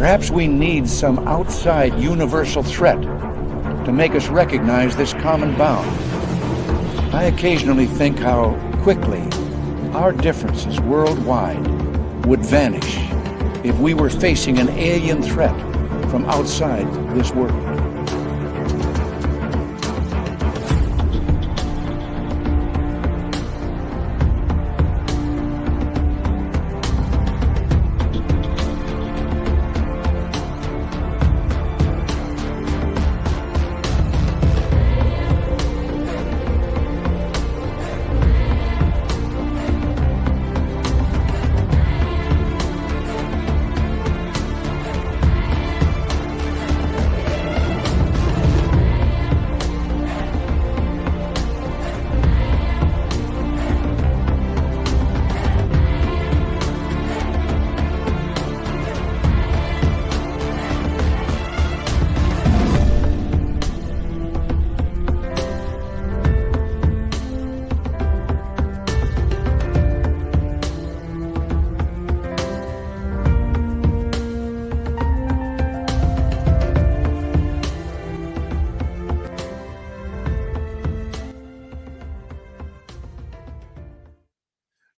Perhaps we need some outside universal threat to make us recognize this common bound. I occasionally think how quickly our differences worldwide would vanish if we were facing an alien threat from outside this world.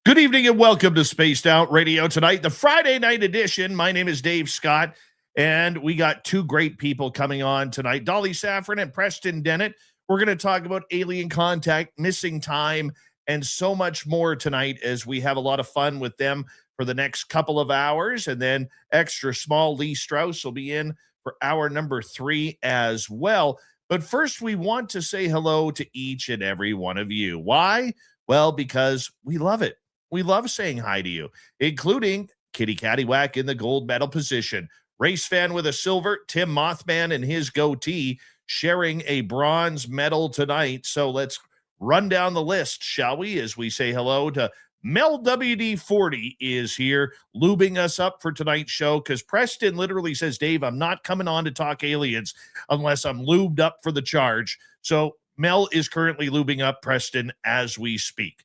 Good evening and welcome to Spaced Out Radio tonight, the Friday night edition. My name is Dave Scott, and we got two great people coming on tonight, Dolly Safran and Preston Dennett. We're going to talk about alien contact, missing time, and so much more tonight as we have a lot of fun with them for the next couple of hours. And then extra small Lee Strauss will be in for hour number 3 as well. But first, we want to say hello to each and every one of you. Why? Well, because we love it. We love saying hi to you, including Kitty Caddywhack in the gold medal position, race fan with a silver, Tim Mothman and his goatee sharing a bronze medal tonight. So let's run down the list, shall we, as we say hello to Mel WD40 is here lubing us up for tonight's show, because Preston literally says, Dave, I'm not coming on to talk aliens unless I'm lubed up for the charge. So Mel is currently lubing up Preston as we speak.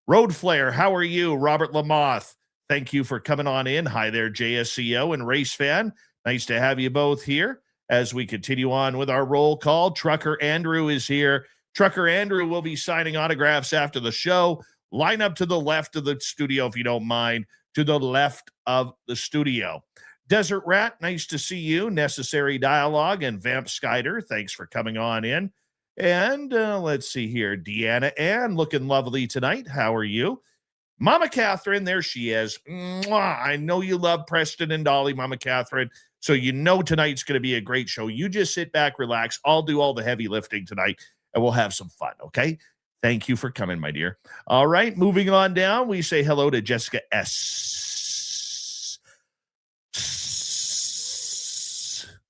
Road Flare, how are you? Robert Lamoth, thank you for coming on in. Hi there, JSCO and Race Fan. Nice to have you both here as we continue on with our roll call. Trucker Andrew is here. Trucker Andrew will be signing autographs after the show. Line up to the left of the studio, if you don't mind, to the left of the studio. Desert Rat, nice to see you. Necessary Dialogue and Vamp Skyder, thanks for coming on in. And let's see here. Deanna Ann, looking lovely tonight. How are you? Mama Catherine, there she is. Mwah. I know you love Preston and Dolly, Mama Catherine. So you know tonight's going to be a great show. You just sit back, relax. I'll do all the heavy lifting tonight, and we'll have some fun, okay? Thank you for coming, my dear. All right, moving on down, we say hello to Jessica S.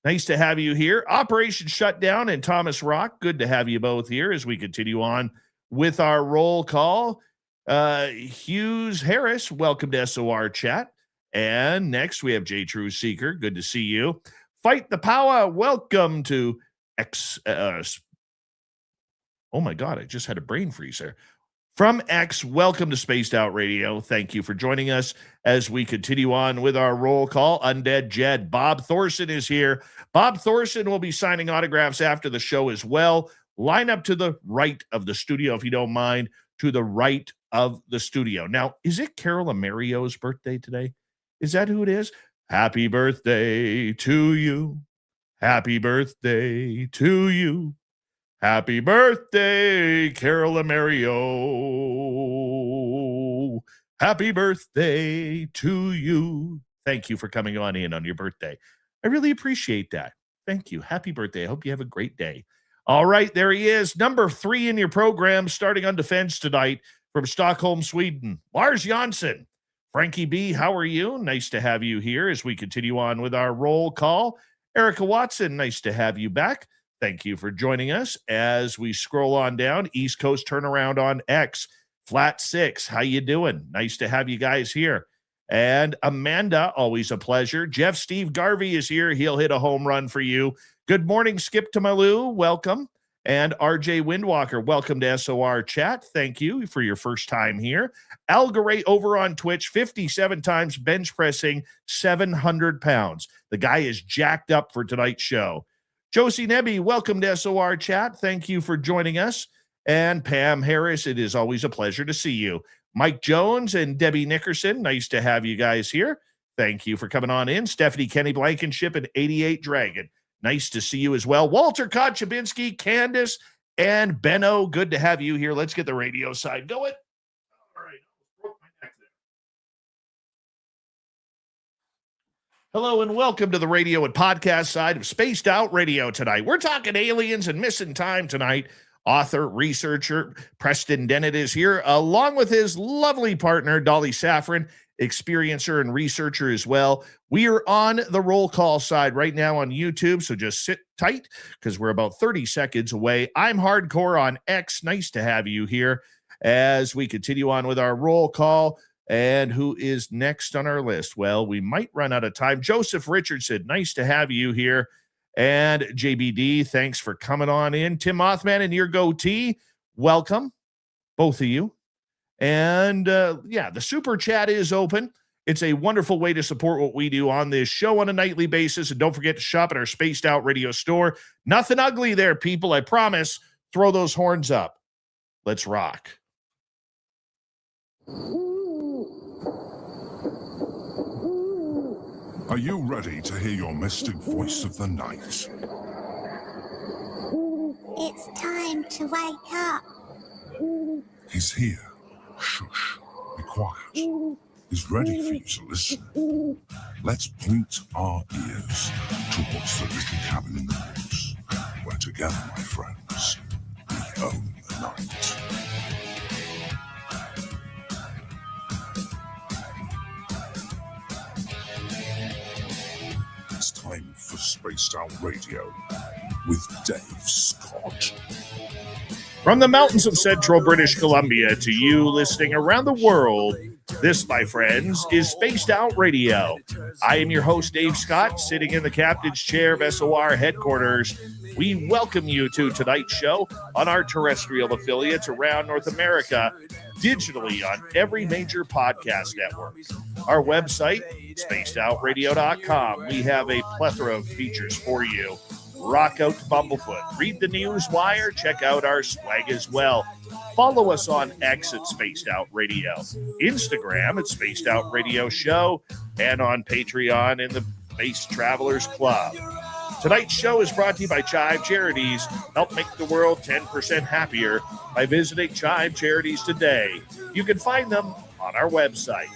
Nice to have you here. Operation Shutdown and Thomas Rock, good to have you both here as we continue on with our roll call. Hughes Harris, welcome to SOR Chat. And next we have J. True Seeker, good to see you. Fight the Power, welcome to oh my God, I just had a brain freeze there. From X, welcome to Spaced Out Radio. Thank you for joining us as we continue on with our roll call. Undead Jed, Bob Thorson is here. Bob Thorson will be signing autographs after the show as well. Line up to the right of the studio, if you don't mind, to the right of the studio. Now, is it Carol Amerio's birthday today? Is that who it is? Happy birthday to you. Happy birthday to you. Happy birthday, Carol Amerio. Happy birthday to you. Thank you for coming on in on your birthday. I really appreciate that. Thank you. Happy birthday. I hope you have a great day. All right, there he is. Number 3 in your program, starting on defense tonight from Stockholm, Sweden. Lars Jansson. Frankie B., how are you? Nice to have you here as we continue on with our roll call. Erica Watson, nice to have you back. Thank you for joining us as we scroll on down. East Coast Turnaround on X. Flat 6, how you doing? Nice to have you guys here. And Amanda, always a pleasure. Jeff Steve Garvey is here. He'll hit a home run for you. Good morning, Skip to Malou. Welcome. And RJ Windwalker, welcome to SOR Chat. Thank you for your first time here. Algaray over on Twitch, 57 times bench pressing 700 pounds. The guy is jacked up for tonight's show. Josie Nebby, welcome to SOR Chat. Thank you for joining us. And Pam Harris, it is always a pleasure to see you. Mike Jones and Debbie Nickerson, nice to have you guys here. Thank you for coming on in. Stephanie Kenny Blankenship and 88 Dragon, nice to see you as well. Walter Kotchabinsky, Candace, and Benno, good to have you here. Let's get the radio side going. All right, broke my neck there. Hello and welcome to the radio and podcast side of Spaced Out Radio tonight. We're talking aliens and missing time tonight. Author, researcher, Preston Dennett is here, along with his lovely partner, Dolly Safran, experiencer and researcher as well. We are on the roll call side right now on YouTube, so just sit tight because we're about 30 seconds away. I'm Hardcore on X. Nice to have you here as we continue on with our roll call. And who is next on our list? Well, we might run out of time. Joseph Richardson, nice to have you here. And JBD, thanks for coming on in. Tim Mothman and your goatee, welcome, both of you. And the super chat is open. It's a wonderful way to support what we do on this show on a nightly basis. And don't forget to shop at our Spaced Out Radio store. Nothing ugly there, people, I promise. Throw those horns up. Let's rock. Are you ready to hear your mystic voice of the night? It's time to wake up. He's here. Shush. Be quiet. He's ready for you to listen. Let's point our ears towards the little cabin in the woods, where together, my friends, we own the night. It's time for Spaced Out Radio with Dave Scott. From the mountains of central British Columbia to you listening around the world, this, my friends, is Spaced Out Radio. I am your host, Dave Scott, sitting in the captain's chair of SOR headquarters. We welcome you to tonight's show on our terrestrial affiliates around North America, digitally on every major podcast network. Our website, spacedoutradio.com. We have a plethora of features for you. Rock out to Bumblefoot. Read the news wire. Check out our swag as well. Follow us on X at Spaced Out Radio, Instagram at Spaced Out Radio Show, and on Patreon in the Space Travelers Club. Tonight's show is brought to you by Chive Charities. Help make the world 10% happier by visiting Chive Charities today. You can find them on our website.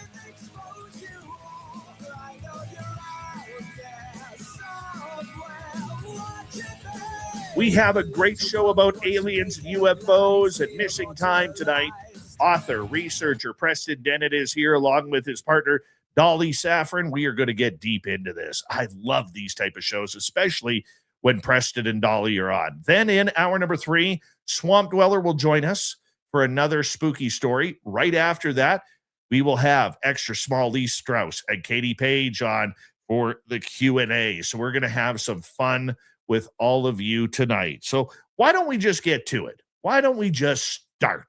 We have a great show about aliens and UFOs and missing time tonight. Author, researcher Preston Dennett is here along with his partner, Dolly Safran. We are going to get deep into this. I love these type of shows, especially when Preston and Dolly are on. Then in hour number 3, Swamp Dweller will join us for another spooky story. Right after that, we will have extra small Lee Strauss and Katie Page on for the Q&A. So we're going to have some fun with all of you tonight. So why don't we just get to it? Why don't we just start?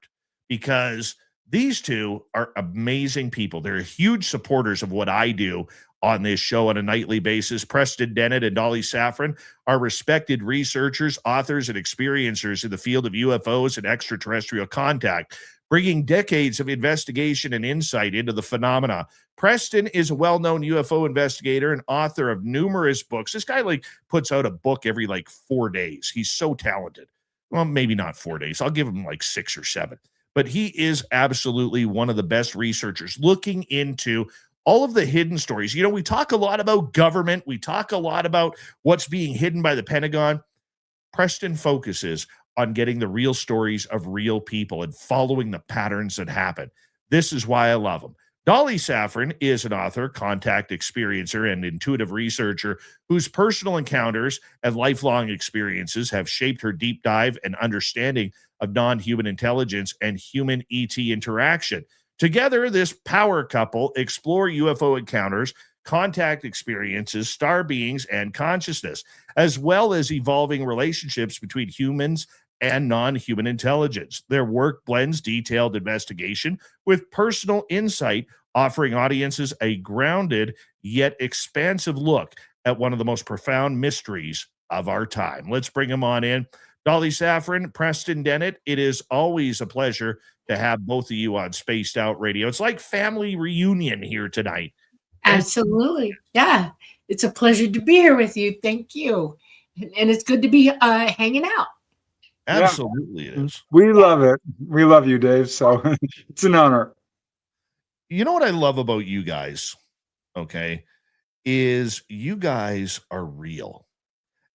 Because these two are amazing people. They're huge supporters of what I do on this show on a nightly basis. Preston Dennett and Dolly Safran are respected researchers, authors, and experiencers in the field of UFOs and extraterrestrial contact, bringing decades of investigation and insight into the phenomena. Preston is a well-known UFO investigator and author of numerous books. This guy puts out a book every 4 days. He's so talented. Well, maybe not 4 days. I'll give him 6 or 7. But he is absolutely one of the best researchers looking into all of the hidden stories. You know, we talk a lot about government. We talk a lot about what's being hidden by the Pentagon. Preston focuses on getting the real stories of real people and following the patterns that happen. This is why I love him. Dolly Safran is an author, contact experiencer, and intuitive researcher whose personal encounters and lifelong experiences have shaped her deep dive and understanding of non-human intelligence and human ET interaction. Together, this power couple explore UFO encounters, contact experiences, star beings, and consciousness, as well as evolving relationships between humans and non-human intelligence. Their work blends detailed investigation with personal insight, offering audiences a grounded yet expansive look at one of the most profound mysteries of our time. Let's bring them on in. Dolly Safran, Preston Dennett, it is always a pleasure to have both of you on Spaced Out Radio. It's like family reunion here tonight. Absolutely. Yeah. It's a pleasure to be here with you. Thank you. And it's good to be hanging out. Absolutely, yeah. It is. We love it. We love you, Dave. So it's an honor. You know what I love about you guys, okay, is you guys are real.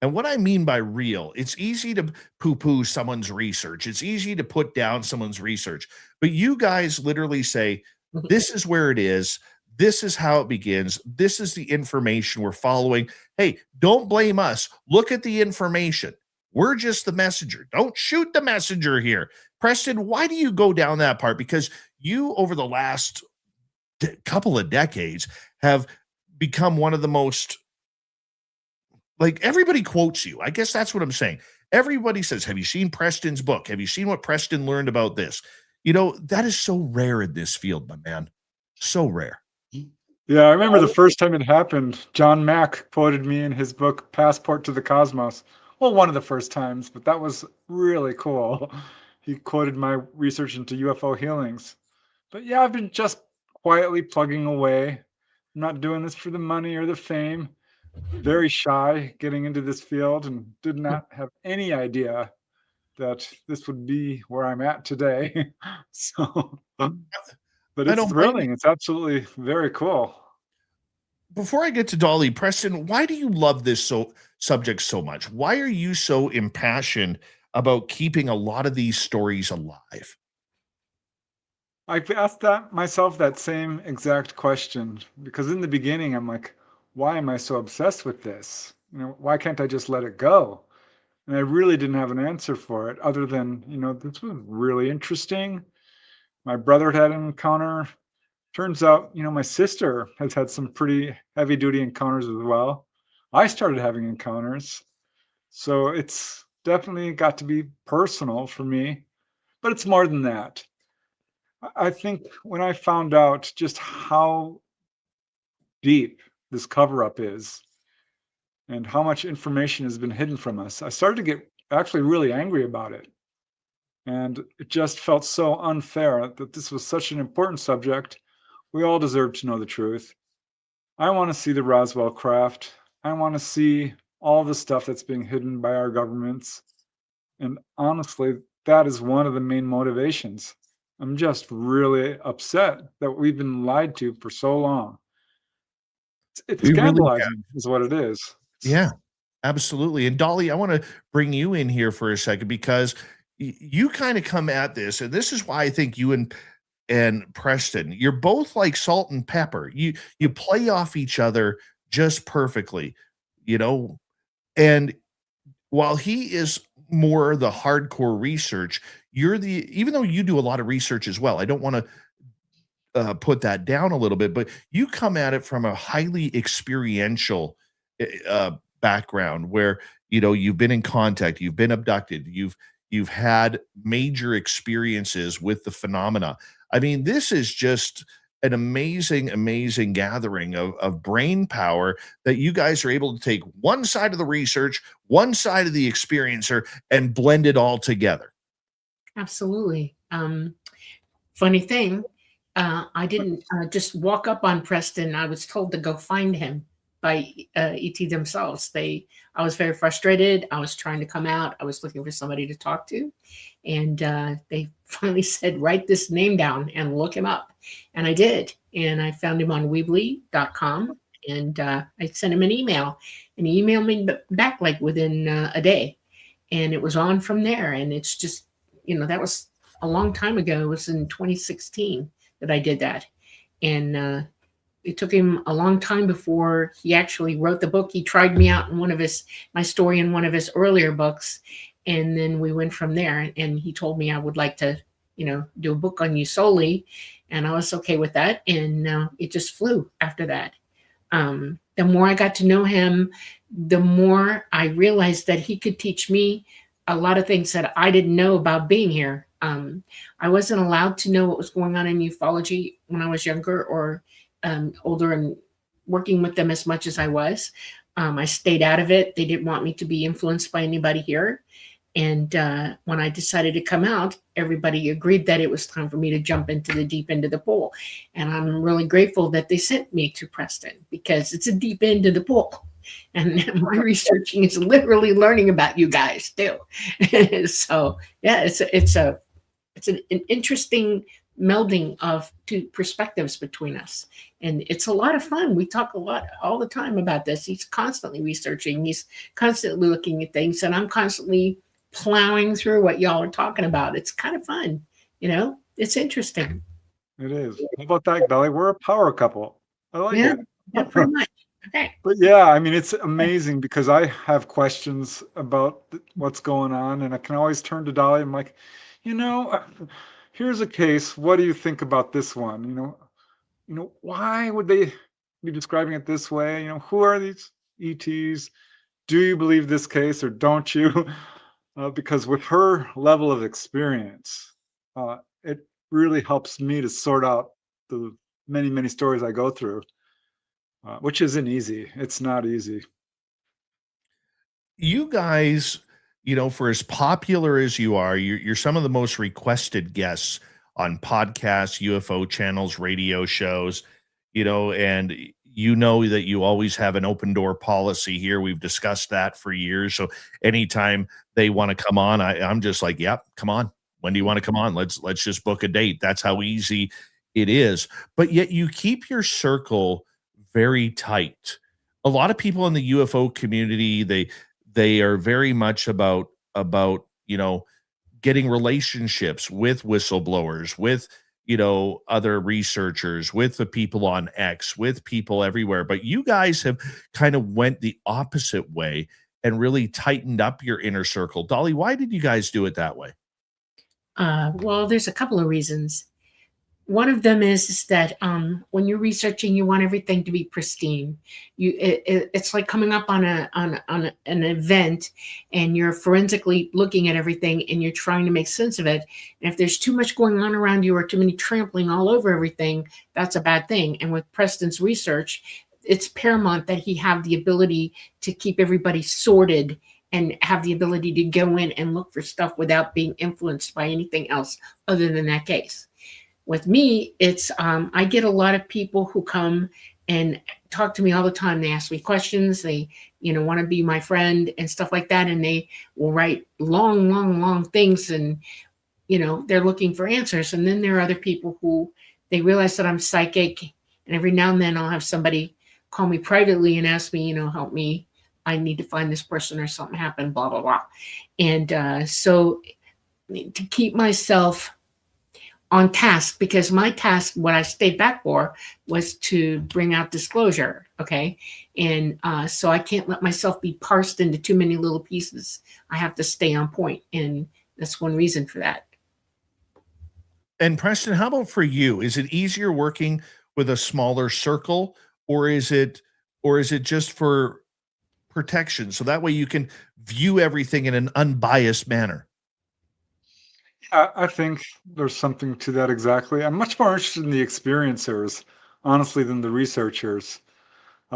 And what I mean by real, it's easy to poo-poo someone's research. It's easy to put down someone's research. But you guys literally say, this is where it is. This is how it begins. This is the information we're following. Hey, don't blame us. Look at the information. We're just the messenger. Don't shoot the messenger here. Preston, why do you go down that part? Because you, over the last couple of decades, have become one of the most, like, everybody quotes you. I guess that's what I'm saying. Everybody says, have you seen Preston's book? Have you seen what Preston learned about this? You know, that is so rare in this field, my man. So rare. Yeah, I remember the first time it happened. John Mack quoted me in his book, Passport to the Cosmos. Well, one of the first times, but that was really cool. He quoted my research into UFO healings. But yeah, I've been just quietly plugging away. I'm not doing this for the money or the fame. Very shy getting into this field and did not have any idea that this would be where I'm at today. So, but it's thrilling. It's absolutely very cool. Before I get to Dolly, Preston, why do you love this subject so much? Why are you so impassioned about keeping a lot of these stories alive? I've asked myself that same exact question, because in the beginning I'm like, why am I so obsessed with this? You know, why can't I just let it go? And I really didn't have an answer for it other than, you know, this was really interesting. My brother had an encounter. Turns out, you know, my sister has had some pretty heavy duty encounters as well. I started having encounters. So it's definitely got to be personal for me, but it's more than that. I think when I found out just how deep this cover up is and how much information has been hidden from us, I started to get actually really angry about it. And it just felt so unfair that this was such an important subject. We all deserve to know the truth. I want to see the Roswell craft. I want to see all the stuff that's being hidden by our governments. And honestly, that is one of the main motivations. I'm just really upset that we've been lied to for so long. It's scandalizing, is what it is. Yeah, absolutely. And Dolly, I want to bring you in here for a second, because you kind of come at this, and this is why I think you and Preston, you're both like salt and pepper. You play off each other just perfectly, you know. And while he is more the hardcore research, even though you do a lot of research as well, I don't want to put that down a little bit, but you come at it from a highly experiential background where, you know, you've been in contact, you've been abducted, you've had major experiences with the phenomena. I mean, this is just an amazing gathering of brain power that you guys are able to take one side of the research, one side of the experiencer, and blend it all together. Absolutely. Funny thing, I didn't just walk up on Preston. I was told to go find him by ET themselves. I was very frustrated. I was trying to come out. I was looking for somebody to talk to. And they finally said, write this name down and look him up. And I did. And I found him on Weebly.com. And I sent him an email. And he emailed me back like within a day. And it was on from there. And it's just, you know, that was a long time ago. It was in 2016 that I did that. And it took him a long time before he actually wrote the book. He tried me out in my story in one of his earlier books. And then we went from there, and he told me I would like to, you know, do a book on you solely. And I was okay with that. And it just flew after that. The more I got to know him, the more I realized that he could teach me a lot of things that I didn't know about being here. I wasn't allowed to know what was going on in ufology when I was younger or older and working with them as much as I was. I stayed out of it. They didn't want me to be influenced by anybody here. And when I decided to come out, everybody agreed that it was time for me to jump into the deep end of the pool. And I'm really grateful that they sent me to Preston, because it's a deep end of the pool. And my researching is literally learning about you guys too. So yeah, it's an interesting melding of two perspectives between us, and it's a lot of fun. We talk a lot all the time about this. He's constantly researching, he's constantly looking at things, and I'm constantly plowing through what y'all are talking about. It's kind of fun, it's interesting. It is. How about that, Dolly? We're a power couple. I like Yeah, it. yeah, pretty much. Okay. But yeah, I mean, it's amazing because I have questions about what's going on, and I can always turn to Dolly. I'm like, here's a case. What do you think about this one? Why would they be describing it this way? Who are these ETs? Do you believe this case or don't you? Because with her level of experience, it really helps me to sort out the many, many stories I go through, which isn't easy. It's not easy. You guys, for as popular as you are, you're some of the most requested guests on podcasts, UFO channels, radio shows, and that you always have an open door policy here. We've discussed that for years. So anytime they want to come on, I'm just like, yep, come on. When do you want to come on? Let's just book a date. That's how easy it is. But yet you keep your circle very tight. A lot of people in the UFO community, they are very much about getting relationships with whistleblowers, with other researchers, with the people on X, with people everywhere. But you guys have kind of went the opposite way and really tightened up your inner circle. Dolly, why did you guys do it that way? Well, there's a couple of reasons. One of them is that when you're researching, you want everything to be pristine. It's like coming up on an event, and you're forensically looking at everything, and you're trying to make sense of it. And if there's too much going on around you, or too many trampling all over everything, that's a bad thing. And with Preston's research, it's paramount that he have the ability to keep everybody sorted and have the ability to go in and look for stuff without being influenced by anything else other than that case. With me, it's I get a lot of people who come and talk to me all the time. They ask me questions. They, want to be my friend and stuff like that. And they will write long, long, long things, and they're looking for answers. And then there are other people who they realize that I'm psychic, and every now and then I'll have somebody call me privately and ask me, help me. I need to find this person, or something happened, blah, blah, blah. And so to keep myself on task, because my task, what I stayed back for, was to bring out disclosure. Okay. And so I can't let myself be parsed into too many little pieces. I have to stay on point. And that's one reason for that. And Preston, how about for you? Is it easier working with a smaller circle, or is it just for protection? So that way you can view everything in an unbiased manner. I think there's something to that exactly. I'm much more interested in the experiencers, honestly, than the researchers.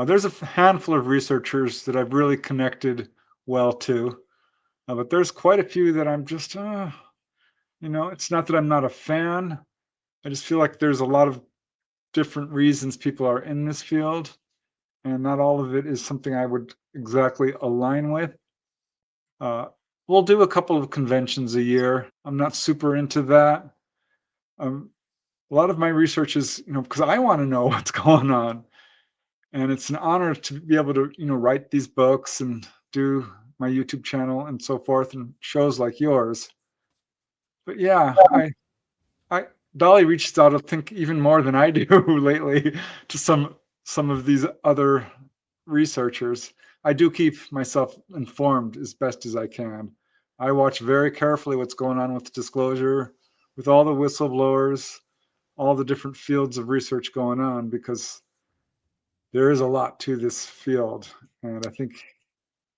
There's a handful of researchers that I've really connected well to, but there's quite a few that I'm just, it's not that I'm not a fan. I just feel like there's a lot of different reasons people are in this field, and not all of it is something I would exactly align with. We'll do a couple of conventions a year. I'm not super into that. A lot of my research is, because I want to know what's going on. And it's an honor to be able to, write these books and do my YouTube channel and so forth, and shows like yours. But yeah, Dolly reaches out, I think, even more than I do lately to some of these other researchers. I do keep myself informed as best as I can. I watch very carefully what's going on with disclosure, with all the whistleblowers, all the different fields of research going on, because there is a lot to this field. And I think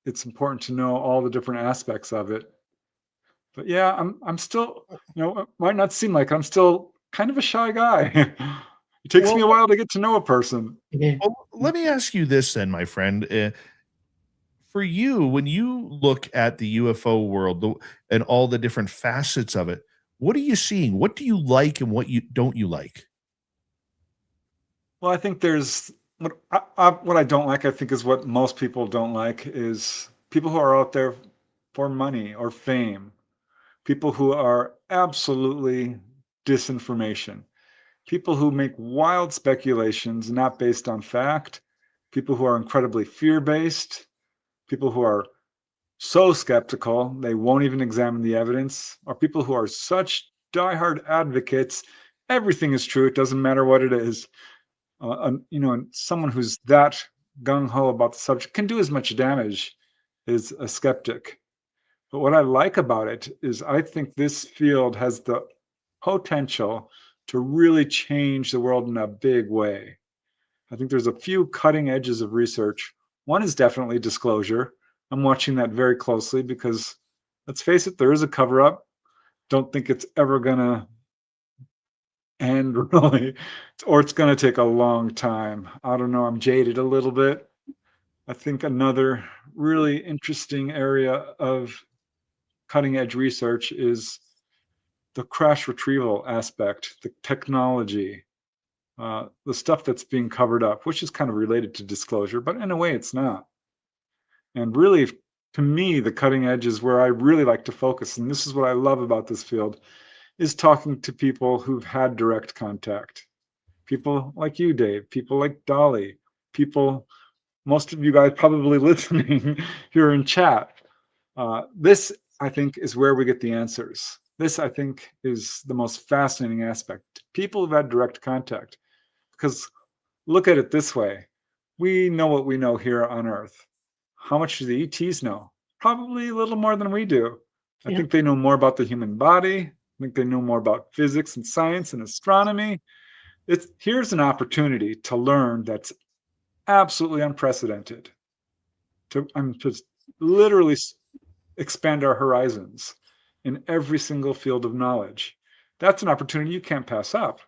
it's important to know all the different aspects of it. But yeah, I'm still, it might not seem like I'm still kind of a shy guy. It takes me Well, a while to get to know a person. Yeah. let me ask you this then, my friend. For you, when you look at the UFO world and all the different facets of it, what are you seeing? What do you like and what you don't you like? Well, I think there's what I don't like. I think is what most people don't like is people who are out there for money or fame. People who are absolutely disinformation. People who make wild speculations not based on fact. People who are incredibly fear-based. People who are so skeptical they won't even examine the evidence, or people who are such diehard advocates. Everything is true. It doesn't matter what it is. And someone who's that gung ho about the subject can do as much damage as a skeptic. But what I like about it is I think this field has the potential to really change the world in a big way. I think there's a few cutting edges of research. One is definitely disclosure. I'm watching that very closely because, let's face it, there is a cover up. Don't think it's ever going to end really, or it's going to take a long time. I don't know. I'm jaded a little bit. I think another really interesting area of cutting edge research is the crash retrieval aspect, the technology, the stuff that's being covered up, which is kind of related to disclosure, but in a way it's not. And really, to me, the cutting edge is where I really like to focus. And this is what I love about this field, is talking to people who've had direct contact. People like you, Dave, people like Dolly, people, most of you guys probably listening here in chat. This, I think, is where we get the answers. This, I think, is the most fascinating aspect. People who've had direct contact. Because look at it this way. We know what we know here on Earth. How much do the ETs know? Probably a little more than we do. I Yeah. think they know more about the human body. I think they know more about physics and science and astronomy. Here's an opportunity to learn that's absolutely unprecedented. I'm just literally expand our horizons in every single field of knowledge. That's an opportunity you can't pass up.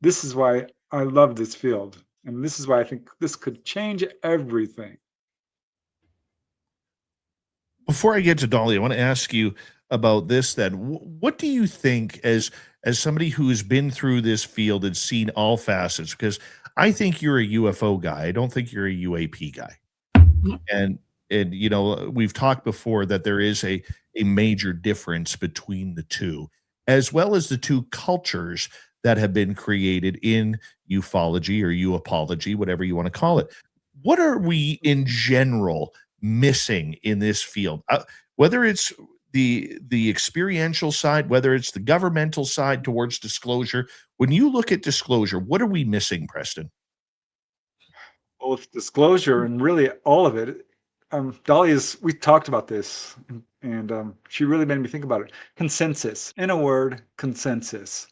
This is why I love this field. And this is why I think this could change everything. Before I get to Dolly, I want to ask you about this then. What do you think as somebody who's been through this field and seen all facets? Because I think you're a UFO guy. I don't think you're a UAP guy. And we've talked before that there is a major difference between the two, as well as the two cultures that have been created in ufology or uapology, whatever you want to call it. What are we in general missing in this field? Whether it's the experiential side, whether it's the governmental side towards disclosure. When you look at disclosure, what are we missing, Preston? Both disclosure and really all of it. Dolly we talked about this, and she really made me think about it. Consensus. In a word, consensus.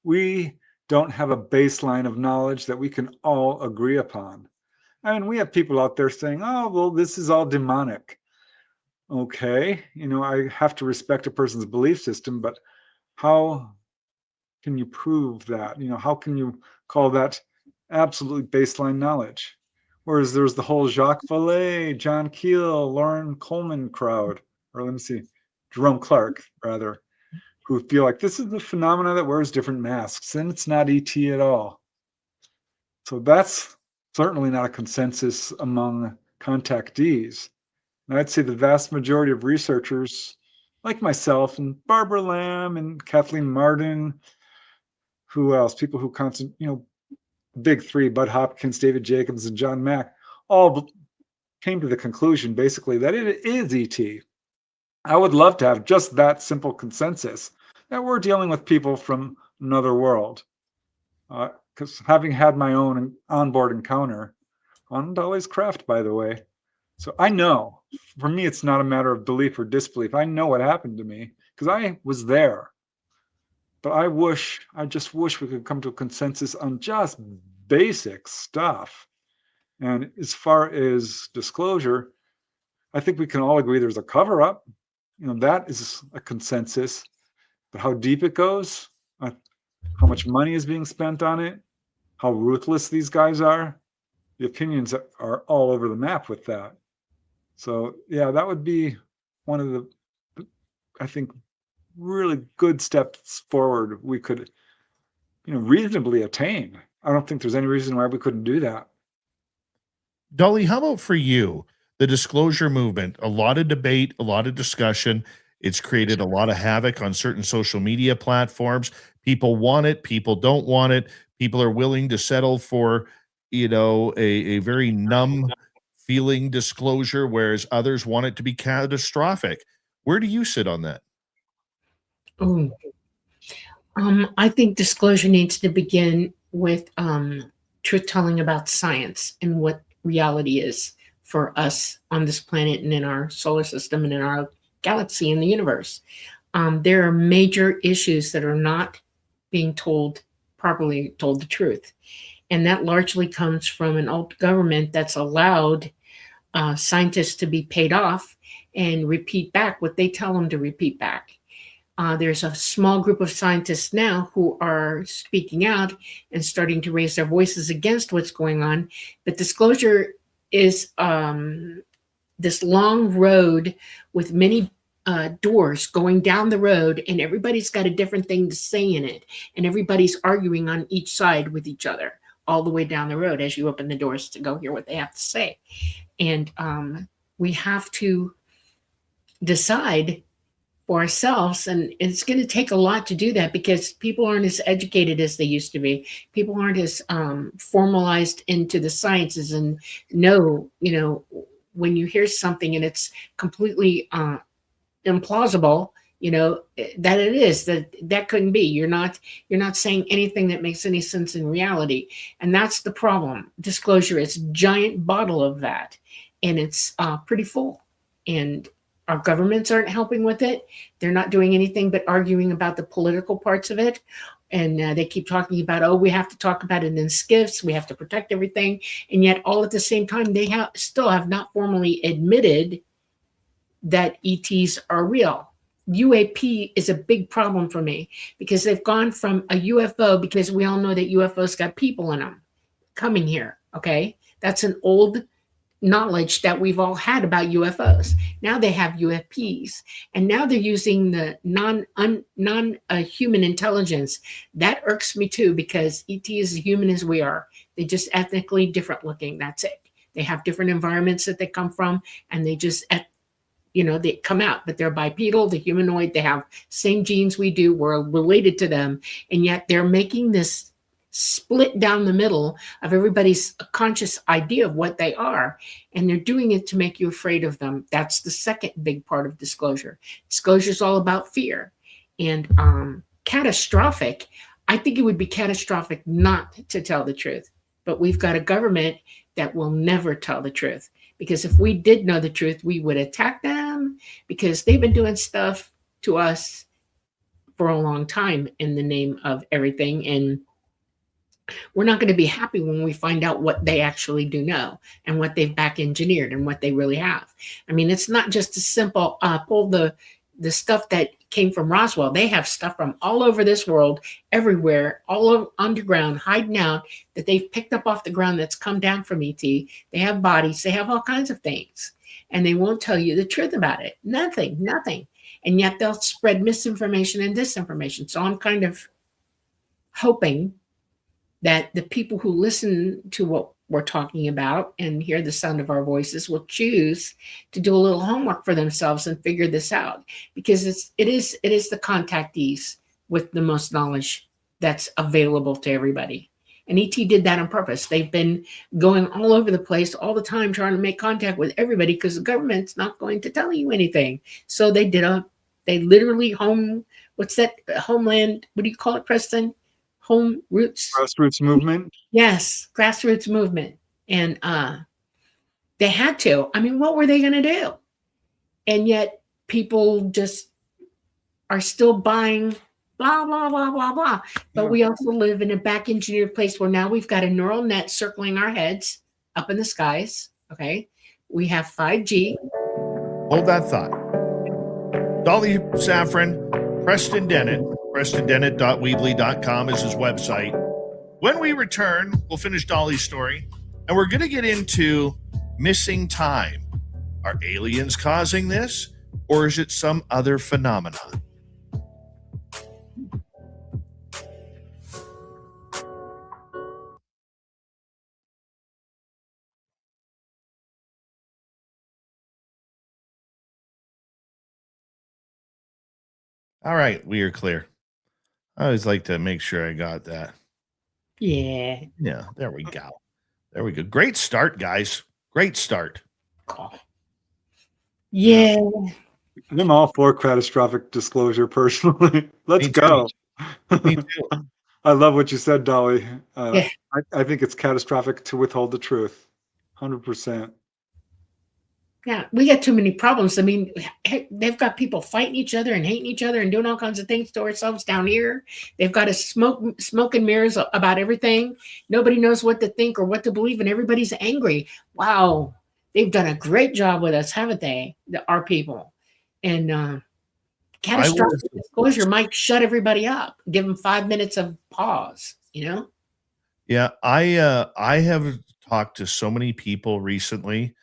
We don't have a baseline of knowledge that we can all agree upon. I mean, we have people out there saying, oh, well, this is all demonic. Okay, I have to respect a person's belief system, but how can you prove that? How can you call that absolutely baseline knowledge? Whereas there's the whole Jacques Vallée, John Keel, Lauren Coleman crowd, or let me see, Jerome Clark, rather, who feel like this is the phenomena that wears different masks, and it's not ET at all. So that's certainly not a consensus among contactees. And I'd say the vast majority of researchers, like myself and Barbara Lamb and Kathleen Martin, who else? People who big three, Bud Hopkins, David Jacobs, and John Mack, all came to the conclusion basically that it is ET. I would love to have just that simple consensus that we're dealing with people from another world. Because having had my own onboard encounter on Dolly's craft, by the way, so I know, for me, it's not a matter of belief or disbelief. I know what happened to me because I was there. But I just wish we could come to a consensus on just basic stuff. And as far as disclosure, I think we can all agree there's a cover up. that is a consensus. But how deep it goes, how much money is being spent on it, how ruthless these guys are, the opinions are all over the map with that. So yeah, that would be one of the, I think, really good steps forward we could, reasonably attain. I don't think there's any reason why we couldn't do that. Dolly, how about for you? The disclosure movement, a lot of debate, a lot of discussion. It's created a lot of havoc on certain social media platforms. People want it, people don't want it. People are willing to settle for, a very numb feeling disclosure, whereas others want it to be catastrophic. Where do you sit on that? Oh, I think disclosure needs to begin with truth telling about science and what reality is for us on this planet and in our solar system and in our galaxy and the universe. There are major issues that are not being properly told the truth. And that largely comes from an old government that's allowed scientists to be paid off and repeat back what they tell them to repeat back. There's a small group of scientists now who are speaking out and starting to raise their voices against what's going on. But disclosure is this long road with many doors going down the road, and everybody's got a different thing to say in it. And everybody's arguing on each side with each other all the way down the road as you open the doors to go hear what they have to say. And we have to decide for ourselves, and it's going to take a lot to do that because people aren't as educated as they used to be. People aren't as formalized into the sciences and know, when you hear something and it's completely implausible, that it is that couldn't be. You're not saying anything that makes any sense in reality, and that's the problem. Disclosure is a giant bottle of that, and it's pretty full, and our governments aren't helping with it. They're not doing anything but arguing about the political parts of it. And they keep talking about, we have to talk about it in skiffs. We have to protect everything. And yet all at the same time, they still have not formally admitted that ETs are real. UAP is a big problem for me because they've gone from a UFO, because we all know that UFOs got people in them coming here. Okay. That's an old knowledge that we've all had about UFOs. Now they have UFPs, and now they're using the non-human intelligence. That irks me too, because ET is as human as we are. They're just ethnically different looking. That's it. They have different environments that they come from, and they just, they come out, but they're bipedal, the humanoid. They have same genes we do. We're related to them, and yet they're making this split down the middle of everybody's conscious idea of what they are. And they're doing it to make you afraid of them. That's the second big part of disclosure. Disclosure is all about fear. And catastrophic, I think it would be catastrophic not to tell the truth. But we've got a government that will never tell the truth. Because if we did know the truth, we would attack them, because they've been doing stuff to us for a long time in the name of everything. And we're not going to be happy when we find out what they actually do know and what they've back engineered and what they really have. I mean, it's not just a simple pull the stuff that came from Roswell. They have stuff from all over this world, everywhere, all over underground, hiding out, that they've picked up off the ground that's come down from ET. They have bodies. They have all kinds of things. And they won't tell you the truth about it. Nothing. And yet they'll spread misinformation and disinformation. So I'm kind of hoping that the people who listen to what we're talking about and hear the sound of our voices will choose to do a little homework for themselves and figure this out, because it is the contactees with the most knowledge that's available to everybody. And ET did that on purpose. They've been going all over the place all the time trying to make contact with everybody, because the government's not going to tell you anything. So they literally homeland, what do you call it, Preston? Home roots. Grassroots movement. Yes, grassroots movement. And they had to. I mean, what were they going to do? And yet people just are still buying blah, blah, blah, blah, blah. But we also live in a back engineered place where now we've got a neural net circling our heads up in the skies. Okay. We have 5G. Hold that thought. Dolly Safran, Preston Dennett, PrestonDennett.weebly.com is his website. When we return, we'll finish Dolly's story, and we're going to get into missing time. Are aliens causing this, or is it some other phenomenon? All right, we are clear. I always like to make sure I got that. Yeah. Yeah, there we go. There we go. Great start, guys. Great start. Yeah. I'm all for catastrophic disclosure personally. Let's Me too. go. Me too. I love what you said, Dolly. Yeah. I think it's catastrophic to withhold the truth. 100%. Yeah, we got too many problems. I mean, heck, they've got people fighting each other and hating each other and doing all kinds of things to ourselves down here. They've got us smoke and mirrors about everything. Nobody knows what to think or what to believe, and everybody's angry. Wow, they've done a great job with us, haven't they? Our people. And catastrophic disclosure might shut everybody up. Give them 5 minutes of pause. You know? Yeah, I have talked to so many people recently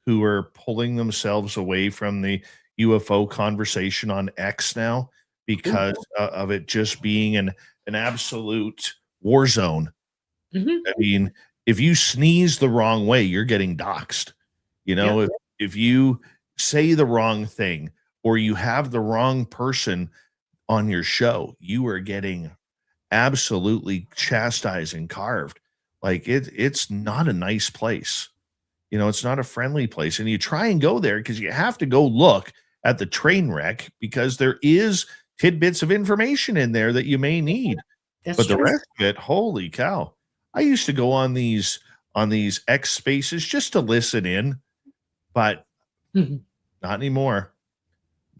who are pulling themselves away from the UFO conversation on X now because of it just being an absolute war zone. Mm-hmm. I mean, if you sneeze the wrong way, you're getting doxxed. You know, if you say the wrong thing or you have the wrong person on your show, you are getting absolutely chastised and carved. Like it's not a nice place. You know, it's not a friendly place. And you try and go there because you have to go look at the train wreck because there is tidbits of information in there that you may need. That's but the true. rest of it, holy cow. I used to go on these X spaces just to listen in, but not anymore.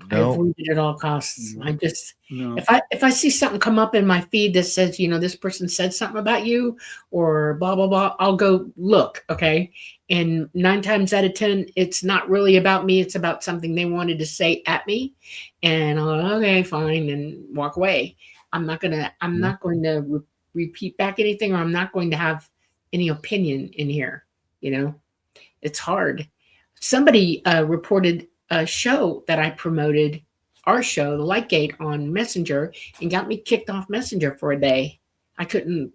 I avoid it at all costs. I just No. if I see something come up in my feed that says, you know, this person said something about you or blah blah blah, I'll go look, okay? And 9 times out of 10, it's not really about me, it's about something they wanted to say at me. And I'll go, okay, fine, and walk away. I'm not going to repeat back anything, or I'm not going to have any opinion in here, you know. It's hard. Somebody reported a show that I promoted, our show, the Lightgate, on Messenger, and got me kicked off Messenger for a day. I couldn't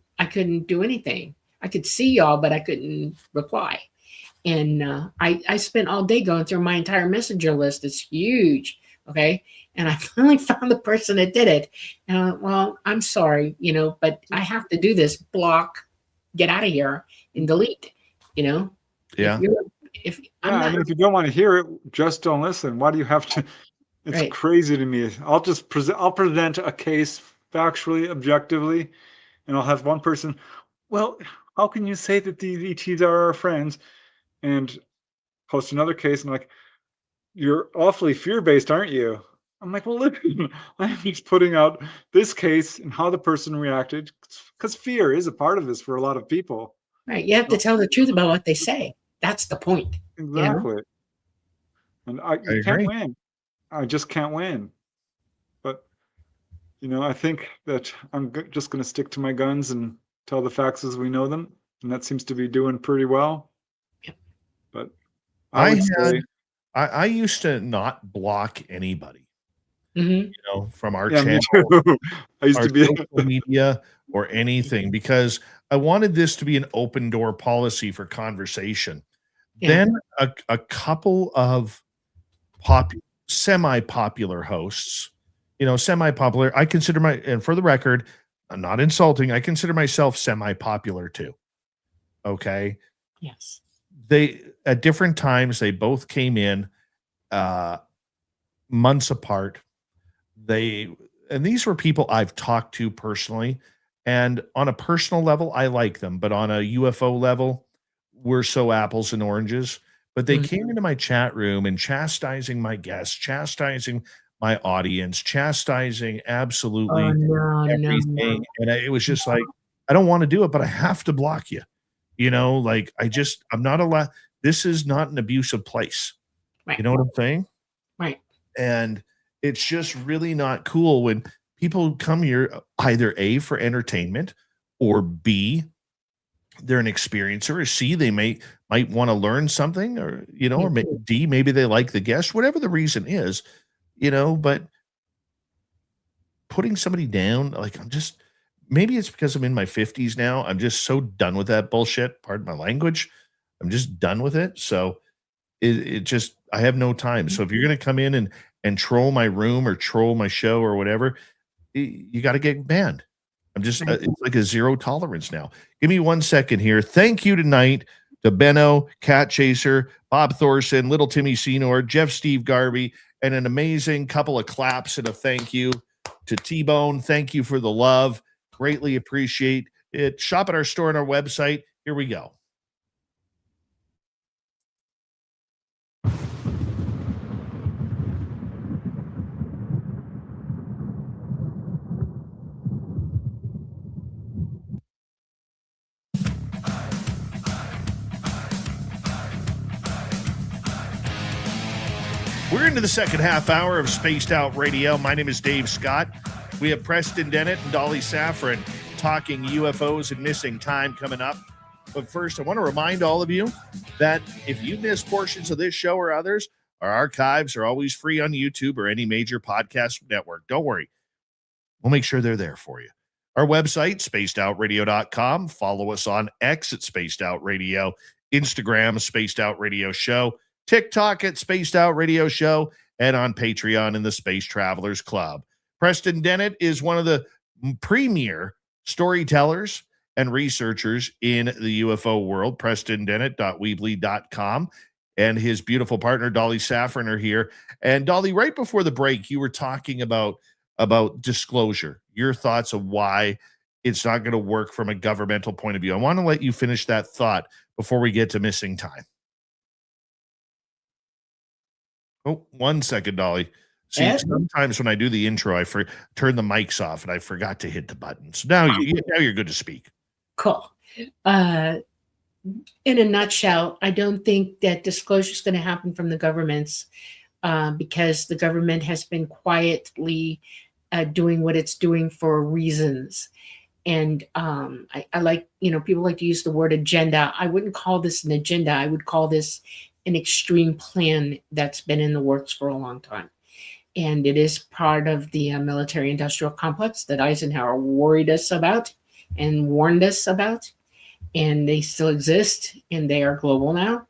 do anything. I could see y'all, but I couldn't reply. And I spent all day going through my entire Messenger list. It's huge, okay? And I finally found the person that did it. And well, I'm sorry, you know, but I have to do this. Block, get out of here, and delete. You know. Yeah. If I mean, if you don't want to hear it, just don't listen. Why do you have to? It's Right. crazy to me. I'll present a case factually, objectively, and I'll have one person, well, how can you say that these ETs are our friends? And post another case and like, you're awfully fear-based, aren't you? I'm like, well, listen, I'm just putting out this case and how the person reacted, because fear is a part of this for a lot of people. Right. You have to tell the truth about what they say. That's the point. Exactly. And I agree. can't win. I just can't win. But, you know, I think that I'm just going to stick to my guns and tell the facts as we know them. And that seems to be doing pretty well. Yep. But I used to not block anybody, Mm-hmm. you know, from our Yeah, me channel, too. I used our to be. social media or anything because I wanted this to be an open door policy for conversation. Yeah. Then a couple of semi-popular hosts, you know, semi-popular. I consider and for the record, I'm not insulting. I consider myself semi-popular too. Okay. Yes. They at different times they both came in months apart. And these were people I've talked to personally, and on a personal level I like them, but on a UFO level we're so apples and oranges. But they came into my chat room and chastising my guests, chastising my audience, chastising absolutely everything. And it was just like, I don't want to do it, but I have to block you. You know, like I'm not allowed. This is not an abusive place. Right. You know what I'm saying? Right. And it's just really not cool when people come here either A, for entertainment, or B, they're an experiencer, or C, they might want to learn something, or or D, maybe they like the guest, whatever the reason is, but putting somebody down, like, maybe it's because I'm in my 50s now. I'm just so done with that bullshit. Pardon my language. I'm just done with it. So it just, I have no time. So if you're going to come in and troll my room or troll my show or whatever, you got to get banned. I'm just, it's like a zero tolerance now. Give me 1 second here. Thank you tonight to Benno, Cat Chaser, Bob Thorson, Little Timmy Senor, Jeff Steve Garvey, and an amazing couple of claps and a thank you to T-Bone. Thank you for the love. Greatly appreciate it. Shop at our store and our website. Here we go. We're into the second half hour of Spaced Out Radio. My name is Dave Scott. We have Preston Dennett and Dolly Safran talking UFOs and missing time coming up. But first, I want to remind all of you that if you miss portions of this show or others, our archives are always free on YouTube or any major podcast network. Don't worry. We'll make sure they're there for you. Our website, spacedoutradio.com. Follow us on X at Spaced Out Radio, Instagram, Spaced Out Radio Show, TikTok at Spaced Out Radio Show, and on Patreon in the Space Travelers Club. Preston Dennett is one of the premier storytellers and researchers in the UFO world. PrestonDennett.weebly.com, and his beautiful partner Dolly Safran are here. And Dolly, right before the break, you were talking about disclosure, your thoughts of why it's not going to work from a governmental point of view. I want to let you finish that thought before we get to missing time. Oh, 1 second, Dolly. See, sometimes when I do the intro, I turn the mics off and I forgot to hit the buttons. Now you're good to speak. Cool. In a nutshell, I don't think that disclosure is going to happen from the governments because the government has been quietly doing what it's doing for reasons. And I like, people like to use the word agenda. I wouldn't call this an agenda. I would call this an extreme plan that's been in the works for a long time. And it is part of the military-industrial complex that Eisenhower worried us about and warned us about. And they still exist, and they are global now.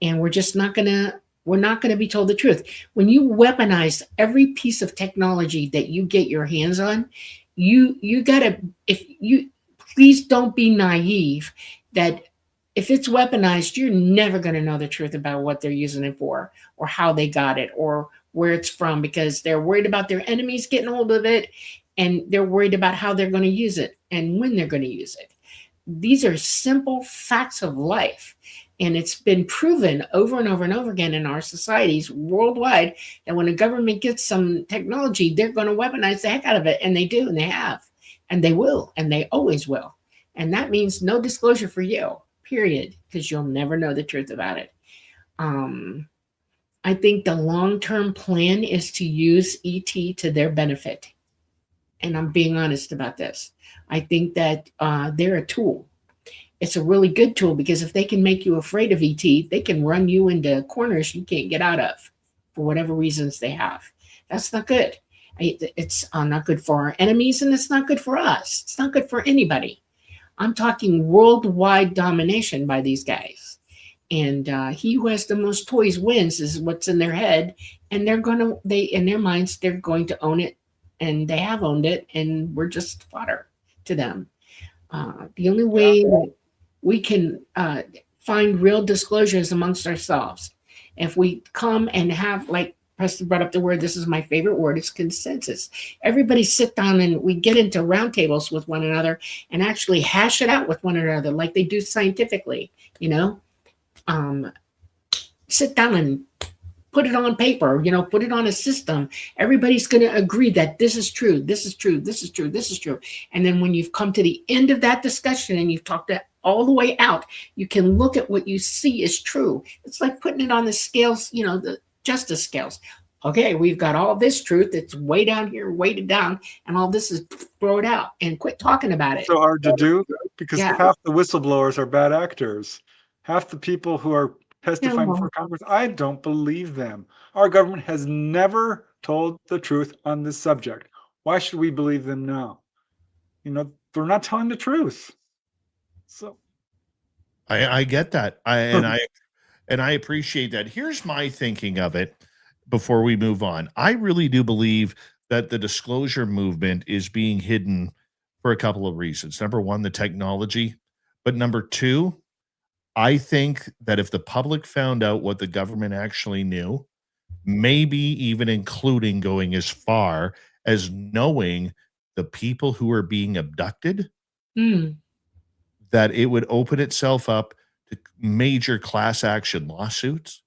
And we're just not gonna be told the truth. When you weaponize every piece of technology that you get your hands on, you gotta, please don't be naive that if it's weaponized, you're never going to know the truth about what they're using it for or how they got it or where it's from, because they're worried about their enemies getting hold of it, and they're worried about how they're going to use it and when they're going to use it. These are simple facts of life. And it's been proven over and over and over again in our societies worldwide that when a government gets some technology, they're going to weaponize the heck out of it. And they do, and they have, and they will, and they always will. And that means no disclosure for you. Period, because you'll never know the truth about it. I think the long-term plan is to use ET to their benefit. And I'm being honest about this. I think that they're a tool. It's a really good tool because if they can make you afraid of ET, they can run you into corners you can't get out of for whatever reasons they have. That's not good. It's not good for our enemies, and it's not good for us. It's not good for anybody. I'm talking worldwide domination by these guys. And he who has the most toys wins is what's in their head. And in their minds, they're going to own it. And they have owned it. And we're just fodder to them. The only way that we can find real disclosures amongst ourselves, if we come and have, like Preston brought up the word, this is my favorite word, it's consensus. Everybody sit down and we get into roundtables with one another and actually hash it out with one another like they do scientifically, sit down and put it on paper, put it on a system. Everybody's going to agree that this is true, this is true, this is true, this is true. And then when you've come to the end of that discussion and you've talked it all the way out, you can look at what you see is true. It's like putting it on the scales, the justice scales. Okay, we've got all this truth that's way down here, weighted down, and all this is throw it out and quit talking about it. So hard to do because Yeah. half the whistleblowers are bad actors. Half the people who are testifying No. before Congress, I don't believe them. Our government has never told the truth on this subject. Why should we believe them now? They're not telling the truth. So I get that. I appreciate that. Here's my thinking of it before we move on. I really do believe that the disclosure movement is being hidden for a couple of reasons. Number one, the technology. But number two, I think that if the public found out what the government actually knew, maybe even including going as far as knowing the people who are being abducted, Mm. that it would open itself up to major class action lawsuits.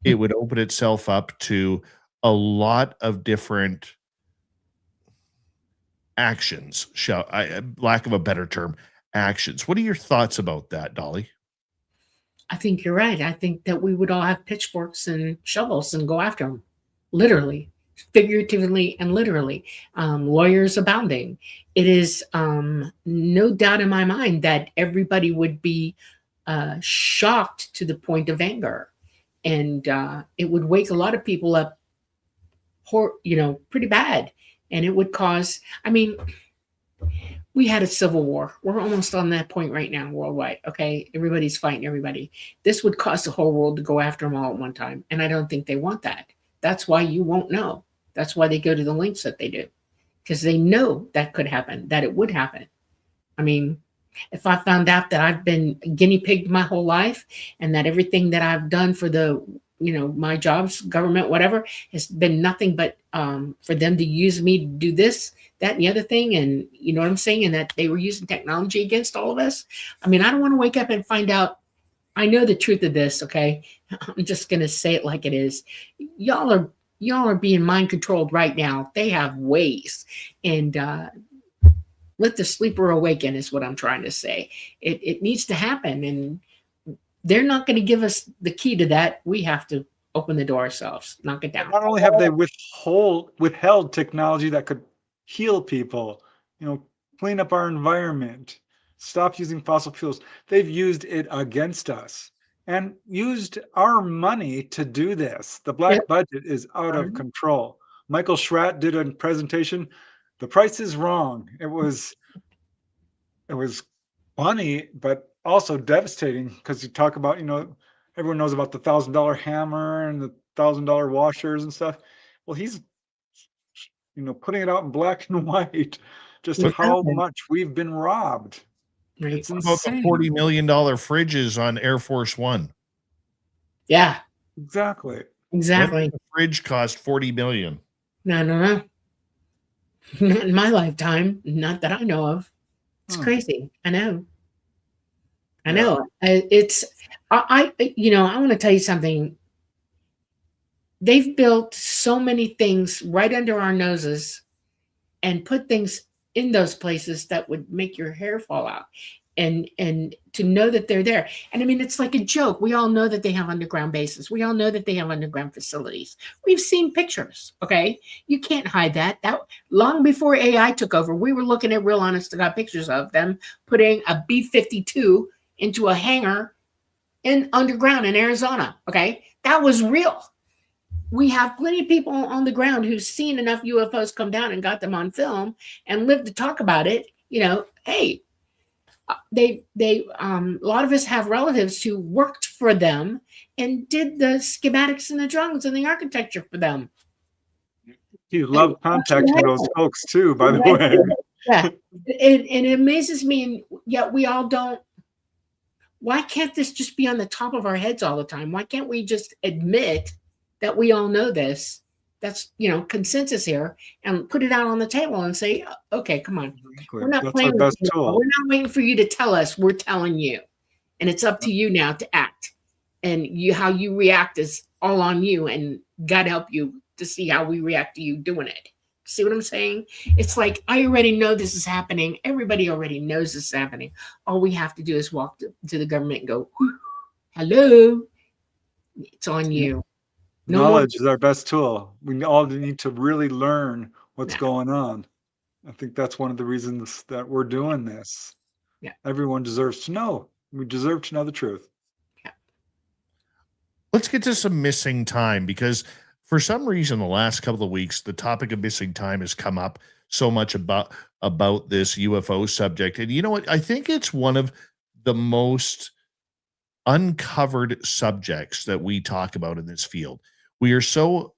It would open itself up to a lot of different actions, lack of a better term, actions. What are your thoughts about that, Dolly? I think you're right. I think that we would all have pitchforks and shovels and go after them, literally, figuratively, and literally. Lawyers abounding. It is no doubt in my mind that everybody would be shocked to the point of anger, and it would wake a lot of people up, pretty bad, and it would cause. I mean, we had a civil war. We're almost on that point right now worldwide. Okay. Everybody's fighting everybody. This would cause the whole world to go after them all at one time. And I don't think they want that. That's why you won't know. That's why they go to the lengths that they do, because they know that could happen, that it would happen. I mean, if I found out that I've been guinea pigged my whole life and that everything that I've done for my jobs, government, whatever, has been nothing but for them to use me to do this, that, and the other thing. And you know what I'm saying? And that they were using technology against all of us. I mean, I don't want to wake up and find out. I know the truth of this. Okay. I'm just going to say it like it is. Y'all are being mind controlled right now. They have ways, and let the sleeper awaken is what I'm trying to say. It needs to happen. And they're not going to give us the key to that. We have to open the door ourselves, knock it down. not only have they withheld technology that could heal people, clean up our environment, stop using fossil fuels, they've used it against us and used our money to do this. The black budget is out of control. Michael Schratt did a presentation. The price is wrong. It was funny, but also devastating, because you talk about, everyone knows about the $1,000 hammer and the $1,000 washers and stuff. Well, he's, putting it out in black and white, just how much we've been robbed. Right. It's What about the insane. $40 million fridges on Air Force One? Yeah, Exactly. exactly. When did the fridge cost $40 million? No. Not in my lifetime. Not that I know of. It's crazy. I know. I know. I want to tell you something. They've built so many things right under our noses and put things in those places that would make your hair fall out. And to know that they're there. And I mean, it's like a joke. We all know that they have underground bases. We all know that they have underground facilities. We've seen pictures. Okay. You can't hide that. That long before AI took over, we were looking at real honest to God pictures of them putting a B-52 into a hangar in underground in Arizona. Okay. That was real. We have plenty of people on the ground who've seen enough UFOs come down and got them on film and lived to talk about it. Hey, a lot of us have relatives who worked for them and did the schematics and the drawings and the architecture for them. You love contacting those folks too, by the way. Yeah. And it amazes me, and yet we all don't. Why can't this just be on the top of our heads all the time? Why can't we just admit that we all know this? That's consensus here, and put it out on the table and say, okay, come on. We're not That's playing our best with you. tool. We're not waiting for you to tell us. We're telling you, and it's up to you now to act. And how you react is all on you. And God help you to see how we react to you doing it. See what I'm saying? It's like, I already know this is happening. Everybody already knows this is happening. All we have to do is walk to the government and go, hello, it's on you. No more. Knowledge is our best tool. We all need to really learn what's Yeah. going on. I think that's one of the reasons that we're doing this. Yeah. Everyone deserves to know. We deserve to know the truth. Let's get to some missing time, because for some reason the last couple of weeks the topic of missing time has come up so much about this UFO subject. And you know what? I think it's one of the most uncovered subjects that we talk about in this field. We are so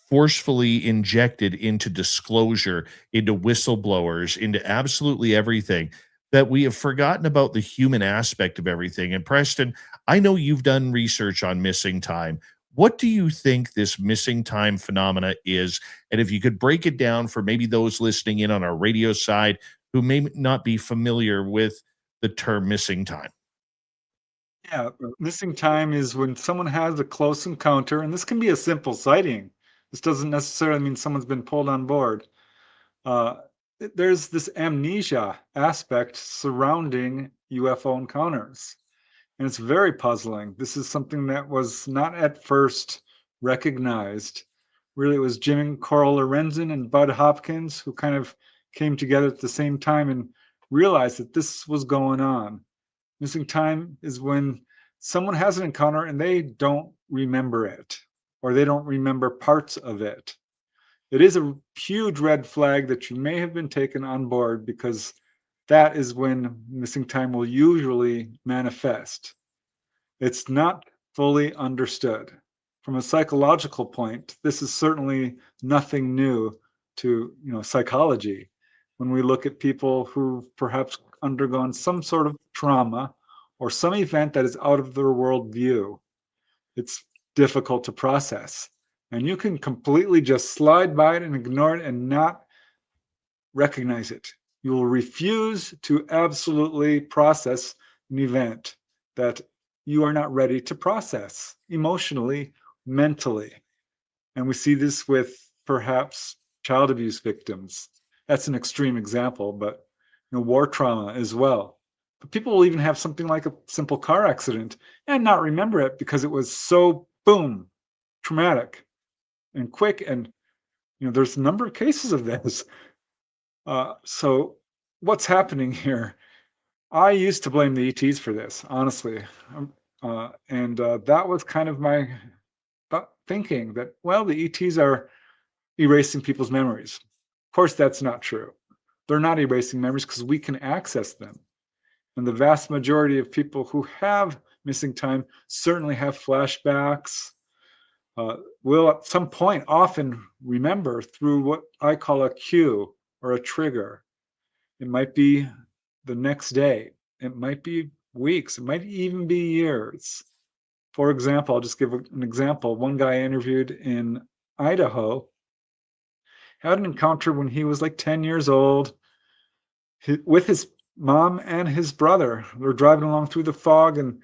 forcefully injected into disclosure, into whistleblowers, into absolutely everything, that we have forgotten about the human aspect of everything. And Preston, I know you've done research on missing time. What do you think this missing time phenomena is? And if you could break it down for maybe those listening in on our radio side who may not be familiar with the term missing time. Yeah, missing time is when someone has a close encounter, and this can be a simple sighting. This doesn't necessarily mean someone's been pulled on board. There's this amnesia aspect surrounding UFO encounters, and it's very puzzling. This is something that was not at first recognized. Really, it was Jim Coral Lorenzen and Bud Hopkins who kind of came together at the same time and realized that this was going on. Missing time is when someone has an encounter and they don't remember it, or they don't remember parts of it. It is a huge red flag that you may have been taken on board, because that is when missing time will usually manifest. It's not fully understood. From a psychological point, this is certainly nothing new to psychology. When we look at people who've perhaps undergone some sort of trauma or some event that is out of their world view, it's difficult to process. And you can completely just slide by it and ignore it and not recognize it. You will refuse to absolutely process an event that you are not ready to process emotionally, mentally. And we see this with perhaps child abuse victims. That's an extreme example, but war trauma as well. But people will even have something like a simple car accident and not remember it because it was so boom, traumatic and quick. And there's a number of cases of this. So what's happening here? I used to blame the ETs for this, honestly. And that was kind of my thinking, that, well, the ETs are erasing people's memories. Of course, that's not true. They're not erasing memories because we can access them. And the vast majority of people who have missing time certainly have flashbacks, will at some point often remember through what I call a cue or a trigger. It might be the next day. It might be weeks. It might even be years. For example, I'll just give an example. One guy I interviewed in Idaho had an encounter when he was like 10 years old with his mom and his brother. They're driving along through the fog, and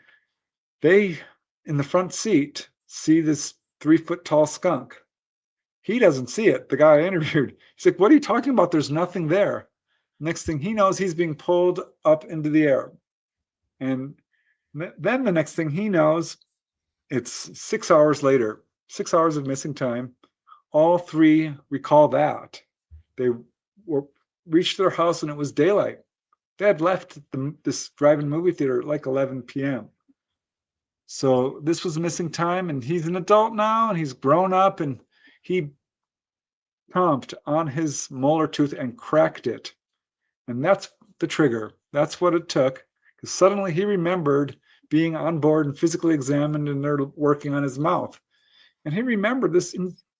they, in the front seat, see this 3-foot tall skunk. He doesn't see it. The guy I interviewed, he's like, "What are you talking about? There's nothing there." Next thing he knows, he's being pulled up into the air. And then the next thing he knows, it's 6 hours later, 6 hours of missing time. All three recall that. They reached their house and it was daylight. They had left this drive-in movie theater at like 11 p.m. So this was missing time, and he's an adult now, and he's grown up, and he chomped on his molar tooth and cracked it. And that's the trigger. That's what it took, because suddenly he remembered being on board and physically examined, and they're working on his mouth. And he remembered this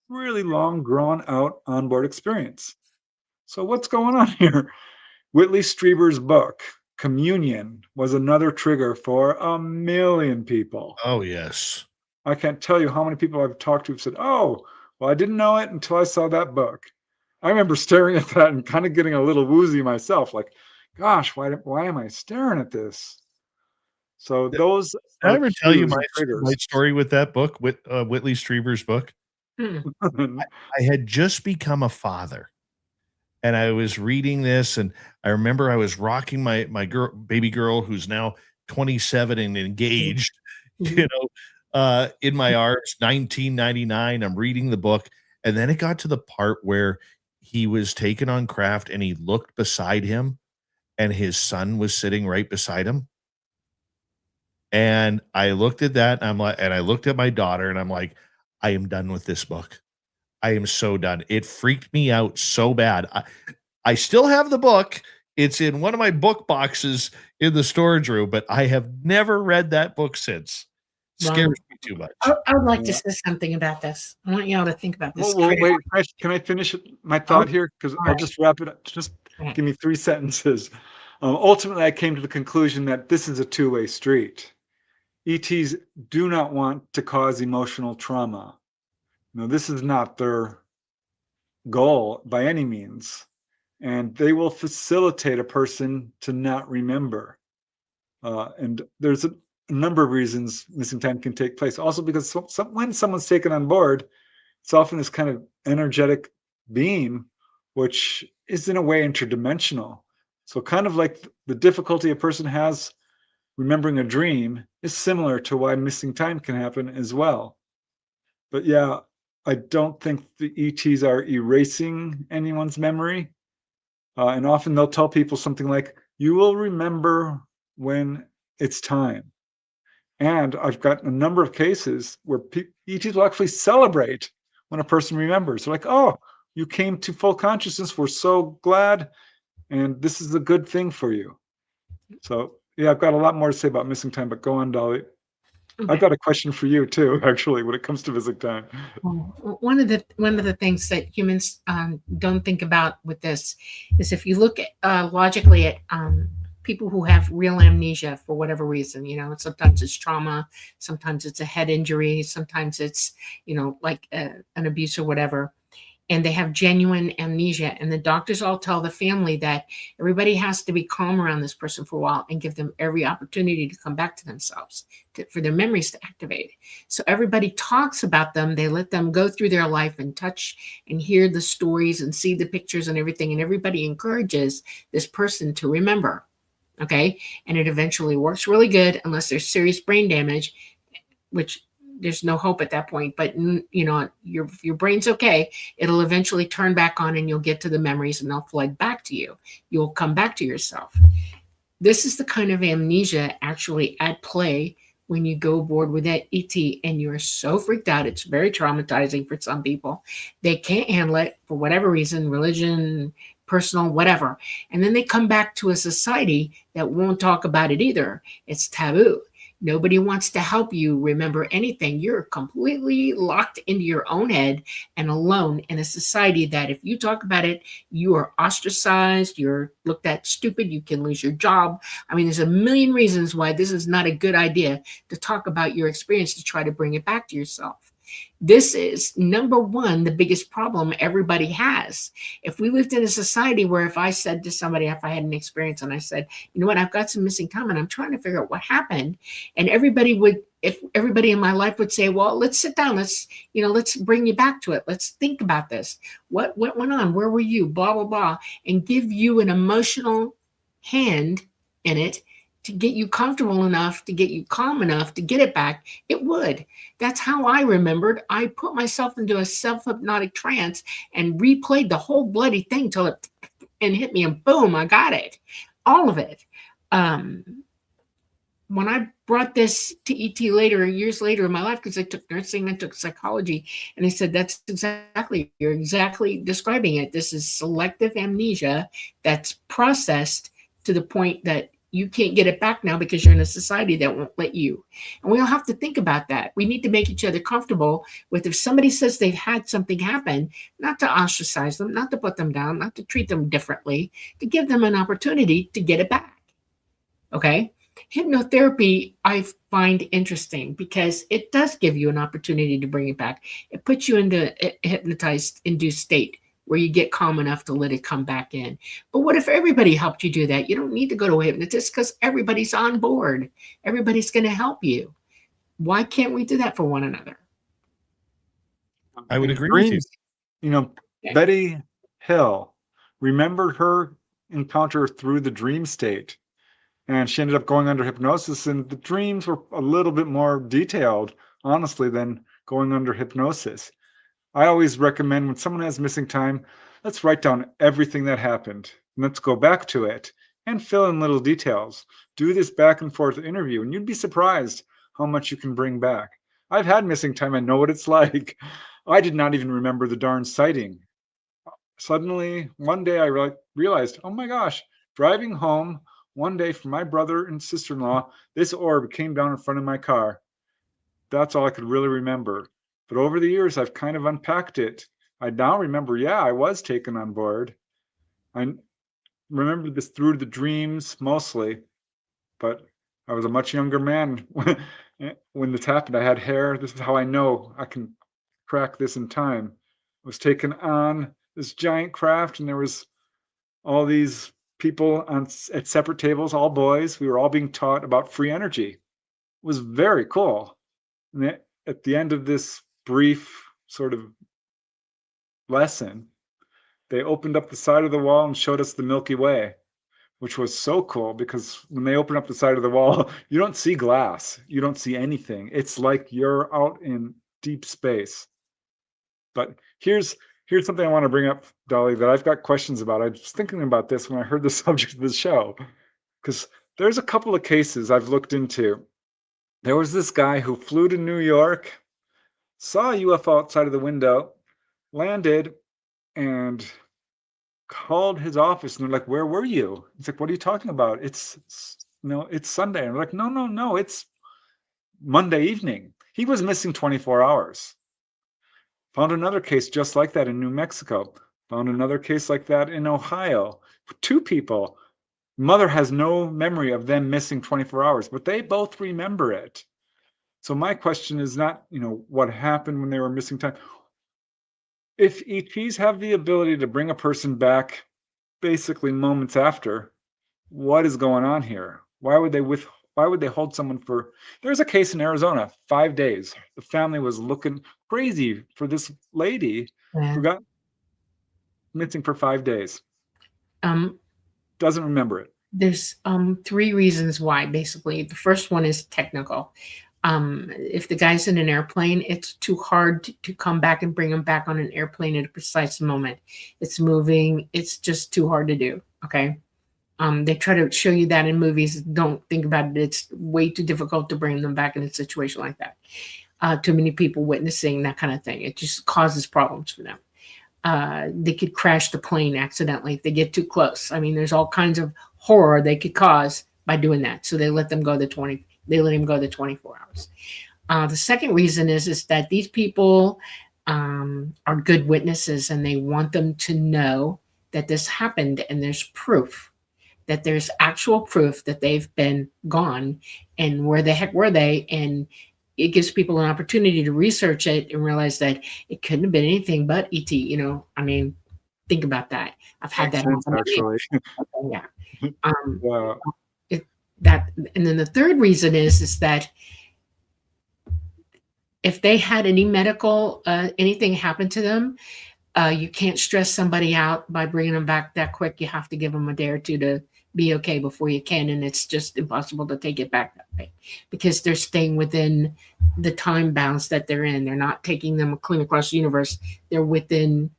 really long, drawn-out onboard experience. So what's going on here? Whitley Strieber's book, Communion, was another trigger for a million people. Oh, yes. I can't tell you how many people I've talked to have said, "Oh, well, I didn't know it until I saw that book." I remember staring at that and kind of getting a little woozy myself, like, gosh, why am I staring at this? So those Did I ever tell you my triggers. story with that book, with Whitley Strieber's book? I had just become a father, and I was reading this, and I remember I was rocking my baby girl, who's now 27 and engaged, in my arms, 1999. I'm reading the book, and then it got to the part where he was taken on craft, and he looked beside him, and his son was sitting right beside him. And I looked at that, and I looked at my daughter, and I'm like, I am done with this book. I am so done. It freaked me out so bad. I still have the book. It's in one of my book boxes in the storage room, but I have never read that book since. Scares me too much. I would like to say something about this. I want y'all to think about this. Well, wait, can I finish my thought here? Because I'll just wrap it up. Just give me 3 sentences. Ultimately, I came to the conclusion that this is a two-way street. ETs do not want to cause emotional trauma. No, this is not their goal by any means. And they will facilitate a person to not remember. And there's a number of reasons missing time can take place. Also because when someone's taken on board, it's often this kind of energetic beam, which is in a way interdimensional. So kind of like the difficulty a person has remembering a dream is similar to why missing time can happen as well. But yeah, I don't think the ETs are erasing anyone's memory. And often they'll tell people something like, you will remember when it's time. And I've got a number of cases where ETs will actually celebrate when a person remembers. They're like, oh, you came to full consciousness. We're so glad. And this is a good thing for you. So yeah, I've got a lot more to say about missing time, but go on, Dolly. Okay. I've got a question for you too, actually, when it comes to missing time. One of the things that humans don't think about with this is if you look at, logically at people who have real amnesia for whatever reason, sometimes it's trauma, sometimes it's a head injury, sometimes it's, like an abuse or whatever. And they have genuine amnesia. And the doctors all tell the family that everybody has to be calm around this person for a while and give them every opportunity to come back to themselves, for their memories to activate. So everybody talks about them. They let them go through their life and touch and hear the stories and see the pictures and everything. And everybody encourages this person to remember. Okay. And it eventually works really good unless there's serious brain damage, which there's no hope at that point, but your brain's okay. It'll eventually turn back on and you'll get to the memories and they'll flood back to you. You'll come back to yourself. This is the kind of amnesia actually at play when you go aboard with that ET and you're so freaked out. It's very traumatizing for some people. They can't handle it for whatever reason, religion, personal, whatever. And then they come back to a society that won't talk about it either. It's taboo. Nobody wants to help you remember anything. You're completely locked into your own head and alone in a society that if you talk about it, you are ostracized, you're looked at stupid, you can lose your job. I mean, there's a million reasons why this is not a good idea to talk about your experience to try to bring it back to yourself. This is, number one, the biggest problem everybody has. If we lived in a society where if I said to somebody, if I had an experience and I said, you know what, I've got some missing time and I'm trying to figure out what happened. And everybody in my life would say, well, let's sit down. Let's bring you back to it. Let's think about this. What went on? Where were you? Blah, blah, blah. And give you an emotional hand in it to get you comfortable enough, to get you calm enough to get it back, it would. That's how I remembered. I put myself into a self-hypnotic trance and replayed the whole bloody thing till it hit me and boom, I got it. All of it. When I brought this to ET years later in my life, because I took nursing, I took psychology, and they said, you're exactly describing it. This is selective amnesia that's processed to the point that you can't get it back now because you're in a society that won't let you. And we all have to think about that. We need to make each other comfortable with if somebody says they've had something happen, not to ostracize them, not to put them down, not to treat them differently, to give them an opportunity to get it back. Okay? Hypnotherapy, I find interesting because it does give you an opportunity to bring it back. It puts you into a hypnotized, induced state where you get calm enough to let it come back in. But what if everybody helped you do that? You don't need to go to a hypnotist because everybody's on board. Everybody's going to help you. Why can't we do that for one another? I would agree with you. Betty Hill, remembered her encounter through the dream state. And she ended up going under hypnosis, and the dreams were a little bit more detailed honestly, than going under hypnosis. I always recommend when someone has missing time, let's write down everything that happened. And let's go back to it and fill in little details. Do this back and forth interview, and you'd be surprised how much you can bring back. I've had missing time. I know what it's like. I did not even remember the darn sighting. Suddenly, one day I realized, oh my gosh, driving home one day from my brother and sister-in-law, this orb came down in front of my car. That's all I could really remember. But over the years, I've kind of unpacked it. I now remember, yeah, I was taken on board. I remember this through the dreams mostly, but I was a much younger man when this happened. I had hair. This is how I know I can crack this in time. I was taken on this giant craft, and there was all these people at separate tables, all boys. We were all being taught about free energy. It was very cool. And at the end of this brief sort of lesson, they opened up the side of the wall and showed us the Milky Way, which was so cool because when they open up the side of the wall, you don't see glass. You don't see anything. It's like you're out in deep space. But here's something I want to bring up, Dolly, that I've got questions about. I was thinking about this when I heard the subject of the show, because there's a couple of cases I've looked into. There was this guy who flew to New York, saw a UFO outside of the window, landed, and called his office, and they're like, "Where were you?" He's like, "What are you talking about? It's Sunday." And they're like, No, it's Monday evening. He was missing 24 hours. Found another case just like that in New Mexico. Found another case like that in Ohio. 2 people. Mother has no memory of them missing 24 hours, but they both remember it. So my question is not, what happened when they were missing time. If ETs have the ability to bring a person back basically moments after, what is going on here? Why would they hold someone for? There's a case in Arizona, 5 days. The family was looking crazy for this lady who got missing for 5 days. Doesn't remember it. There's 3 reasons why, basically. The first one is technical. If the guy's in an airplane, it's too hard to come back and bring him back on an airplane at a precise moment. It's moving. It's just too hard to do. Okay. They try to show you that in movies. Don't think about it. It's way too difficult to bring them back in a situation like that. Too many people witnessing that kind of thing. It just causes problems for them. They could crash the plane accidentally if they get too close. I mean, there's all kinds of horror they could cause by doing that. So they let them go they let him go the 24 hours. The second reason is that these people are good witnesses, and they want them to know that this happened, and there's proof, that there's actual proof that they've been gone, and where the heck were they? And it gives people an opportunity to research it and realize that it couldn't have been anything but ET. I mean, think about that. I've had that happen actually. Yeah. And then the third reason is that if they had any medical anything happen to them, you can't stress somebody out by bringing them back that quick. You have to give them a day or two to be okay before you can, and it's just impossible to take it back that way because they're staying within the time bounds that they're in. They're not taking them clean across the universe. They're within,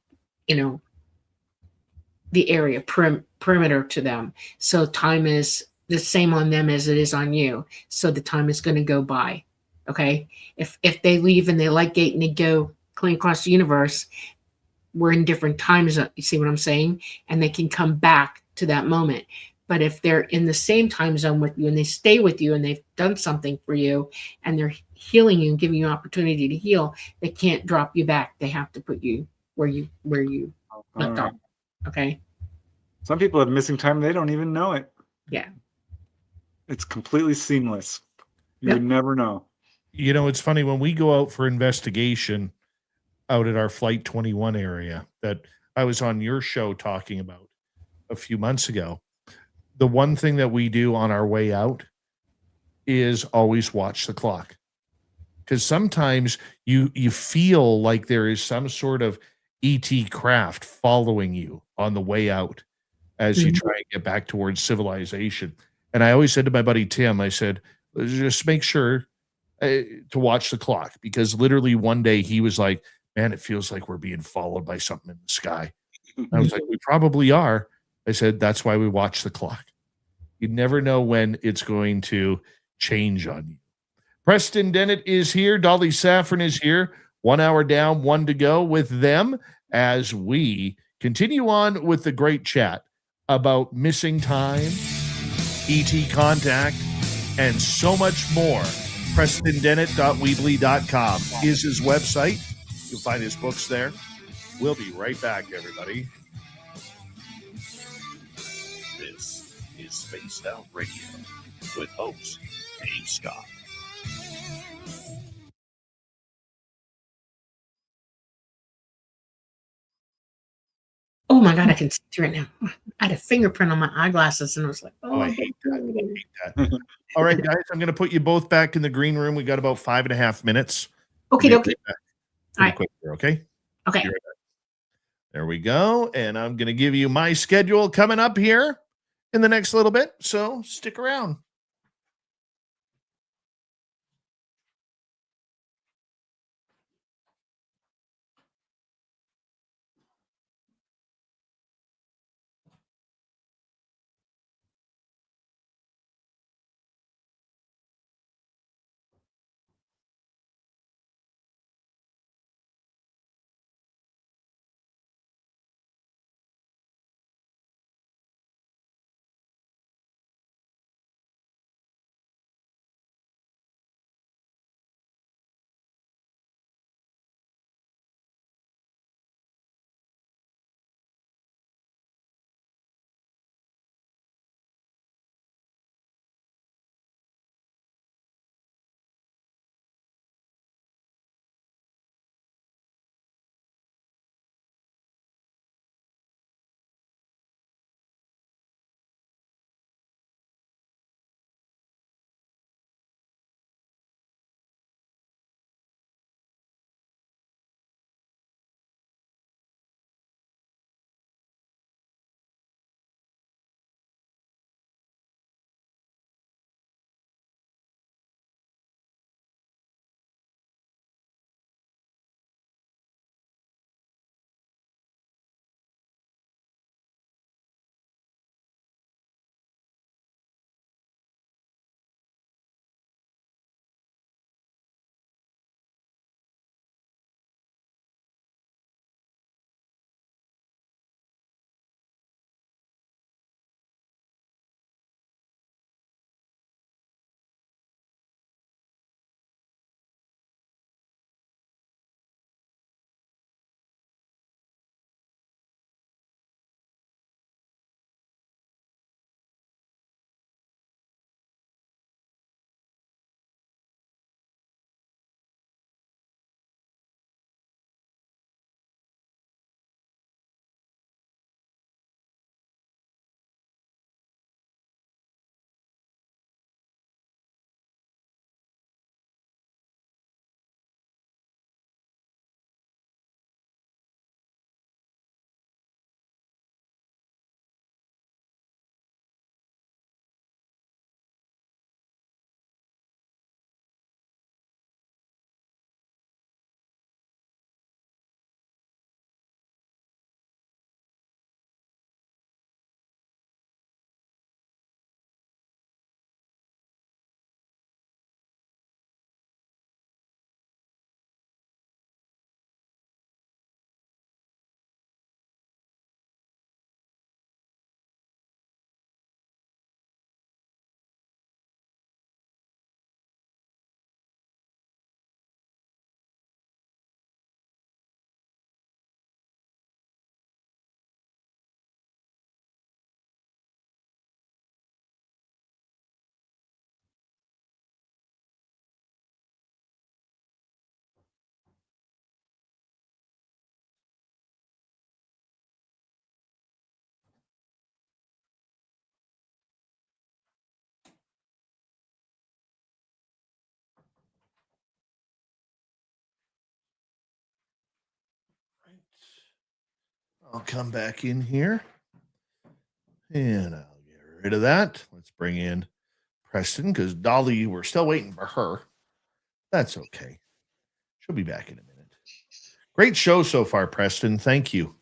the area perimeter to them. So time is the same on them as it is on you. So the time is going to go by. Okay. If they leave and they light gate and they go clean across the universe, we're in different time zones. You see what I'm saying? And they can come back to that moment. But if they're in the same time zone with you and they stay with you and they've done something for you and they're healing you and giving you an opportunity to heal, they can't drop you back. They have to put you where you left off. Okay. Some people have missing time. They don't even know it. Yeah. It's completely seamless. You would never know. It's funny when we go out for investigation out at our Flight 21 area that I was on your show talking about a few months ago. The one thing that we do on our way out is always watch the clock. Because sometimes you feel like there is some sort of ET craft following you on the way out as you try and get back towards civilization. And I always said to my buddy Tim, I said, just make sure to watch the clock, because literally one day he was like, man, it feels like we're being followed by something in the sky. I was like, we probably are. I said, that's why we watch the clock. You never know when it's going to change on you. Preston Dennett is here. Dolly Safran is here. 1 hour down, 1 to go with them as we continue on with the great chat about missing time, ET contact, and so much more. PrestonDennett.weebly.com is his website. You'll find his books there. We'll be right back, everybody. This is Spaced Out Radio with host Dave Scott. Oh my God, I can see through it now. I had a fingerprint on my eyeglasses and I was like, Oh, I hate that. I hate that. All right, guys, I'm going to put you both back in the green room. We got about 5.5 minutes. Okay, okay. All right. Quick here, okay? Okay. Right, there we go. And I'm going to give you my schedule coming up here in the next little bit. So stick around. I'll come back in here and I'll get rid of that. Let's bring in Preston, because Dolly, we're still waiting for her. That's okay. She'll be back in a minute. Great show so far, Preston. Thank you.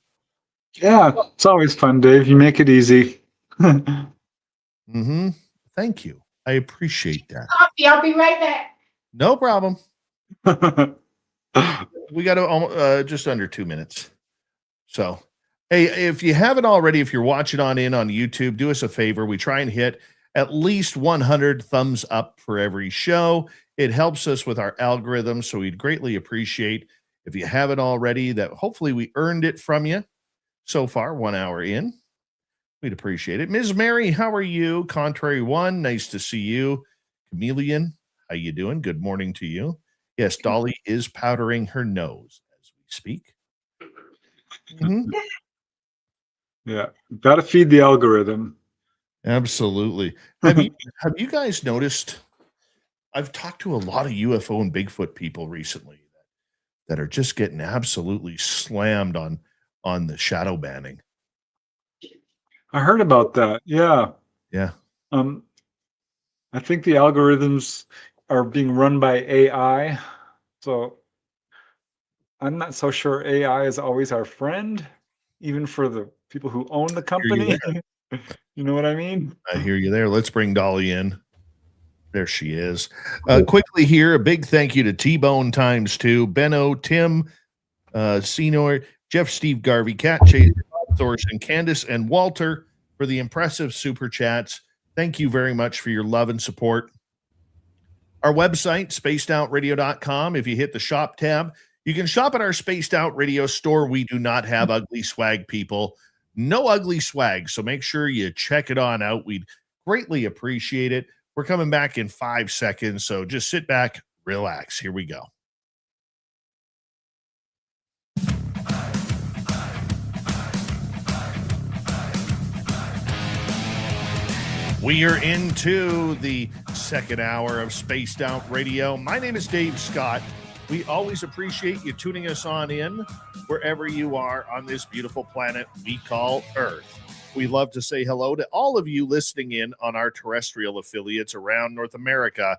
Yeah, it's always fun, Dave. You make it easy. Mm-hmm. Thank you. I appreciate that. Coffee. I'll be right back. No problem. We got just under 2 minutes. So, hey, if you haven't already, if you're watching on YouTube, do us a favor. We try and hit at least 100 thumbs up for every show. It helps us with our algorithm, so we'd greatly appreciate if you haven't already, that hopefully we earned it from you so far, 1 hour in. We'd appreciate it. Ms. Mary, how are you? Contrary One, nice to see you. Chameleon, how you doing? Good morning to you. Yes, Dolly is powdering her nose as we speak. Mm-hmm. Yeah, got to feed the algorithm. Absolutely. Have you guys noticed? I've talked to a lot of UFO and Bigfoot people recently that are just getting absolutely slammed on the shadow banning. I heard about that. Yeah. Yeah. I think the algorithms are being run by AI. So I'm not so sure AI is always our friend, even for the people who own the company. You know what I mean? I hear you there. Let's bring Dolly in. There she is. Quickly here, a big thank you to T-Bone ×2, Benno, Tim, Senor, Jeff, Steve, Garvey, Cat, Chase, Thorson, Candace, and Walter for the impressive super chats. Thank you very much for your love and support. Our website, spacedoutradio.com. If you hit the shop tab, you can shop at our Spaced Out Radio store. We do not have ugly swag, people. No ugly swag. So make sure you check it on out. We'd greatly appreciate it. We're coming back in 5 seconds. So just sit back, relax. Here we go. We are into the second hour of Spaced Out Radio. My name is Dave Scott. We always appreciate you tuning us on in wherever you are on this beautiful planet we call Earth. We love to say hello to all of you listening in on our terrestrial affiliates around North America,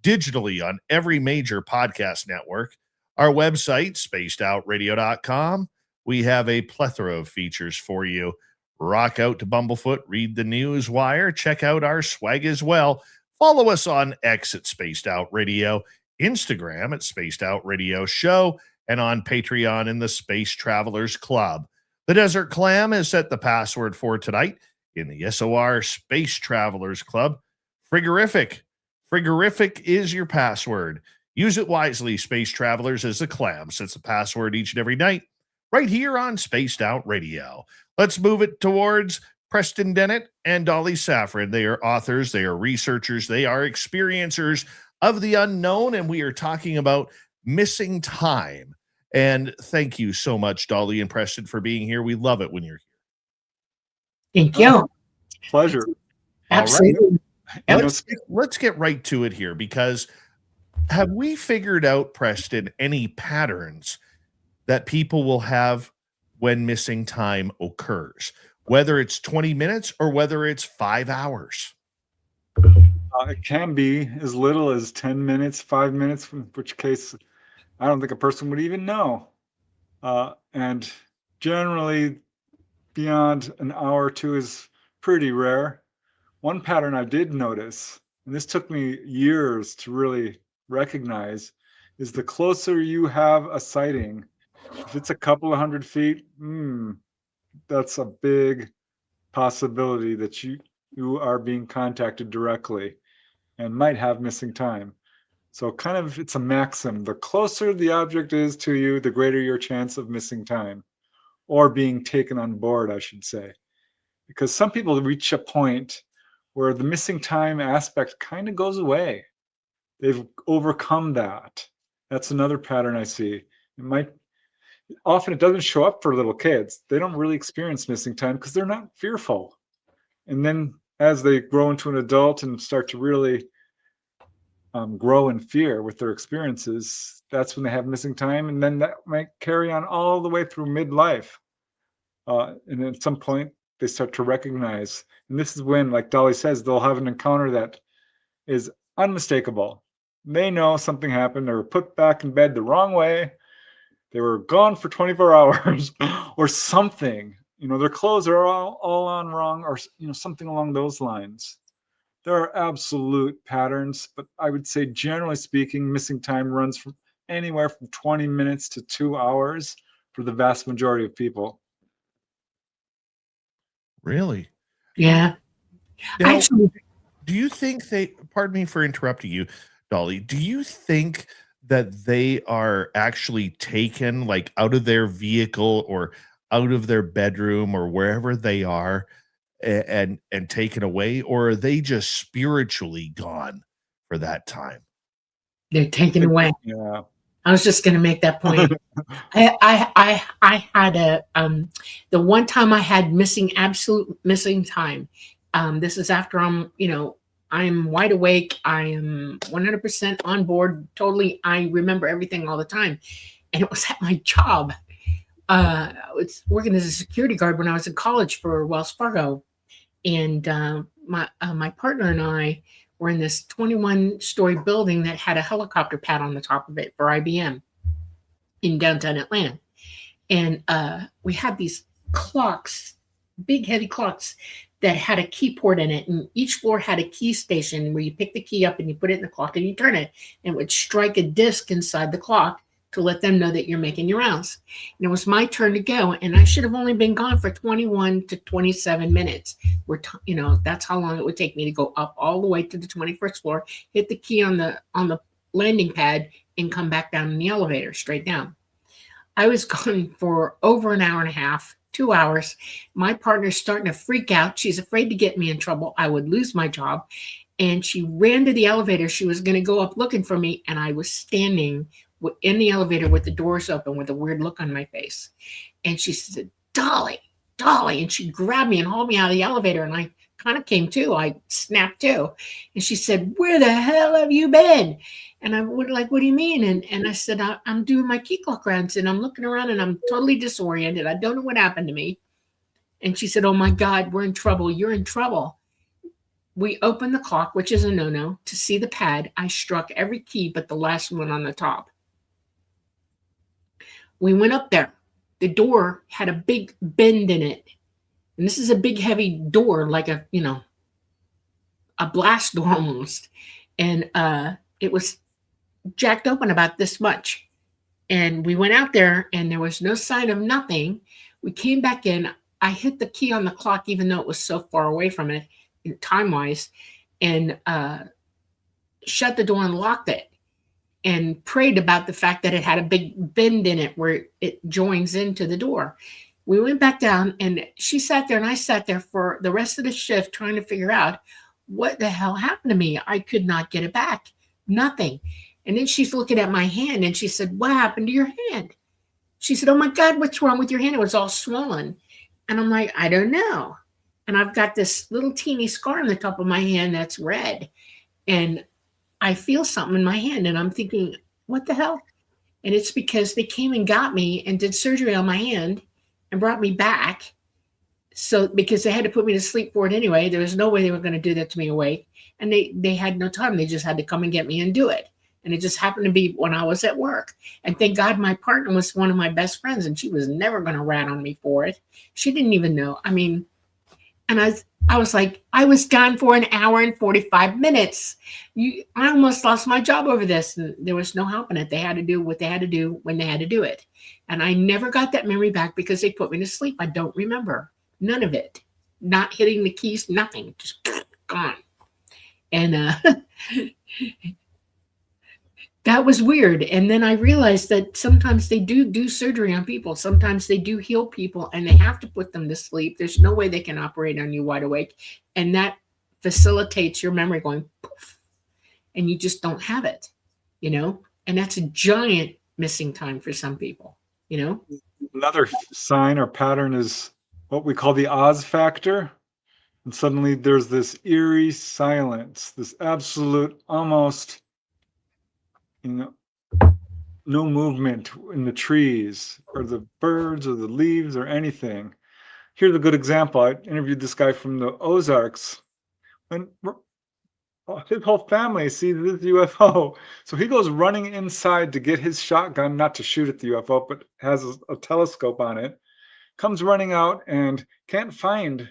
digitally on every major podcast network. Our website, spacedoutradio.com. We have a plethora of features for you. Rock out to Bumblefoot, read the news wire, check out our swag as well. Follow us on X at Spaced Out Radio, Instagram at Spaced Out Radio Show, and on Patreon in the Space Travelers Club. The Desert Clam has set the password for tonight in the SOR Space Travelers Club. Frigorific. Frigorific is your password. Use it wisely, Space Travelers, as the Clam sets the password each and every night right here on Spaced Out Radio. Let's move it towards Preston Dennett and Dolly Safran. They are authors, they are researchers, they are experiencers of the unknown, and we are talking about missing time. And thank you so much, Dolly and Preston, for being here. We love it when you're here. Thank you. Pleasure. Absolutely. Let's get right to it here, because have we figured out, Preston, any patterns that people will have when missing time occurs, whether it's 20 minutes or whether it's 5 hours? It can be as little as 10 minutes, 5 minutes, in which case I don't think a person would even know. And generally, beyond an hour or two is pretty rare. One pattern I did notice, and this took me years to really recognize, is the closer you have a sighting, if it's a couple of 100 feet, that's a big possibility that you are being contacted directly and might have missing time. So kind of, it's a maxim. The closer the object is to you, the greater your chance of missing time, or being taken on board, I should say. Because some people reach a point where the missing time aspect kind of goes away. They've overcome that. That's another pattern I see. Often it doesn't show up for little kids. They don't really experience missing time because they're not fearful. And then as they grow into an adult and start to really grow in fear with their experiences, that's when they have missing time. And then that might carry on all the way through midlife. And at some point, they start to recognize. And this is when, like Dolly says, they'll have an encounter that is unmistakable. They know something happened. They were put back in bed the wrong way. They were gone for 24 hours or something. Their clothes are all on wrong, or something along those lines. There are absolute patterns, but I would say, generally speaking, missing time runs from anywhere from 20 minutes to 2 hours for the vast majority of people. Really? Yeah. Now, Actually, do you think pardon me for interrupting you, Dolly, do you think that they are actually taken like out of their vehicle or out of their bedroom or wherever they are and taken away, or are they just spiritually gone for that time? they're taken away. Yeah. I was just going to make that point. I had the one time I had absolute missing time. This is after I'm wide awake. I am 100% on board. Totally. I remember everything all the time. And it was at my job. I was working as a security guard when I was in college for Wells Fargo. And my partner and I were in this 21-story building that had a helicopter pad on the top of it for IBM in downtown Atlanta. And we had these clocks, big heavy clocks that had a key port in it. And each floor had a key station where you pick the key up and you put it in the clock and you turn it, and it would strike a disc inside the clock to let them know that you're making your rounds. And it was my turn to go. And I should have only been gone for 21 to 27 minutes. That's how long it would take me to go up all the way to the 21st floor, hit the key on the landing pad, and come back down in the elevator straight down. I was gone for over an hour and a half, 2 hours. My partner's starting to freak out. She's afraid to get me in trouble. I would lose my job. And she ran to the elevator. She was going to go up looking for me. And I was standing in the elevator with the doors open with a weird look on my face. And she said, Dolly. And she grabbed me and hauled me out of the elevator. And I kind of came to. I snapped to. And she said, where the hell have you been? And I would like, what do you mean? And I said, I'm doing my key clock rounds and I'm looking around and I'm totally disoriented. I don't know what happened to me. And she said, oh my God, we're in trouble. You're in trouble. We opened the clock, which is a no-no, to see the pad. I struck every key but the last one on the top. We went up there. The door had a big bend in it. And this is a big, heavy door, like a blast door almost. And it was jacked open about this much. And we went out there and there was no sign of nothing. We came back in. I hit the key on the clock, even though it was so far away from it, time-wise, and shut the door and locked it. And prayed about the fact that it had a big bend in it where it joins into the door. We went back down and she sat there and I sat there for the rest of the shift trying to figure out what the hell happened to me. I could not get it back. Nothing. And then she's looking at my hand and she said, what happened to your hand? She said, oh my God, what's wrong with your hand? It was all swollen. And I'm like, I don't know. And I've got this little teeny scar on the top of my hand that's red. And I feel something in my hand and I'm thinking, what the hell? And it's because they came and got me and did surgery on my hand and brought me back. So because they had to put me to sleep for it anyway, there was no way they were going to do that to me awake. And they had no time. They just had to come and get me and do it. And it just happened to be when I was at work. And thank God my partner was one of my best friends and she was never going to rat on me for it. She didn't even know. I mean, and I was like, I was gone for an hour and 45 minutes. I almost lost my job over this. And there was no helping it. They had to do what they had to do when they had to do it. And I never got that memory back because they put me to sleep. I don't remember. None of it. Not hitting the keys, nothing. Just gone. And that was weird. And then I realized that sometimes they do surgery on people. Sometimes they do heal people and they have to put them to sleep. There's no way they can operate on you wide awake. And that facilitates your memory going poof. And you just don't have it, And that's a giant missing time for some people, Another sign or pattern is what we call the Oz factor. And suddenly there's this eerie silence, this absolute almost no movement in the trees or the birds or the leaves or anything. Here's a good example. I interviewed this guy from the Ozarks. And his whole family sees this UFO. So he goes running inside to get his shotgun, not to shoot at the UFO, but has a telescope on it. Comes running out and can't find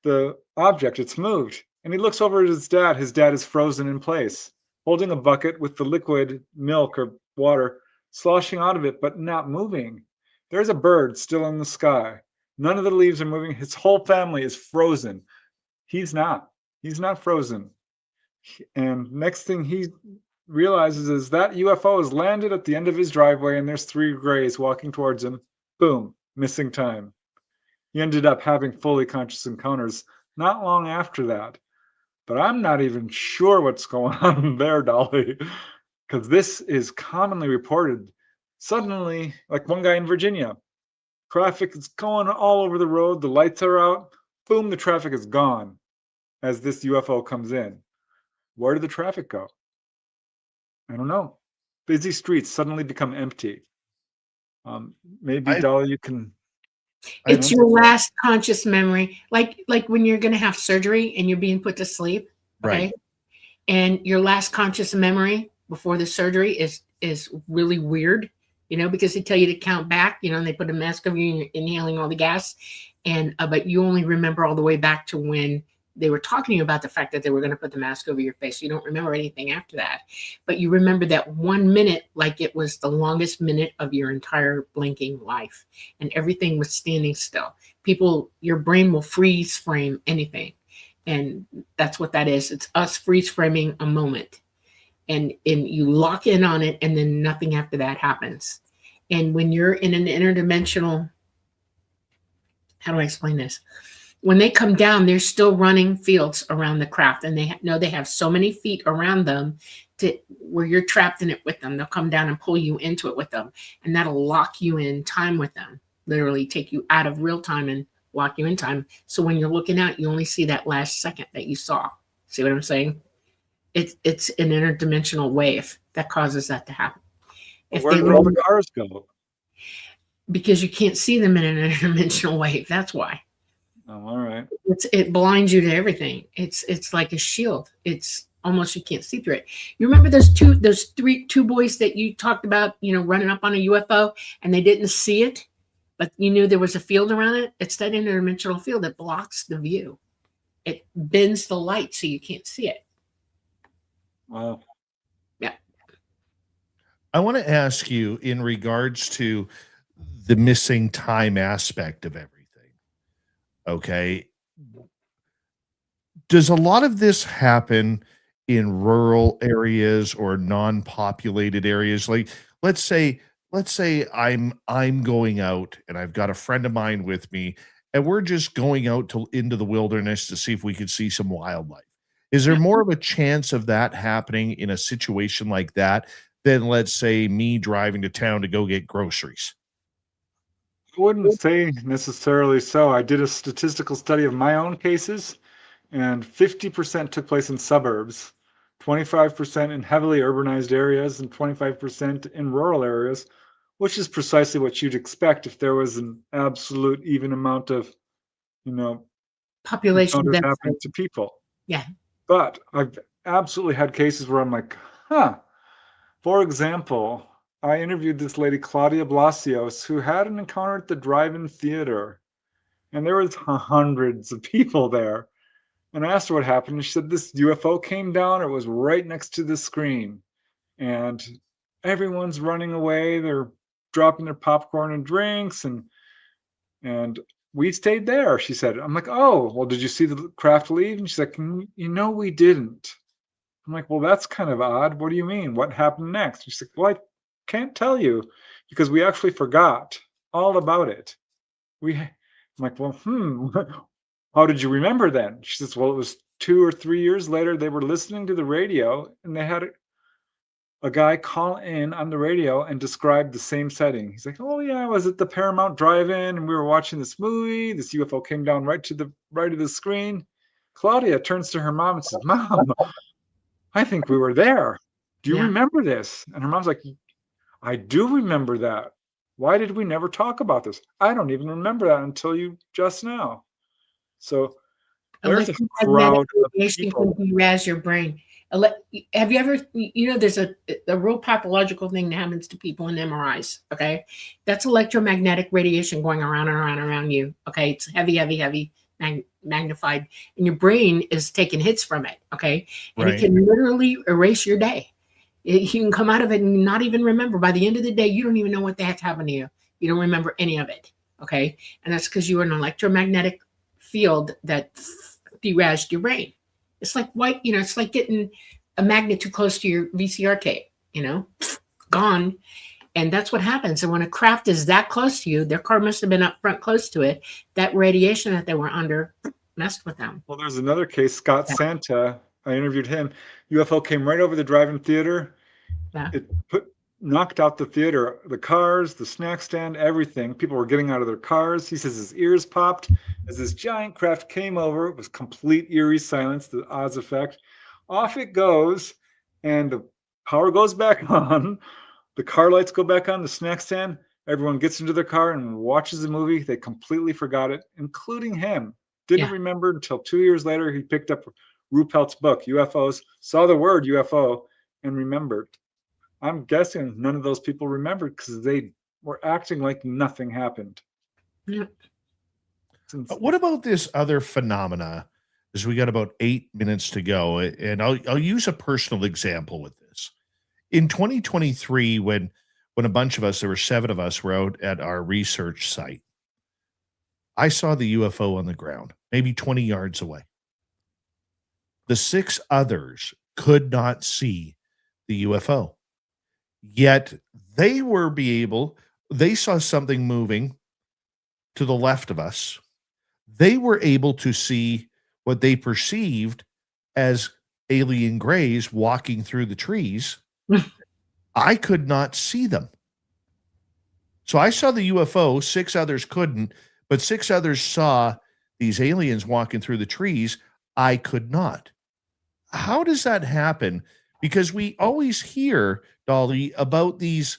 the object. It's moved. And he looks over at his dad. His dad is frozen in place, holding a bucket with the liquid milk or water sloshing out of it, but not moving. There's a bird still in the sky. None of the leaves are moving. His whole family is frozen. He's not. He's not frozen. And next thing he realizes is that UFO has landed at the end of his driveway, and there's 3 grays walking towards him. Boom, missing time. He ended up having fully conscious encounters not long after that. But I'm not even sure what's going on there, Dolly, because this is commonly reported. Suddenly, like one guy in Virginia, traffic is going all over the road, the lights are out, boom, the traffic is gone as this UFO comes in. Where did the traffic go? I don't know. Busy streets suddenly become empty. Maybe, Dolly, you can. It's your last conscious memory, like when you're going to have surgery and you're being put to sleep, okay? Right. And your last conscious memory before the surgery is really weird, because they tell you to count back, and they put a mask over you and you're inhaling all the gas, and but you only remember all the way back to when they were talking to you about the fact that they were going to put the mask over your face. You don't remember anything after that, but you remember that 1 minute like it was the longest minute of your entire blinking life, and everything was standing still. Your brain will freeze frame anything, and that's what that is. It's us freeze framing a moment, and you lock in on it, and then nothing after that happens. And when you're in an interdimensional, how do I explain this? When they come down, they're still running fields around the craft, and they know they have so many feet around them to where you're trapped in it with them. They'll come down and pull you into it with them, and that'll lock you in time with them, literally take you out of real time and lock you in time. So when you're looking out, you only see that last second that you saw. See what I'm saying? It's an interdimensional wave that causes that to happen. Where do all the cars go? Because you can't see them in an interdimensional wave. That's why. Oh, all right. It blinds you to everything. It's like a shield. It's almost, you can't see through it. You remember those two boys that you talked about, running up on a UFO, and they didn't see it, but you knew there was a field around it? It's that interdimensional field that blocks the view. It bends the light so you can't see it. Wow. Yeah. I want to ask you in regards to the missing time aspect of everything. Okay. Does a lot of this happen in rural areas or non-populated areas? Like, let's say I'm going out and I've got a friend of mine with me, and we're just going out into the wilderness to see if we could see some wildlife. Is there more of a chance of that happening in a situation like that than, let's say, me driving to town to go get groceries? I wouldn't say necessarily so. I did a statistical study of my own cases, and 50% took place in suburbs, 25% in heavily urbanized areas, and 25% in rural areas, which is precisely what you'd expect if there was an absolute even amount of, population encounters happening density. to people. Yeah. But I've absolutely had cases where I'm like, For example, I interviewed this lady, Claudia Blasios, who had an encounter at the drive-in theater, and there was hundreds of people there. And I asked her what happened, and she said this UFO came down, it was right next to the screen, and everyone's running away. They're dropping their popcorn and drinks, and we stayed there, she said. I'm like, oh, well, did you see the craft leave? And she's like, we didn't. I'm like, well, that's kind of odd. What do you mean? What happened next? She's like, well, I can't tell you because we actually forgot all about it. I'm like, well, how did you remember then? She says, well, it was 2 or 3 years later. They were listening to the radio, and they had a guy call in on the radio and describe the same setting. He's like, oh yeah, I was at the Paramount Drive-In and we were watching this movie. This UFO came down right to the right of the screen. Claudia turns to her mom and says, Mom, I think we were there. Do you remember this? And her mom's like, I do remember that. Why did we never talk about this? I don't even remember that until you just now. So there's a crowd of people. Can derazz your brain. Have you ever, there's a real pathological thing that happens to people in MRIs. Okay. That's electromagnetic radiation going around and around and around you. Okay. It's heavy, heavy, heavy, magnified, and your brain is taking hits from it. Okay. And Right. it can literally erase your day. You can come out of it and not even remember. By the end of the day, you don't even know what the heck happened to you. You don't remember any of it. Okay. And that's because you were in an electromagnetic field that derazzed your brain. It's like white, it's like getting a magnet too close to your VCR tape, gone. And that's what happens. And when a craft is that close to you, their car must have been up front close to it. That radiation that they were under messed with them. Well, there's another case, Scott Santa. I interviewed him. UFO came right over the drive-in theater. Yeah. It knocked out the theater, the cars, the snack stand, everything. People were getting out of their cars. He says his ears popped as this giant craft came over. It was complete eerie silence, the Oz effect. Off it goes, and the power goes back on. The car lights go back on, the snack stand. Everyone gets into their car and watches the movie. They completely forgot it, including him. Didn't remember until 2 years later. He picked up Ruppelt's book, UFOs, saw the word UFO, and remembered. I'm guessing none of those people remembered because they were acting like nothing happened. Yeah. What about this other phenomena? As we got about 8 minutes to go, and I'll use a personal example with this. In 2023, when a bunch of us, there were 7 of us, were out at our research site, I saw the UFO on the ground, maybe 20 yards away. The 6 others could not see the UFO. Yet they saw something moving to the left of us. They were able to see what they perceived as alien grays walking through the trees. I could not see them. So I saw the UFO, 6 others couldn't, but 6 others saw these aliens walking through the trees. I could not. How does that happen? Because we always hear, Dolly, about these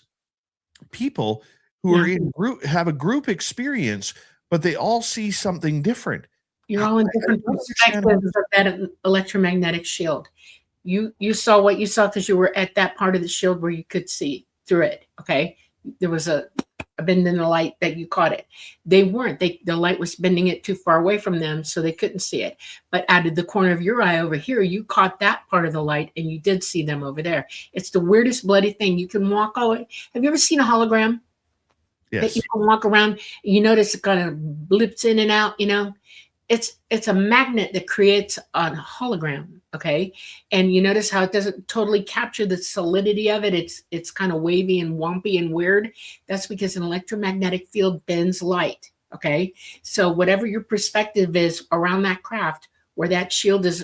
people who are in group, have a group experience, but they all see something different. You're all in different perspectives of that electromagnetic shield. You saw what you saw because you were at that part of the shield where you could see through it. Okay. There was a bend in the light that you caught it. They weren't. The light was bending it too far away from them, so they couldn't see it. But out of the corner of your eye over here, you caught that part of the light and you did see them over there. It's the weirdest bloody thing. You can walk all the way. Have you ever seen a hologram? Yes. That you can walk around, you notice it kind of blips in and out, It's a magnet that creates a hologram, okay? And you notice how it doesn't totally capture the solidity of it. It's kind of wavy and wompy and weird. That's because an electromagnetic field bends light, okay? So whatever your perspective is around that craft, where that shield is,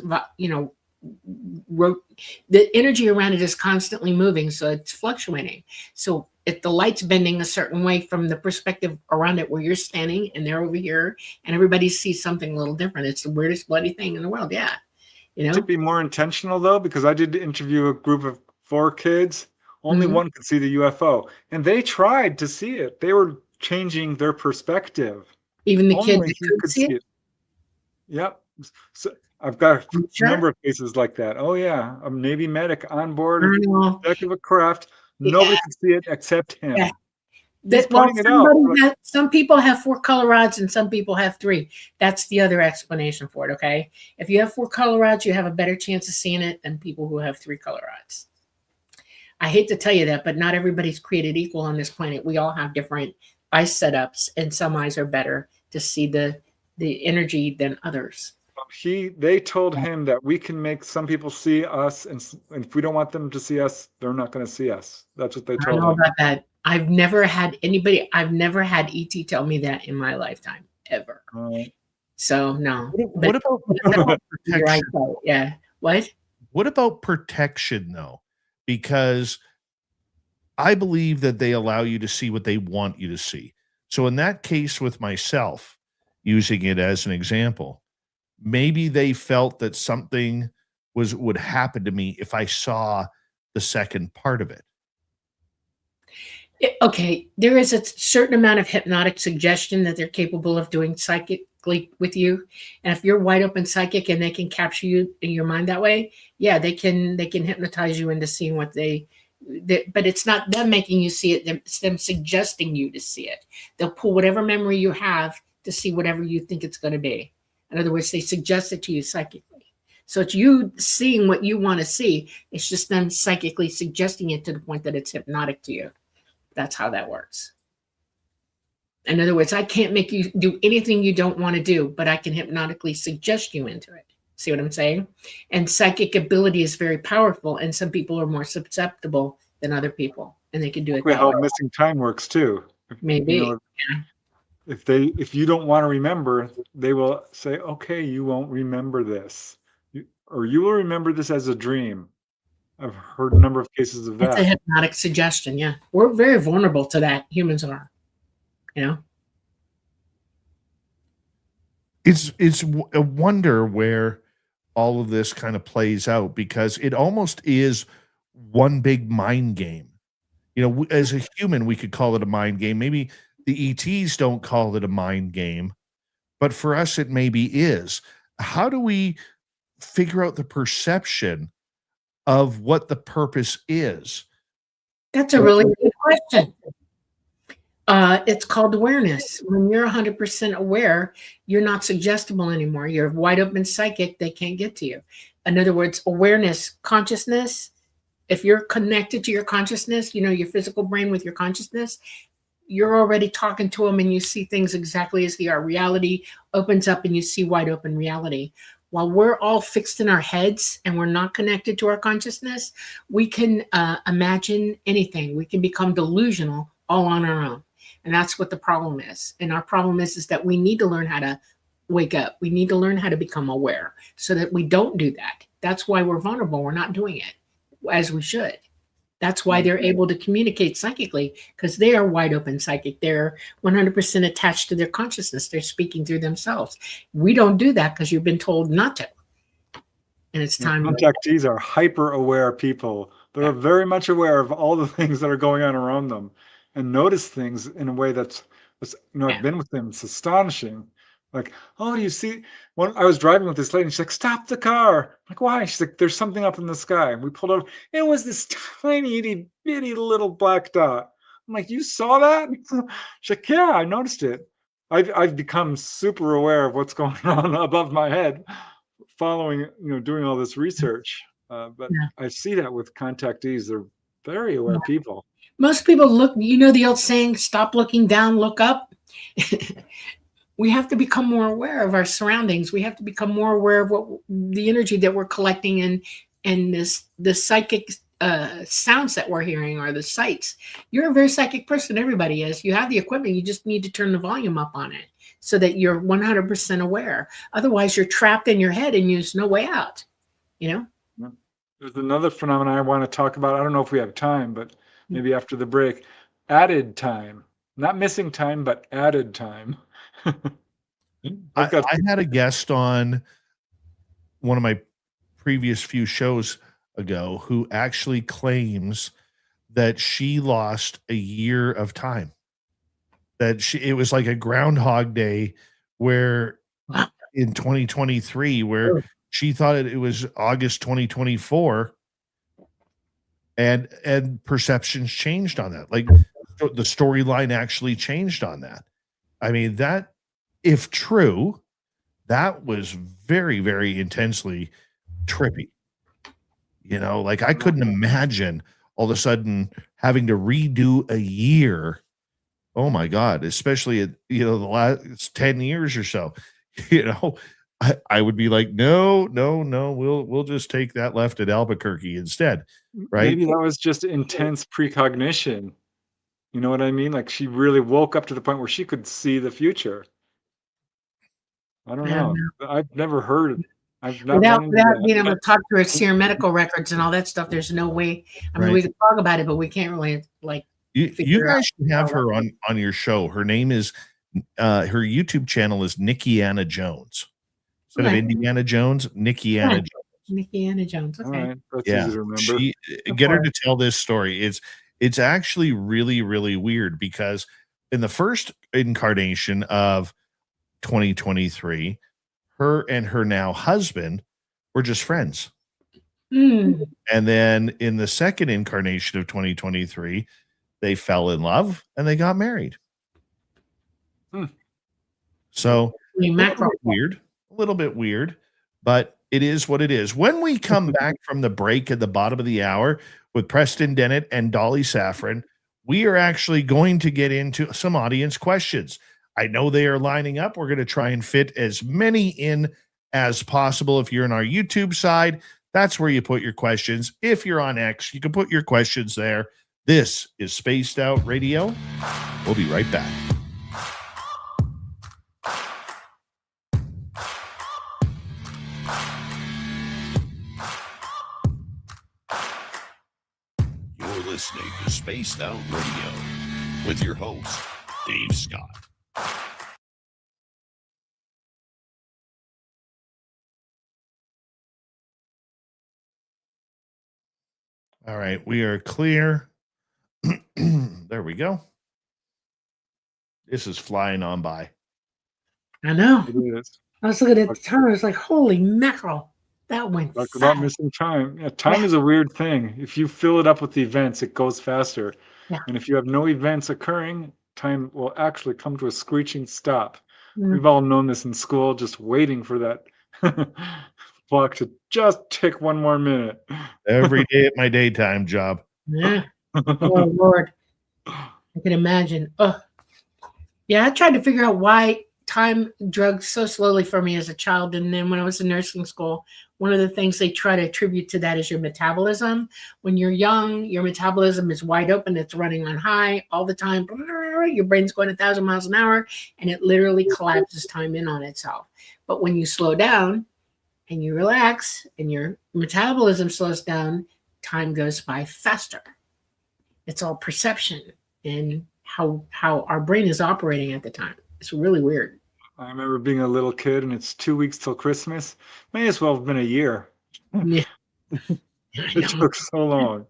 the energy around it is constantly moving, so it's fluctuating. So if the light's bending a certain way from the perspective around it where you're standing and they're over here and everybody sees something a little different, it's the weirdest bloody thing in the world. Yeah. To be more intentional though, because I did interview a group of 4 kids, only one could see the UFO and they tried to see it. They were changing their perspective. Even the Only kids he could could see it? Yep. So I've got a number of cases like that. Oh yeah, a Navy medic on board deck of a craft. Nobody could see it except him. Yeah. He's pointing it out. Some people have 4 color rods and some people have 3. That's the other explanation for it, okay? If you have 4 color rods, you have a better chance of seeing it than people who have 3 color rods. I hate to tell you that, but not everybody's created equal on this planet. We all have different eye setups, and some eyes are better to see the energy than others. They told him that we can make some people see us, and if we don't want them to see us, they're not going to see us. That's what they told him. I know about that. I've never had ET tell me that in my lifetime, ever. So no. What about protection? Yeah. What? What about protection though? Because I believe that they allow you to see what they want you to see. So in that case with myself, using it as an example, maybe they felt that something would happen to me if I saw the second part of it. Okay, there is a certain amount of hypnotic suggestion that they're capable of doing psychic with you. And if you're wide open psychic and they can capture you in your mind that way, yeah, they can hypnotize you into seeing what but it's not them making you see it, it's them suggesting you to see it. They'll pull whatever memory you have to see whatever you think it's going to be. In other words, they suggest it to you psychically. So it's you seeing what you want to see. It's just them psychically suggesting it to the point that it's hypnotic to you. That's how that works. In other words, I can't make you do anything you don't want to do, but I can hypnotically suggest you into it. See what I'm saying? And psychic ability is very powerful, and some people are more susceptible than other people, and they can do it. How missing time works too. Maybe. You know, if you don't want to remember, they will say, okay, you won't remember this. Or you will remember this as a dream. I've heard a number of cases of that. It's a hypnotic suggestion, yeah. We're very vulnerable to that. Humans are, you know? It's a wonder where all of this kind of plays out, because it almost is one big mind game. You know, as a human, we could call it a mind game. Maybe the ETs don't call it a mind game, but for us, it maybe is. How do we figure out the perception of what the purpose is? That's a really good question. It's called awareness. When you're 100% aware, you're not suggestible anymore. You're wide open psychic. They can't get to you. In other words, awareness, consciousness. If you're connected to your consciousness, you know, your physical brain with your consciousness, you're already talking to them and you see things exactly as they are. Reality opens up and you see wide open reality. While we're all fixed in our heads and we're not connected to our consciousness, we can imagine anything. We can become delusional all on our own. And that's what the problem is. And our problem is that we need to learn how to wake up. We need to learn how to become aware so that we don't do that. That's why we're vulnerable. We're not doing it as we should. That's why they're able to communicate psychically, because they are wide open psychic. They're 100% attached to their consciousness. They're speaking through themselves. We don't do that because you've been told not to. And it's time. Contactees are hyper aware people. They're very much aware of all the things that are going on around them and notice things in a way that's I've been with them. It's astonishing. Like, oh, do you see? When I was driving with this lady, and she's like, stop the car. I'm like, why? She's like, there's something up in the sky. And we pulled over. It was this tiny, itty bitty little black dot. I'm like, you saw that? She's like, yeah, I noticed it. I've become super aware of what's going on above my head, following, doing all this research. But I see that with contactees. They're very aware people. Most people look, the old saying, stop looking down, look up. We have to become more aware of our surroundings. We have to become more aware of what the energy that we're collecting and the psychic sounds that we're hearing, or the sights. You're a very psychic person. Everybody is. You have the equipment. You just need to turn the volume up on it so that you're 100% aware. Otherwise, you're trapped in your head and there's no way out. There's another phenomenon I want to talk about. I don't know if we have time, but maybe after the break. Added time. Not missing time, but added time. I had a guest on one of my previous few shows ago who actually claims that she lost a year of time. That it was like a Groundhog Day where in 2023, where she thought it was August 2024, and perceptions changed on that. Like the storyline actually changed on that. I mean, that, if true, that was very, very intensely trippy. Like I couldn't imagine all of a sudden having to redo a year. Oh my God, especially at, the last 10 years or so, I would be like, no, we'll just take that left at Albuquerque instead. Right. Maybe that was just intense precognition. You know what I mean? Like she really woke up to the point where she could see the future. I don't know. I've never heard. Without being able to talk to her, see her medical records and all that stuff, there's no way. I mean, we can talk about it, but we can't really You guys should have her on your show. Her name is her YouTube channel is Nikki Anna Jones. Instead of Indiana Jones, Nikki Anna Jones. Nikki Anna Jones. Okay. All right. That's easy to remember. Get her to tell this story. It's actually really, really weird because in the first incarnation of 2023, her and her now husband were just friends. Mm. And then in the second incarnation of 2023, they fell in love and they got married. So a little bit weird, but it is what it is. When we come back from the break at the bottom of the hour with Preston Dennett and Dolly Safran, we are actually going to get into some audience questions. I know they are lining up. We're going to try and fit as many in as possible. If you're on our YouTube side, that's where you put your questions. If you're on X, you can put your questions there. This is Spaced Out Radio. We'll be right back. You're listening to Spaced Out Radio with your host, Dave Scott. All right, we are clear. There we go. This is flying on by. I know. It is. I was looking at the time. I was like, holy mackerel. That went Talk fast. about missing time. Yeah, time is a weird thing. If you fill it up with events, it goes faster. Yeah. And if you have no events occurring, time will actually come to a screeching stop. Mm. We've all known this in school, just waiting for that clock to just tick one more minute. Every day at my daytime job. Yeah. Oh, Lord. I can imagine. Oh, yeah. I tried to figure out why time drugged so slowly for me as a child. And then when I was in nursing school, one of the things they try to attribute to that is your metabolism. When you're young, your metabolism is wide open. It's running on high all the time. Your brain's going 1,000 miles an hour, and it literally collapses time in on itself. But when you slow down and you relax and your metabolism slows down, time goes by faster. It's all perception and how our brain is operating at the time. It's really weird. I remember being a little kid and it's 2 weeks till Christmas. May as well have been a year. Yeah. It took so long.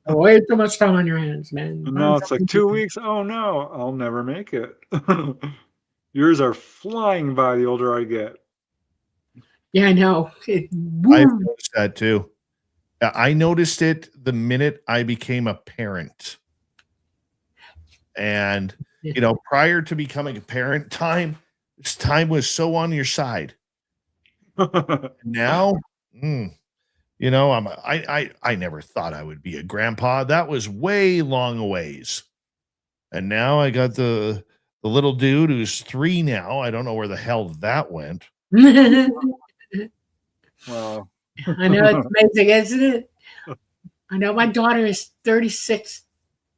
Way too much time on your hands, man. And now it's like 2 weeks. Oh no, I'll never make it. Years are flying by the older I get. Yeah, I know. I've noticed that too. I noticed it the minute I became a parent. And, you know, prior to becoming a parent, time was so on your side. Now, you know, I never thought I would be a grandpa. That was way long a ways. And now I got the little dude who's 3 now. I don't know where the hell that went. Wow. I know, it's amazing, isn't it? I know my daughter is 36.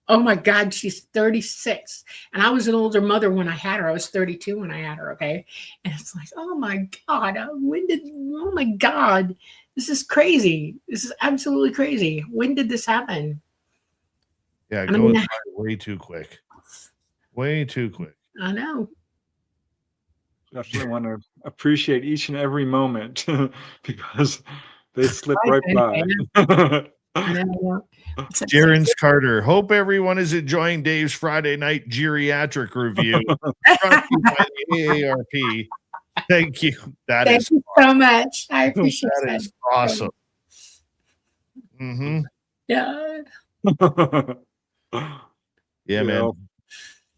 Oh my God, she's 36. And I was an older mother when I had her. I was 32 when I had her, okay? And it's like, oh my God, oh my God, this is crazy. This is absolutely crazy. When did this happen? Yeah, it goes by way too quick. Way too quick. I know. Definitely want to appreciate each and every moment because they slip right by. I know. Jaren's Carter. Hope everyone is enjoying Dave's Friday night geriatric review. Brought to you by the AARP. Thank you. Thank you so much. I appreciate that. That is awesome. Mm-hmm. Yeah. Yeah, man.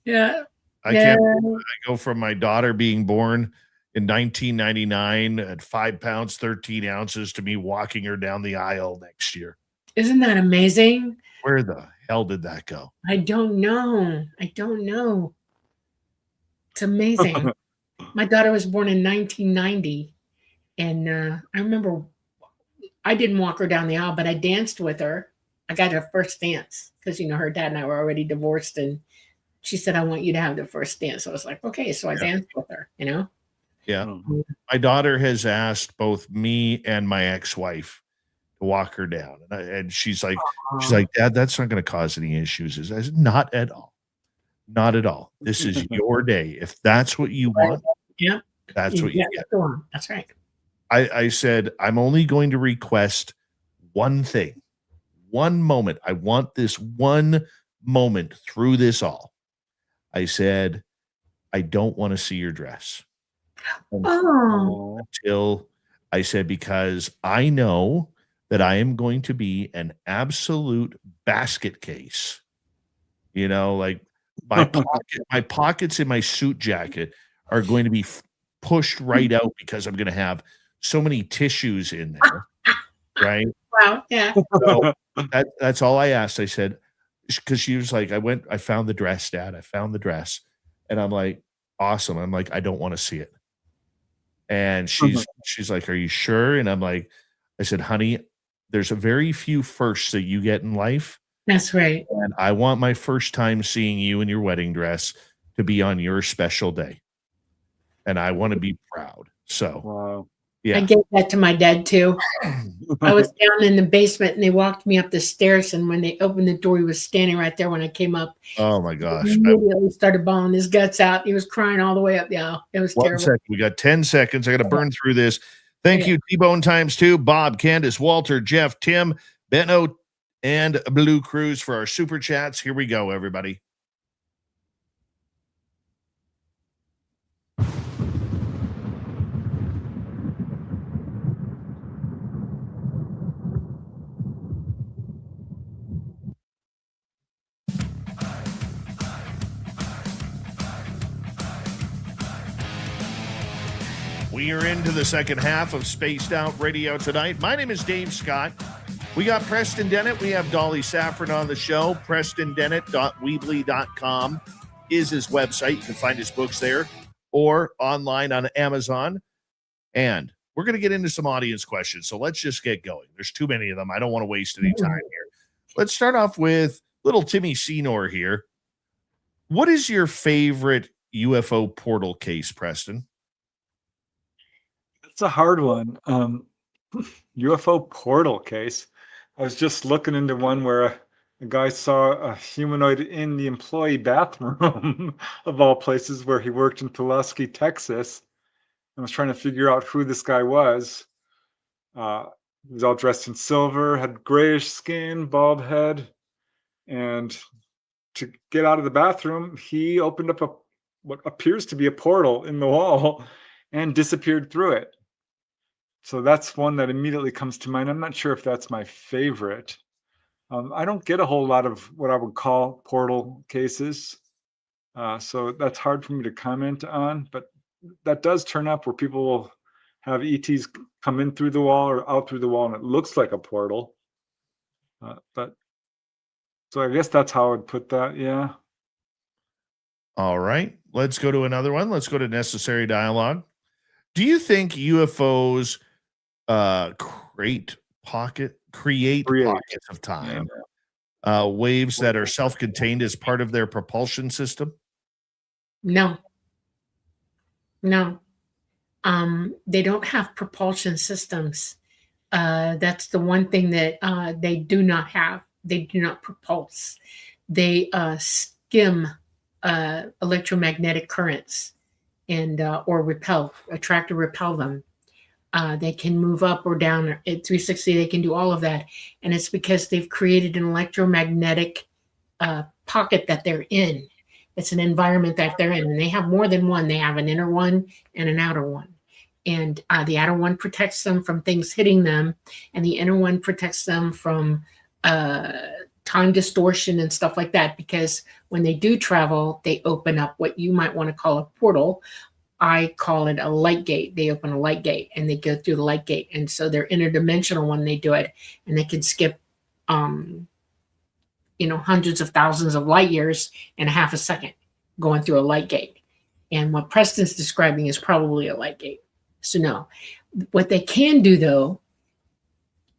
Yeah. I can't believe I go from my daughter being born in 1999 at 5 pounds, 13 ounces to me walking her down the aisle next year. Isn't that amazing? Where the hell did that go? I don't know. It's amazing. My daughter was born in 1990. And I remember I didn't walk her down the aisle, but I danced with her. I got her first dance because, you know, her dad and I were already divorced. And she said, I want you to have the first dance. I was like, okay. So I danced with her, you know? Yeah. My daughter has asked both me and my ex-wife to walk her down. And she's like, Dad, that's not going to cause any issues. I said, not at all. Not at all. This is your day. If that's what you want, that's what you get. That's right. I said, I'm only going to request one thing, one moment. I want this one moment through this all. I said, I don't want to see your dress. Oh, until I said, because I know that I am going to be an absolute basket case. You know, like my pockets in my suit jacket are going to be pushed right out because I'm going to have so many tissues in there, right? wow. Yeah. So that's all I asked. I said, because she was like, I found the dress, Dad. I found the dress. And I'm like, awesome. I'm like, I don't want to see it. And she's like, are you sure? And I'm like, I said, honey, there's a very few firsts that you get in life. That's right. And I want my first time seeing you in your wedding dress to be on your special day. And I want to be proud. So, Wow. yeah. I gave that to my dad too. I was down in the basement and they walked me up the stairs. And when they opened the door, he was standing right there when I came up. Oh my gosh. He immediately started bawling his guts out. He was crying all the way up the aisle. It was One terrible. second. We got 10 seconds. I got to burn through this. Thank you, T-Bone times 2, Bob, Candace, Walter, Jeff, Tim, Benno, and Blue Cruise for our super chats. Here we go, everybody. We are into the second half of Spaced Out Radio tonight. My name is Dave Scott. We got Preston Dennett. We have Dolly Safran on the show. PrestonDennett.weebly.com is his website. You can find his books there or online on Amazon. And we're going to get into some audience questions. So let's just get going. There's too many of them. I don't want to waste any time here. Let's start off with little Timmy Senor here. What is your favorite UFO portal case, Preston? It's a hard one. UFO portal case. I was just looking into one where a guy saw a humanoid in the employee bathroom of all places, where he worked in Pulaski, Texas. I was trying to figure out who this guy was. He was all dressed in silver, had grayish skin, bald head, and to get out of the bathroom, he opened up what appears to be a portal in the wall and disappeared through it. So that's one that immediately comes to mind. I'm not sure if that's my favorite. I don't get a whole lot of what I would call portal cases. So that's hard for me to comment on, but that does turn up where people will have ETs come in through the wall or out through the wall, and it looks like a portal. But so I guess that's how I would put that. Yeah. All right. Let's go to another one. Let's go to necessary dialogue. Do you think UFOs create pockets of time, waves that are self-contained as part of their propulsion system? No. They don't have propulsion systems. That's the one thing that they do not have. They do not propulse. They skim electromagnetic currents and or attract or repel them. They can move up or down at 360. They can do all of that. And it's because they've created an electromagnetic pocket that they're in. It's an environment that they're in. And they have more than one. They have an inner one and an outer one. And the outer one protects them from things hitting them. And the inner one protects them from time distortion and stuff like that. Because when they do travel, they open up what you might want to call a portal. I call it a light gate. They open a light gate and they go through the light gate. And so they're interdimensional when they do it. And they can skip, hundreds of thousands of light years in a half a second going through a light gate. And what Preston's describing is probably a light gate. So no, what they can do though,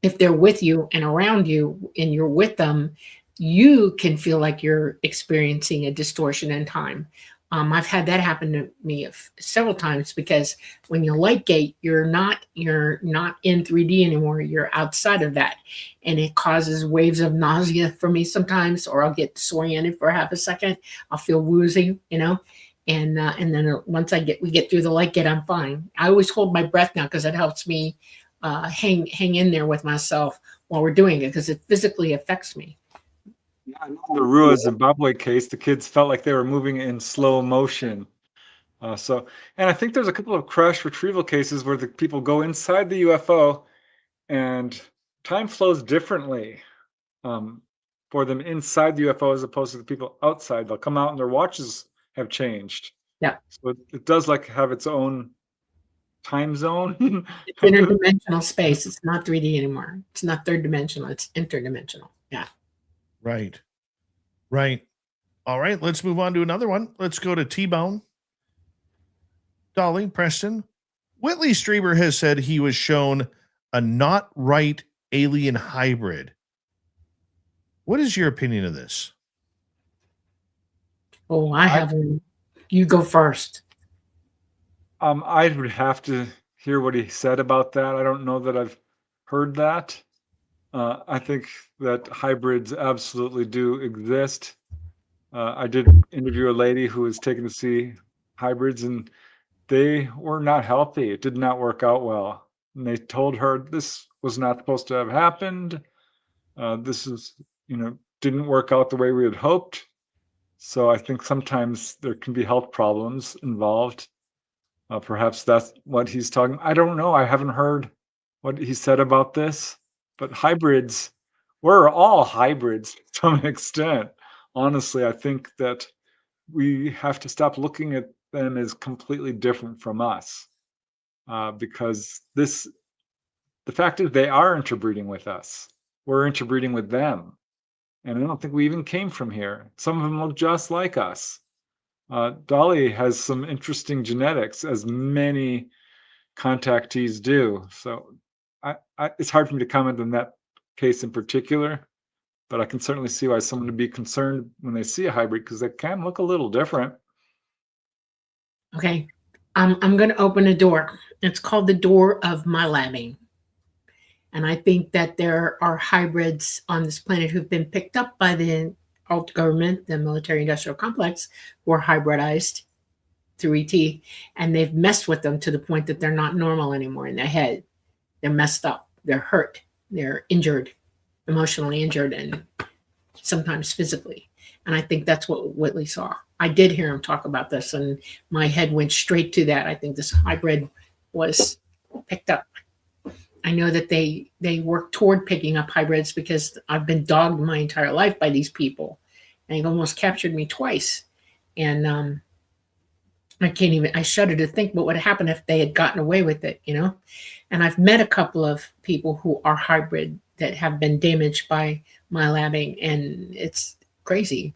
if they're with you and around you and you're with them, you can feel like you're experiencing a distortion in time. I've had that happen to me several times, because when you light gate, you're not in 3D anymore. You're outside of that, and it causes waves of nausea for me sometimes, or I'll get disoriented for half a second. I'll feel woozy, and then once we get through the light gate, I'm fine. I always hold my breath now because it helps me hang in there with myself while we're doing it, because it physically affects me. Yeah, I know in the Rua Zimbabwe case, the kids felt like they were moving in slow motion. And I think there's a couple of crash retrieval cases where the people go inside the UFO and time flows differently for them inside the UFO as opposed to the people outside. They'll come out and their watches have changed. Yeah. So it does like have its own time zone. It's interdimensional space. It's not 3D anymore. It's not third dimensional. It's interdimensional. Yeah. Right. Right. All right. Let's move on to another one. Let's go to T-Bone. Dolly, Preston. Whitley Strieber has said he was shown a not right alien hybrid. What is your opinion of this? Oh, I haven't. You go first. I would have to hear what he said about that. I don't know that I've heard that. I think that hybrids absolutely do exist. I did interview a lady who was taken to see hybrids, and they were not healthy. It did not work out well. And they told her this was not supposed to have happened. This is, didn't work out the way we had hoped. So I think sometimes there can be health problems involved. Perhaps that's what he's talking. I don't know. I haven't heard what he said about this. But hybrids, we're all hybrids to some extent. Honestly, I think that we have to stop looking at them as completely different from us, because the fact is they are interbreeding with us. We're interbreeding with them. And I don't think we even came from here. Some of them look just like us. Dolly has some interesting genetics, as many contactees do. So it's hard for me to comment on that case in particular, but I can certainly see why someone would be concerned when they see a hybrid, because they can look a little different. Okay. I'm going to open a door. It's called the door of my labbing. And I think that there are hybrids on this planet who've been picked up by the alt government, the military industrial complex, who are hybridized through ET, and they've messed with them to the point that they're not normal anymore in their head. They're messed up. They're hurt. They're injured, emotionally injured, and sometimes physically. And I think that's what Whitley saw. I did hear him talk about this, and my head went straight to that. I think this hybrid was picked up. I know that they work toward picking up hybrids because I've been dogged my entire life by these people. And they've almost captured me twice. And I shudder to think what would happen if they had gotten away with it, And I've met a couple of people who are hybrid that have been damaged by my labbing, and it's crazy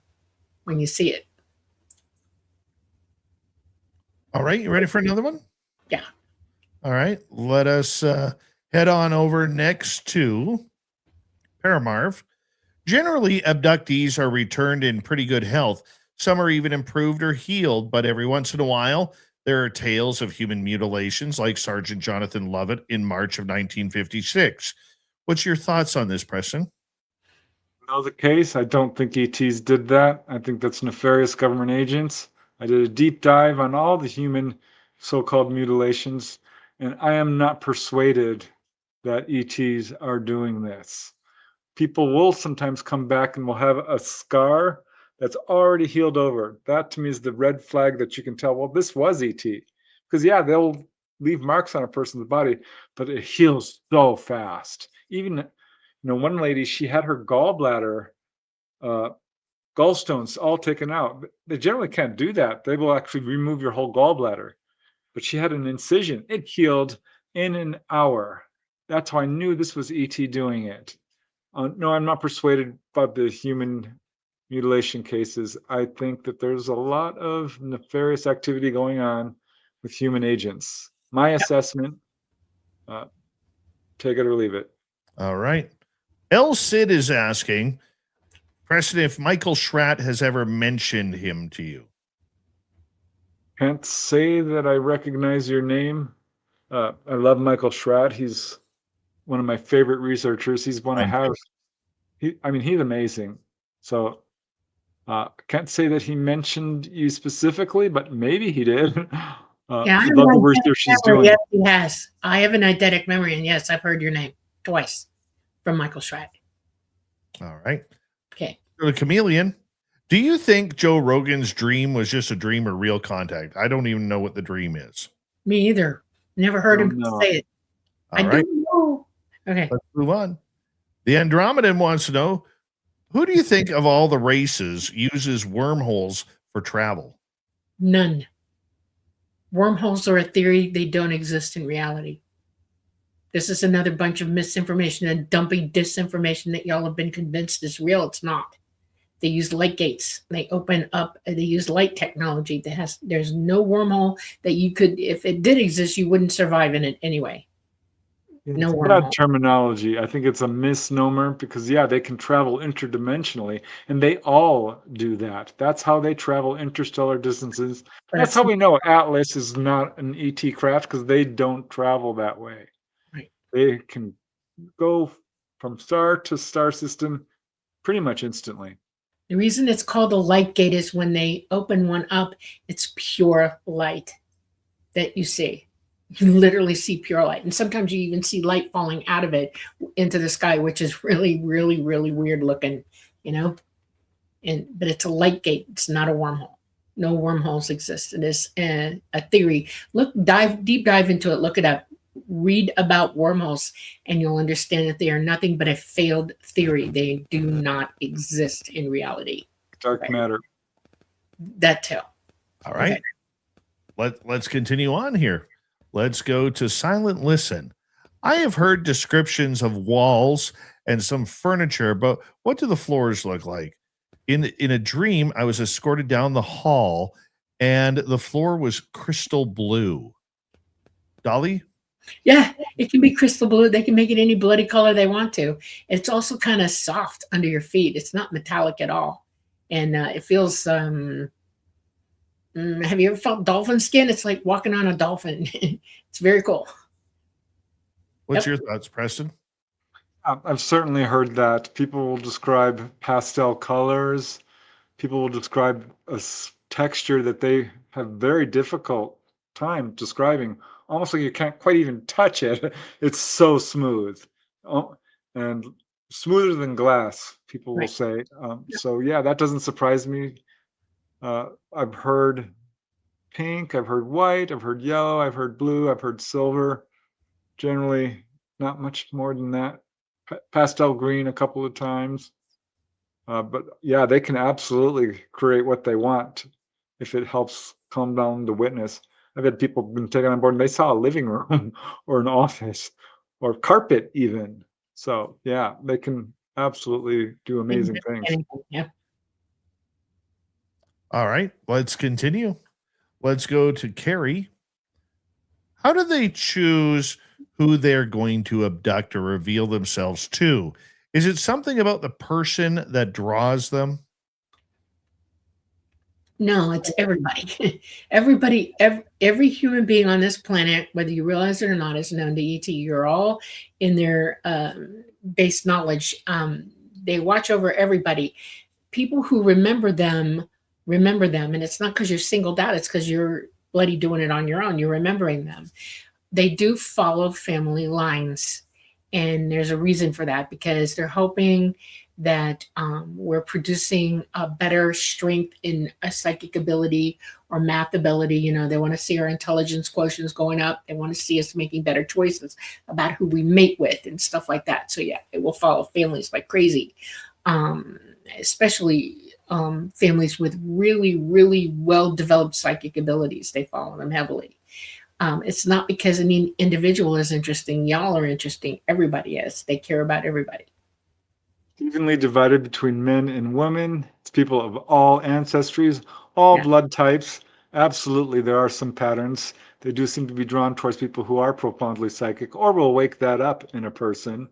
when you see it. All right. You ready for another one? Yeah. All right. Let us head on over next to Paramarv. Generally, abductees are returned in pretty good health. Some are even improved or healed, but every once in a while, there are tales of human mutilations like Sergeant Jonathan Lovett in March of 1956. What's your thoughts on this, Preston? Know the case. I don't think ETs did that. I think that's nefarious government agents. I did a deep dive on all the human so-called mutilations, and I am not persuaded that ETs are doing this. People will sometimes come back and will have a scar that's already healed over. That to me is the red flag that you can tell, well, this was ET. Because yeah, they'll leave marks on a person's body, but it heals so fast. Even, one lady, she had her gallbladder, gallstones all taken out. They generally can't do that. They will actually remove your whole gallbladder. But she had an incision. It healed in an hour. That's how I knew this was ET doing it. No, I'm not persuaded about the human mutilation cases. I think that there's a lot of nefarious activity going on with human agents. My assessment, take it or leave it. All right. El Cid is asking, Preston, if Michael Schratt has ever mentioned him to you. Can't say that I recognize your name. I love Michael Schratt. He's one of my favorite researchers. He's one I have. He's amazing. So can't say that he mentioned you specifically, but maybe he did. Yeah, I love the research he's doing. Yes, he has. I have an eidetic memory, and yes, I've heard your name twice from Michael Schratt. All right. Okay. The chameleon. Do you think Joe Rogan's dream was just a dream or real contact? I don't even know what the dream is. Me either. Never heard him No. say it. All I right, don't know. Okay. let's move on. The Andromedan wants to know, who do you think of all the races uses wormholes for travel? None. Wormholes are a theory. They don't exist in reality. This is another bunch of misinformation and dumpy disinformation that y'all have been convinced is real. It's not. They use light gates. They open up. They use light technology. There's no wormhole that you could, if it did exist, you wouldn't survive in it anyway. No It's wormhole. bad terminology. I think it's a misnomer because, yeah, they can travel interdimensionally, and they all do that. That's how they travel interstellar distances. But That's it's how we know Atlas is not an ET craft, because they don't travel that way. right. They can go from star to star system pretty much instantly. The reason it's called a light gate is when they open one up, it's pure light that you see. You literally see pure light. And sometimes you even see light falling out of it into the sky, which is really, really, really weird looking, you know? But it's a light gate. It's not a wormhole. No wormholes exist. It is a theory. Deep dive into it. Look it up. Read about wormholes, and you'll understand that they are nothing but a failed theory. They do not exist in reality. Dark matter. That too. All right. Okay. Let's continue on here. Let's go to Silent Listen. I have heard descriptions of walls and some furniture, but what do the floors look like? In a dream, I was escorted down the hall, and the floor was crystal blue. Dolly? Yeah, it can be crystal blue. They can make it any bloody color they want to. It's also kind of soft under your feet. It's not metallic at all. And it feels, have you ever felt dolphin skin? It's like walking on a dolphin. It's very cool. What's your thoughts, Preston? I've certainly heard that people will describe pastel colors. People will describe a texture that they have very difficult time describing. Almost like you can't quite even touch it. It's so smooth, and smoother than glass, people will Right. say. So yeah, that doesn't surprise me. I've heard pink, I've heard white, I've heard yellow, I've heard blue, I've heard silver. Generally, not much more than that. Pastel green a couple of times. But yeah, they can absolutely create what they want if it helps calm down the witness. I've had people been taken on board and they saw a living room or an office or carpet even. So yeah, they can absolutely do amazing things. Anything, yeah. All right, let's continue. Let's go to Carrie. How do they choose who they're going to abduct or reveal themselves to? Is it something about the person that draws them? No, it's everybody. Everybody, every human being on this planet, whether you realize it or not, is known to ET. You're all in their base knowledge. They watch over everybody. People who remember them, and it's not because you're singled out. It's because you're bloody doing it on your own. You're remembering them. They do follow family lines, and there's a reason for that, because they're hoping that we're producing a better strength in a psychic ability or math ability. You know, they want to see our intelligence quotients going up. They want to see us making better choices about who we mate with and stuff like that. So yeah, it will follow families like crazy, especially families with really, really well-developed psychic abilities. They follow them heavily. It's not because any individual is interesting. Y'all are interesting. Everybody is. They care about everybody. Evenly divided between men and women. It's people of all ancestries, all blood types. Absolutely, there are some patterns. They do seem to be drawn towards people who are profoundly psychic or will wake that up in a person.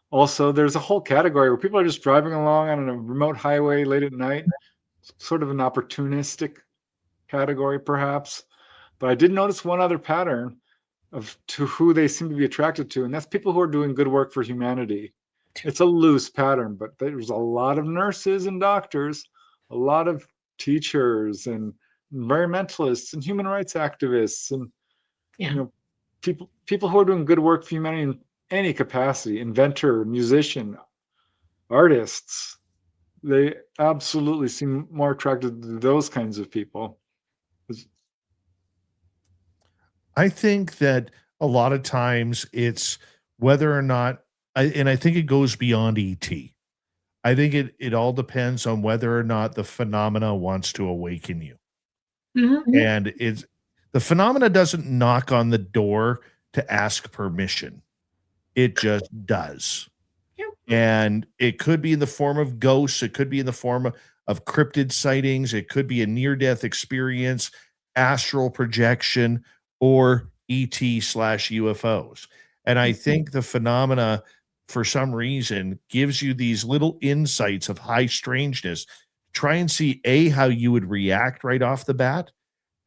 Also, there's a whole category where people are just driving along on a remote highway late at night, sort of an opportunistic category, perhaps. But I did notice one other pattern to who they seem to be attracted to, and that's people who are doing good work for humanity. It's a loose pattern, but there's a lot of nurses and doctors, a lot of teachers and environmentalists and human rights activists, and you know, people who are doing good work for humanity in any capacity, inventor, musician, artists, They absolutely seem more attracted to those kinds of people. I think that a lot of times it's whether or not, and I think it goes beyond ET. I think it all depends on whether or not the phenomena wants to awaken you. And it's the phenomena doesn't knock on the door to ask permission. It just does. Yep. And it could be in the form of ghosts, it could be in the form of cryptid sightings, it could be a near-death experience, astral projection, or ET/UFOs. And I think the phenomena, for some reason, gives you these little insights of high strangeness. Try and see A, how you would react right off the bat,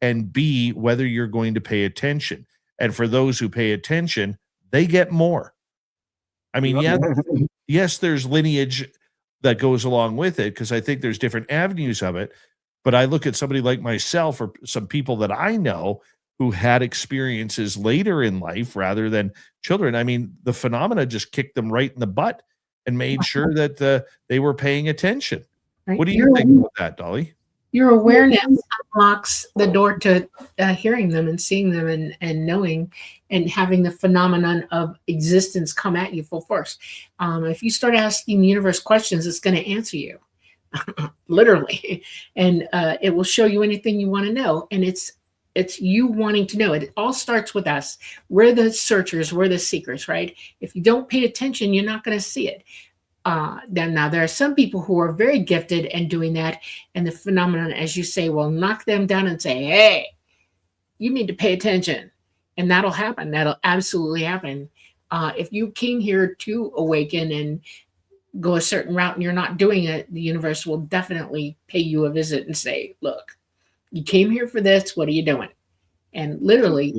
and B, whether you're going to pay attention. And for those who pay attention, they get more. I mean, yes, there's lineage that goes along with it, because I think there's different avenues of it. But I look at somebody like myself or some people that I know who had experiences later in life rather than children. I mean, the phenomena just kicked them right in the butt and made sure that they were paying attention. Right. What do you think about that, Dolly? Your awareness unlocks the door to hearing them and seeing them and knowing and having the phenomenon of existence come at you full force. If you start asking the universe questions, it's going to answer you, literally, and it will show you anything you want to know. And it's you wanting to know. It all starts with us. We're the searchers. We're the seekers, right? If you don't pay attention, you're not going to see it. Now there are some people who are very gifted in doing that, and the phenomenon, as you say, will knock them down and say, hey, you need to pay attention. And that'll happen. That'll absolutely happen. If you came here to awaken and go a certain route and you're not doing it, the universe will definitely pay you a visit and say, look, you came here for this, what are you doing? And literally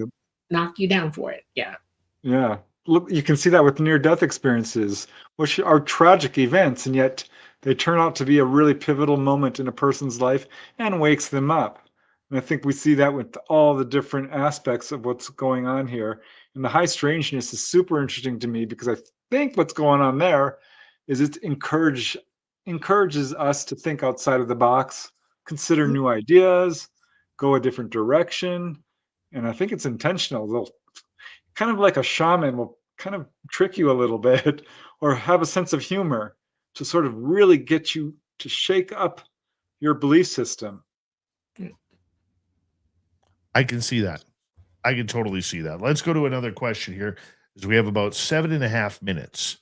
knock you down for it. Yeah. Yeah. Look, you can see that with near-death experiences, which are tragic events, and yet they turn out to be a really pivotal moment in a person's life and wakes them up. And I think we see that with all the different aspects of what's going on here. And the high strangeness is super interesting to me because I think what's going on there is it encourages us to think outside of the box, consider new ideas, go a different direction. And I think it's intentional. They'll kind of like a shaman will kind of trick you a little bit or have a sense of humor to sort of really get you to shake up your belief system. I can see that. I can totally see that. Let's go to another question here, because we have about 7.5 minutes.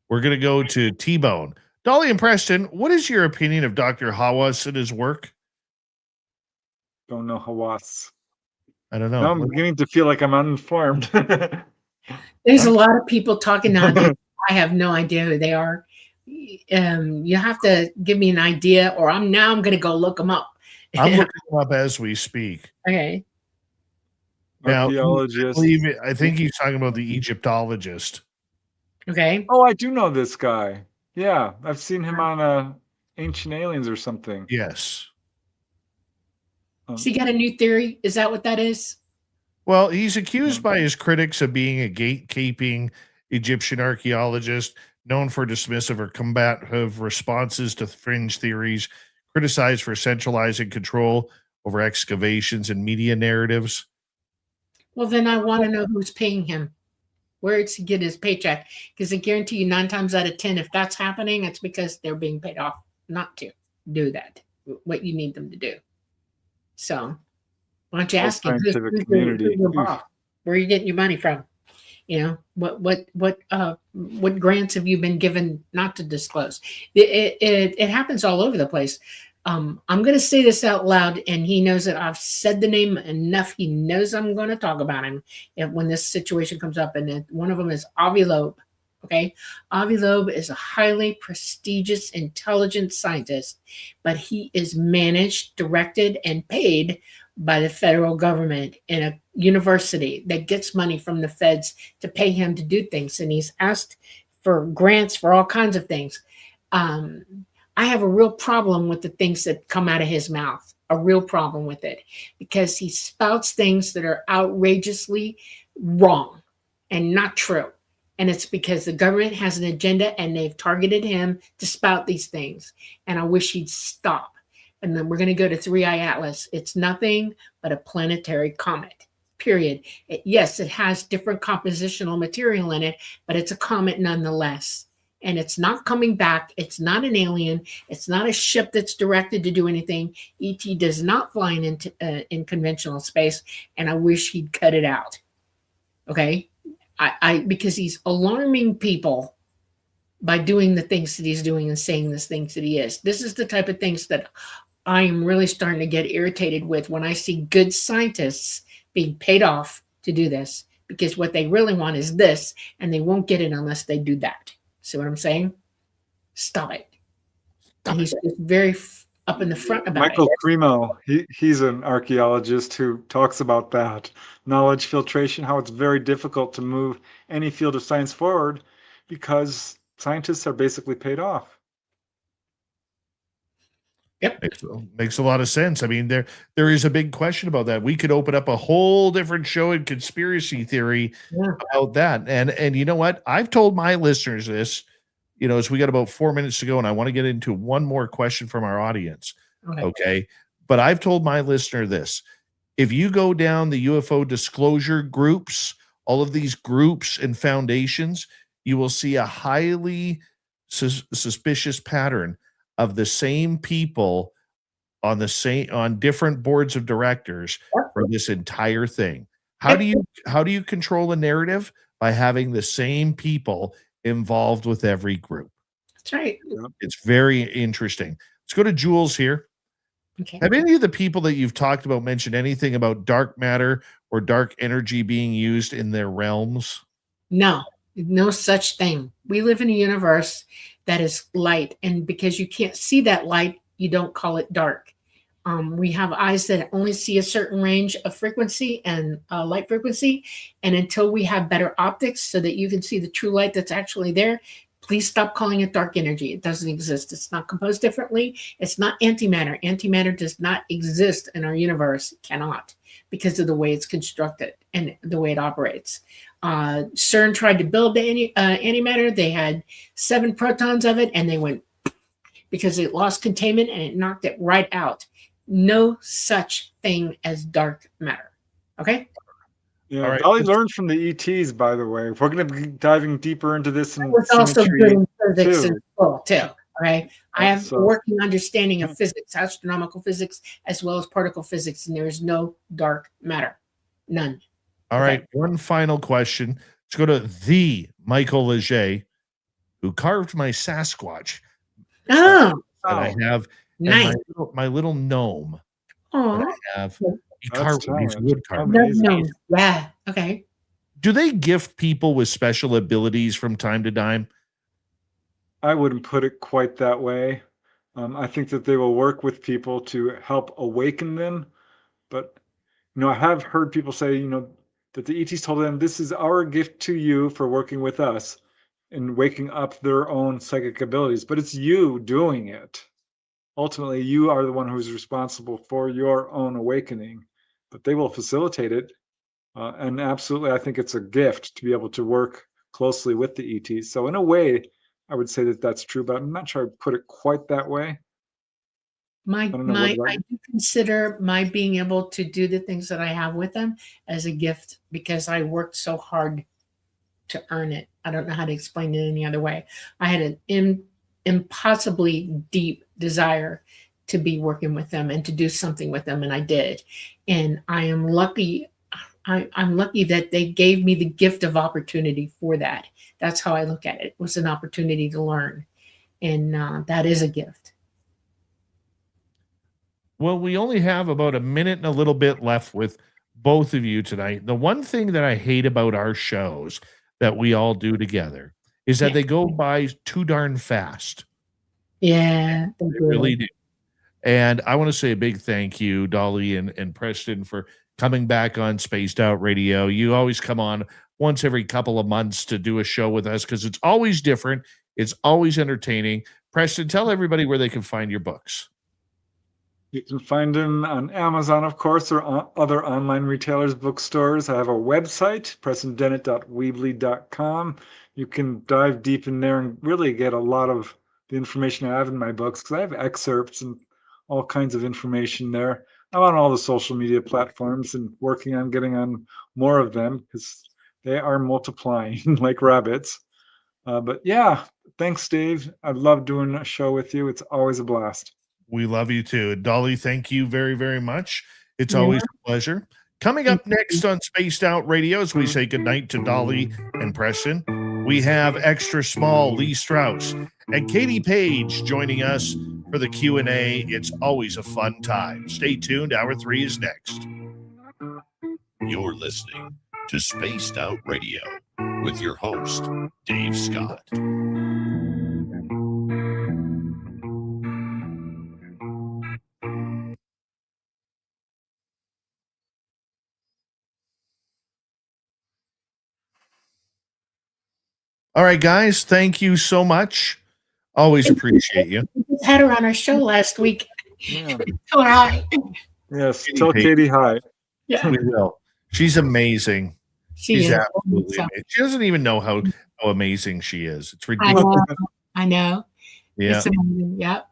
We're going to go to T-Bone. Dolly and Preston, what is your opinion of Dr. Hawass and his work? Don't know Hawass. I don't know. Now I'm beginning to feel like I'm uninformed. There's a lot of people talking nowadays. I have no idea who they are. You have to give me an idea, or I'm going to go look them up. I'm looking them up as we speak. Okay. Now, Archaeologist. I think he's talking about the Egyptologist. Okay. Oh, I do know this guy. Yeah, I've seen him on Ancient Aliens or something. Yes. So you got a new theory? Is that what that is? Well, he's accused by his critics of being a gatekeeping Egyptian archaeologist, known for dismissive or combative responses to fringe theories, criticized for centralizing control over excavations and media narratives. Well, then I want to know who's paying him. Where does he get his paycheck? Because I guarantee you 9 times out of 10, if that's happening, it's because they're being paid off not to do that, what you need them to do. So why don't you ask him, who's your boss? Where are you getting your money from? You know, what grants have you been given not to disclose? It happens all over the place. I'm going to say this out loud, and he knows that I've said the name enough. He knows I'm going to talk about him when this situation comes up. And one of them is Avi Loeb. Okay. Avi Loeb is a highly prestigious, intelligent scientist, but he is managed, directed, and paid by the federal government in a university that gets money from the feds to pay him to do things. And he's asked for grants for all kinds of things. I have a real problem with the things that come out of his mouth, a real problem with it, because he spouts things that are outrageously wrong and not true. And it's because the government has an agenda and they've targeted him to spout these things. And I wish he'd stop. And then we're going to go to 3i Atlas. It's nothing but a planetary comet, period. Yes, it has different compositional material in it, but it's a comet nonetheless. And it's not coming back. It's not an alien. It's not a ship that's directed to do anything. ET does not fly in conventional space. And I wish he'd cut it out. Okay? Because he's alarming people by doing the things that he's doing and saying the things that he is. This is the type of things that I am really starting to get irritated with when I see good scientists being paid off to do this, because what they really want is this, and they won't get it unless they do that. See what I'm saying? Stop it. And he's just very up in the front about Michael it. Cremo, he's an archaeologist who talks about that knowledge filtration, how it's very difficult to move any field of science forward because scientists are basically paid off. Yep. Makes a lot of sense. I mean, there is a big question about that. We could open up a whole different show in conspiracy theory about that. And you know what? I've told my listeners this, as we got about 4 minutes to go, and I want to get into one more question from our audience. Okay. But I've told my listener this. If you go down the UFO disclosure groups, all of these groups and foundations, you will see a highly suspicious pattern of the same people on different boards of directors for this entire thing. How do you control a narrative? By having the same people involved with every group. That's right. It's very interesting. Let's go to Jules here. Okay. Have any of the people that you've talked about mentioned anything about dark matter or dark energy being used in their realms? No such thing. We live in a universe that is light, and because you can't see that light, you don't call it dark. We have eyes that only see a certain range of frequency and light frequency, and until we have better optics so that you can see the true light that's actually there, please stop calling it dark energy. It doesn't exist. It's not composed differently. It's not antimatter. Antimatter does not exist in our universe. It cannot, because of the way it's constructed and the way it operates. CERN tried to build the antimatter. They had 7 protons of it, and they went because it lost containment and it knocked it right out. No such thing as dark matter. Okay? Yeah, All right. Dolly learned from the ETs, by the way. We're going to be diving deeper into this in It's also good in physics too. and school too. Okay, I have So- a working understanding of physics, astronomical physics, as well as particle physics, and there is no dark matter, none. All right. One final question. Let's go to the Michael Leger, who carved my Sasquatch Oh, that I have, and nice. my little gnome Oh, that I have. He That's carved these talent. wood carvings. no. Yeah. Okay. Do they gift people with special abilities from time to time? I wouldn't put it quite that way. I think that they will work with people to help awaken them. But, I have heard people say, that the ETs told them, this is our gift to you for working with us and waking up their own psychic abilities. But it's you doing it. Ultimately, you are the one who's responsible for your own awakening. But they will facilitate it. And absolutely, I think it's a gift to be able to work closely with the ETs. So in a way, I would say that that's true, but I'm not sure I'd put it quite that way. I don't know, what about I you? do consider my being able to do the things that I have with them as a gift because I worked so hard to earn it. I don't know how to explain it any other way. I had an impossibly deep desire to be working with them and to do something with them, and I did. And I am lucky. I'm lucky that they gave me the gift of opportunity for that. That's how I look at it. It was an opportunity to learn, and that is a gift. Well, we only have about a minute and a little bit left with both of you tonight. The one thing that I hate about our shows that we all do together is that Yeah. they go by too darn fast. Yeah, they They really do. And I want to say a big thank you, Dolly and Preston, for coming back on Spaced Out Radio. You always come on once every couple of months to do a show with us because it's always different. It's always entertaining. Preston, tell everybody where they can find your books. You can find them on Amazon, of course, or other online retailers, bookstores. I have a website, prestondennett.weebly.com. You can dive deep in there and really get a lot of the information I have in my books, because I have excerpts and all kinds of information there. I'm on all the social media platforms and working on getting on more of them because they are multiplying like rabbits. But yeah, thanks, Dave. I love doing a show with you. It's always a blast. We love you too. Dolly, thank you very, very much. It's Yeah. always a pleasure. Coming up next on Spaced Out Radio, as we say goodnight to Dolly and Preston, we have extra small Lee Strauss and Katie Page joining us for the Q&A. It's always a fun time. Stay tuned. Hour 3 is next. You're listening to Spaced Out Radio with your host, Dave Scott. All right, guys, thank you so much. Always appreciate you. We just had her on our show last week. Yeah. Tell her hi. Yes, Katie tell Page. Katie hi. Yeah, We will. She's amazing. she She's is. absolutely So, amazing. She doesn't even know how amazing she is. It's I ridiculous. know. I know. Yeah. It's amazing. Yep.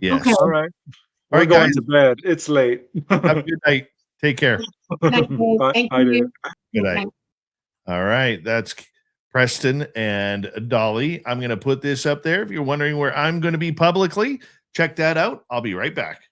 Yes. Okay. All right. All We're right, going guys. to bed. It's late. Have a good night. Take care. Thank you. Bye, Thank bye, you. Dave. Good night. All right. That's Preston and Dolly. I'm going to put this up there. If you're wondering where I'm going to be publicly, check that out. I'll be right back.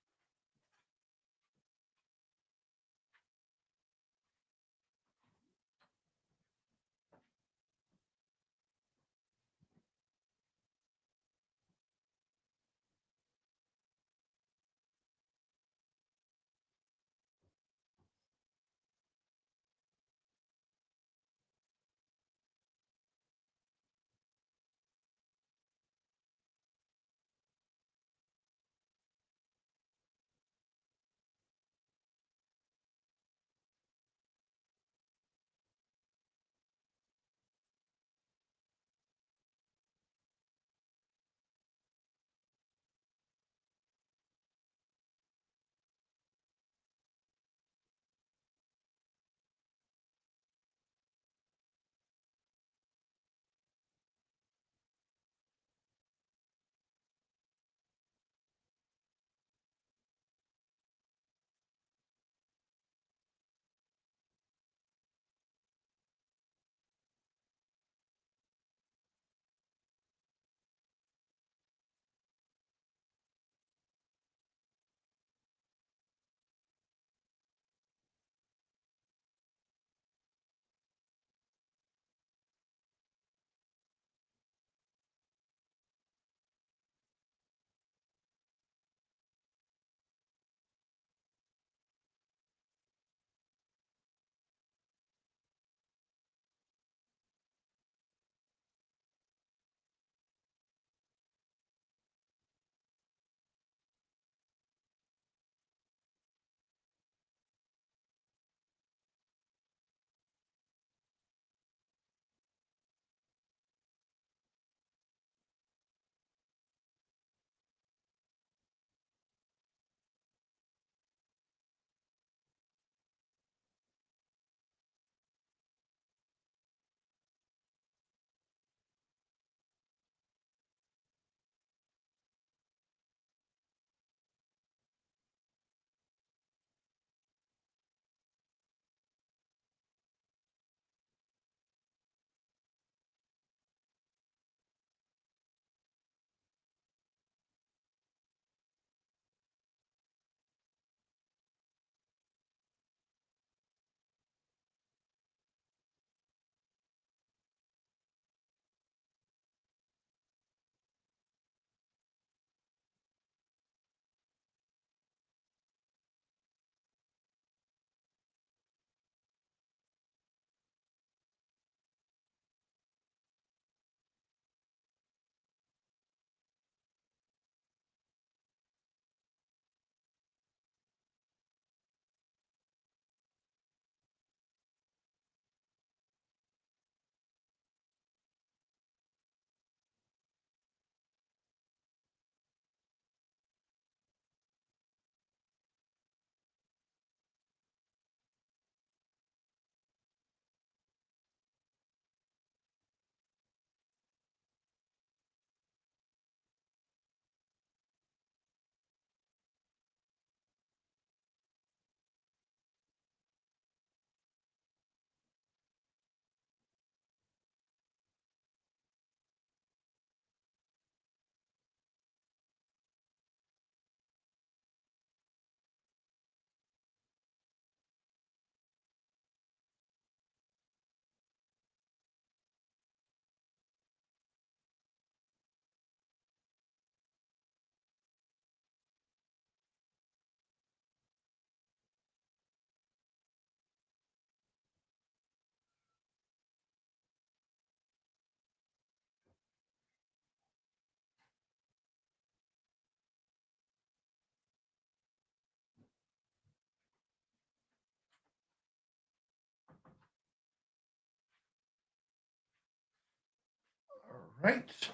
right.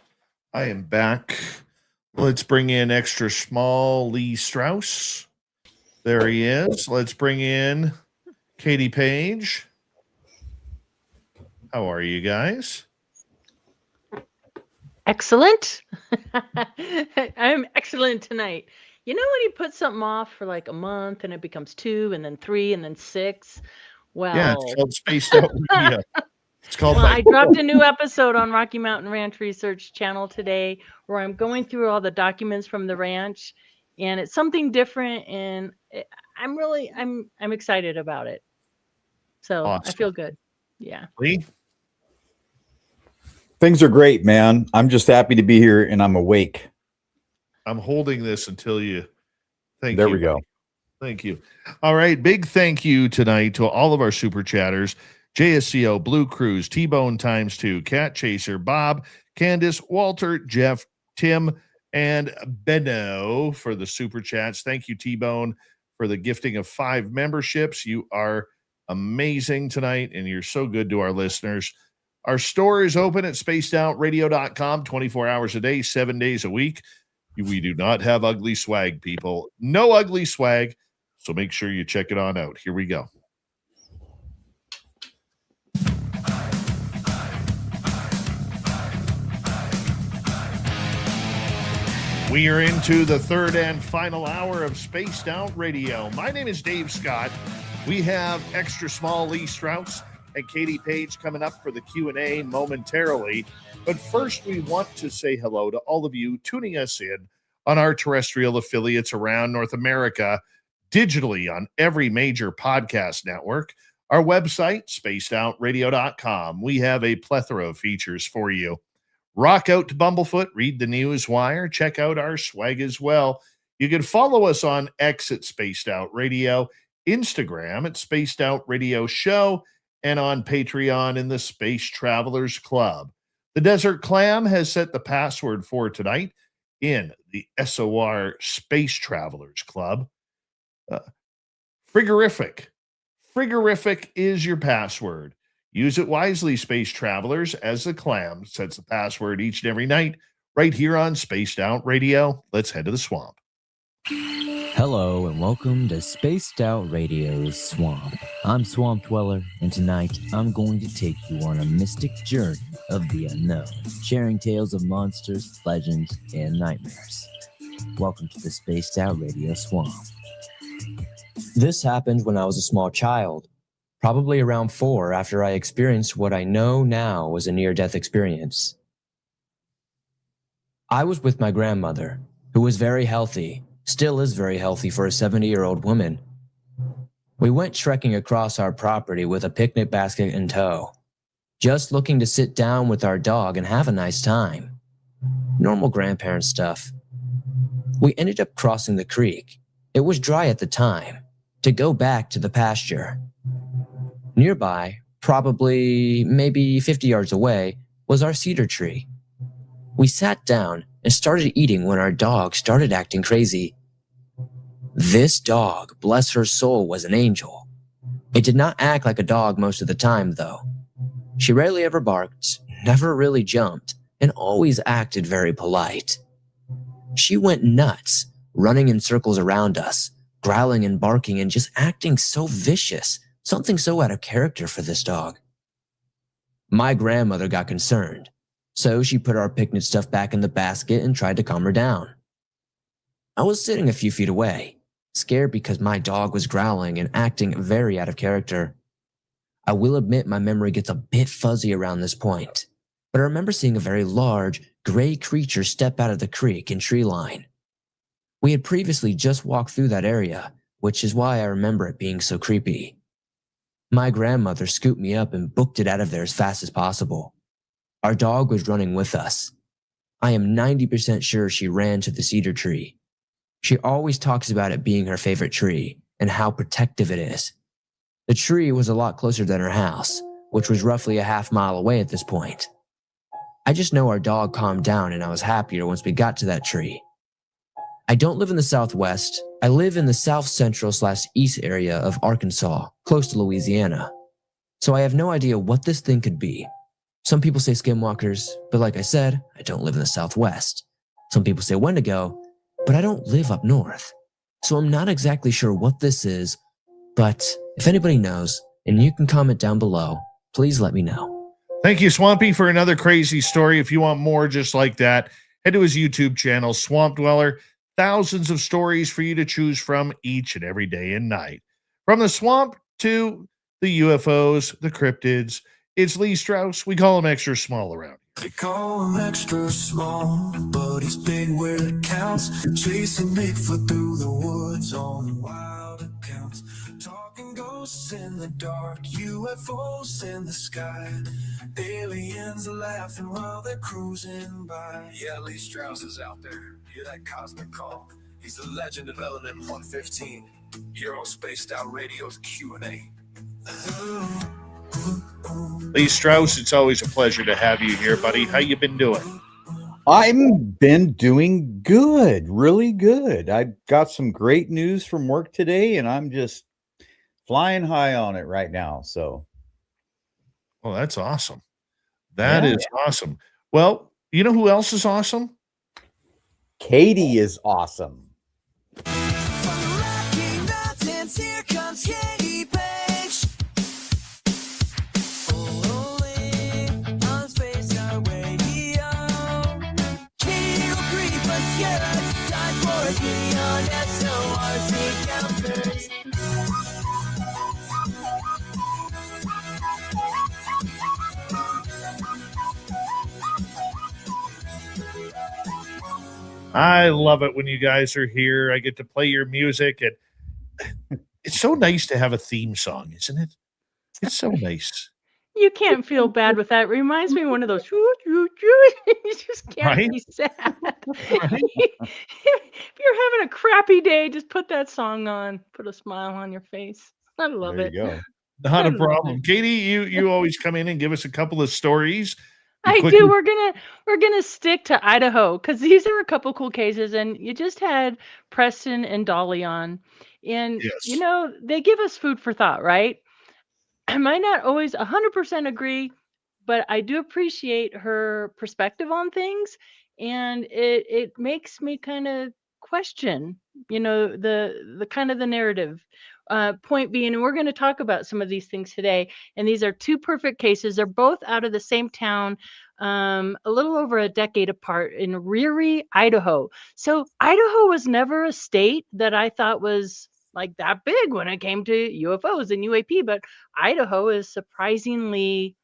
I am back. Let's bring in extra small Lee Strauss. There he is. Let's bring in Katie Page. How are you guys? Excellent. I'm excellent tonight. You know when you put something off for like a month and it becomes 2 and then 3 and then 6? Yeah, it's Well, called Spaced Out Media. It's called I dropped a new episode on Rocky Mountain Ranch Research Channel today where I'm going through all the documents from the ranch, and it's something different, and I'm excited about it. So I Awesome. feel good. Yeah. Lee? Things are great, man. I'm just happy to be here and I'm awake. I'm holding this until you. Thank There you. we go. Thank you. All right. Big thank you tonight to all of our super chatters: JSCO, Blue Cruise, T-Bone ×2, Cat Chaser, Bob, Candace, Walter, Jeff, Tim, and Benno for the super chats. Thank you, T-Bone, for the gifting of 5 memberships. You are amazing tonight, and you're so good to our listeners. Our store is open at spacedoutradio.com 24 hours a day, 7 days a week. We do not have ugly swag, people. No ugly swag. So make sure you check it on out. Here we go. We are into the third and final hour of Spaced Out Radio. My name is Dave Scott. We have extra small Lee Strauss and Katie Page coming up for the Q&A momentarily. But first, we want to say hello to all of you tuning us in on our terrestrial affiliates around North America, digitally on every major podcast network. Our website, spacedoutradio.com. We have a plethora of features for you. Rock out to Bumblefoot, read the news wire, check out our swag as well. You can follow us on X at Spaced Out Radio, Instagram at Spaced Out Radio Show, and on Patreon in the Space Travelers Club. The Desert Clam has set the password for tonight in the SOR Space Travelers Club. Frigorific. Frigorific is your password. Use it wisely, space travelers, as the Clam sets the password each and every night right here on Spaced Out Radio. Let's head to the swamp. Hello and welcome to Spaced Out Radio's Swamp. I'm Swamp Dweller, and tonight I'm going to take you on a mystic journey of the unknown, sharing tales of monsters, legends, and nightmares. Welcome to the Spaced Out Radio Swamp. This happened when I was a small child, probably around 4 after I experienced what I know now was a near-death experience. I was with my grandmother, who was very healthy, still is very healthy for a 70-year-old woman. We went trekking across our property with a picnic basket in tow, just looking to sit down with our dog and have a nice time. Normal grandparent stuff. We ended up crossing the creek. It was dry at the time, to go back to the pasture. Nearby, probably maybe 50 yards away, was our cedar tree. We sat down and started eating when our dog started acting crazy. This dog, bless her soul, was an angel. It did not act like a dog most of the time, though. She rarely ever barked, never really jumped, and always acted very polite. She went nuts, running in circles around us, growling and barking and just acting so vicious, something so out of character for this dog. My grandmother got concerned, so she put our picnic stuff back in the basket and tried to calm her down. I was sitting a few feet away, scared because my dog was growling and acting very out of character. I will admit my memory gets a bit fuzzy around this point, but I remember seeing a very large, gray creature step out of the creek and tree line. We had previously just walked through that area, which is why I remember it being so creepy. My grandmother scooped me up and booked it out of there as fast as possible. Our dog was running with us. I am 90% sure she ran to the cedar tree. She always talks about it being her favorite tree and how protective it is. The tree was a lot closer than her house, which was roughly a half-mile away at this point. I just know our dog calmed down and I was happier once we got to that tree. I don't live in the Southwest. I live in the South Central/East area of Arkansas, close to Louisiana. So I have no idea what this thing could be. Some people say skinwalkers, but like I said, I don't live in the Southwest. Some people say Wendigo, but I don't live up north. So I'm not exactly sure what this is, but if anybody knows, and you can comment down below, please let me know. Thank you, Swampy, for another crazy story. If you want more just like that, head to his YouTube channel, Swamp Dweller. Thousands of stories for you to choose from each and every day and night. From the swamp to the UFOs, the cryptids, it's Lee Strauss. We call him extra small around. They call him extra small, but he's big where it counts. Chasing Bigfoot through the woods on wild accounts. Talking ghosts in the dark, UFOs in the sky. Aliens laughing while they're cruising by. Yeah, Lee Strauss is out there. Hear that cosmic call? He's the legend of Element 115. Here on Spaced Out Radio's Q&A. Lee Strauss, it's always a pleasure to have you here, buddy. How you been doing? I've been doing good, really good. I got some great news from work today, and I'm just flying high on it right now. So, well, that's awesome. That is awesome. Well, you know who else is awesome? Katie is awesome. Here comes Katie Page. On Spaced Out Radio. Katie will creep us, yeah, it's time for beyond SORC counters. I love it when you guys are here. I get to play your music, and it's so nice to have a theme song, isn't it? It's so nice. You can't feel bad with that. It reminds me of one of those. You just can't be sad. If you're having a crappy day, just put that song on. Put a smile on your face. I love There it. you go. Not a problem. Katie, you always come in and give us a couple of stories. I do. We're gonna stick to Idaho because these are a couple cool cases, and you just had Preston and Dolly on, and Yes. they give us food for thought, right? I might not always 100% agree, but I do appreciate her perspective on things, and it makes me kind of question, the kind of the narrative. Point being, and we're going to talk about some of these things today, and these are two perfect cases. They're both out of the same town, a little over a decade apart in Reary, Idaho. So Idaho was never a state that I thought was like that big when it came to UFOs and UAP, but Idaho is surprisingly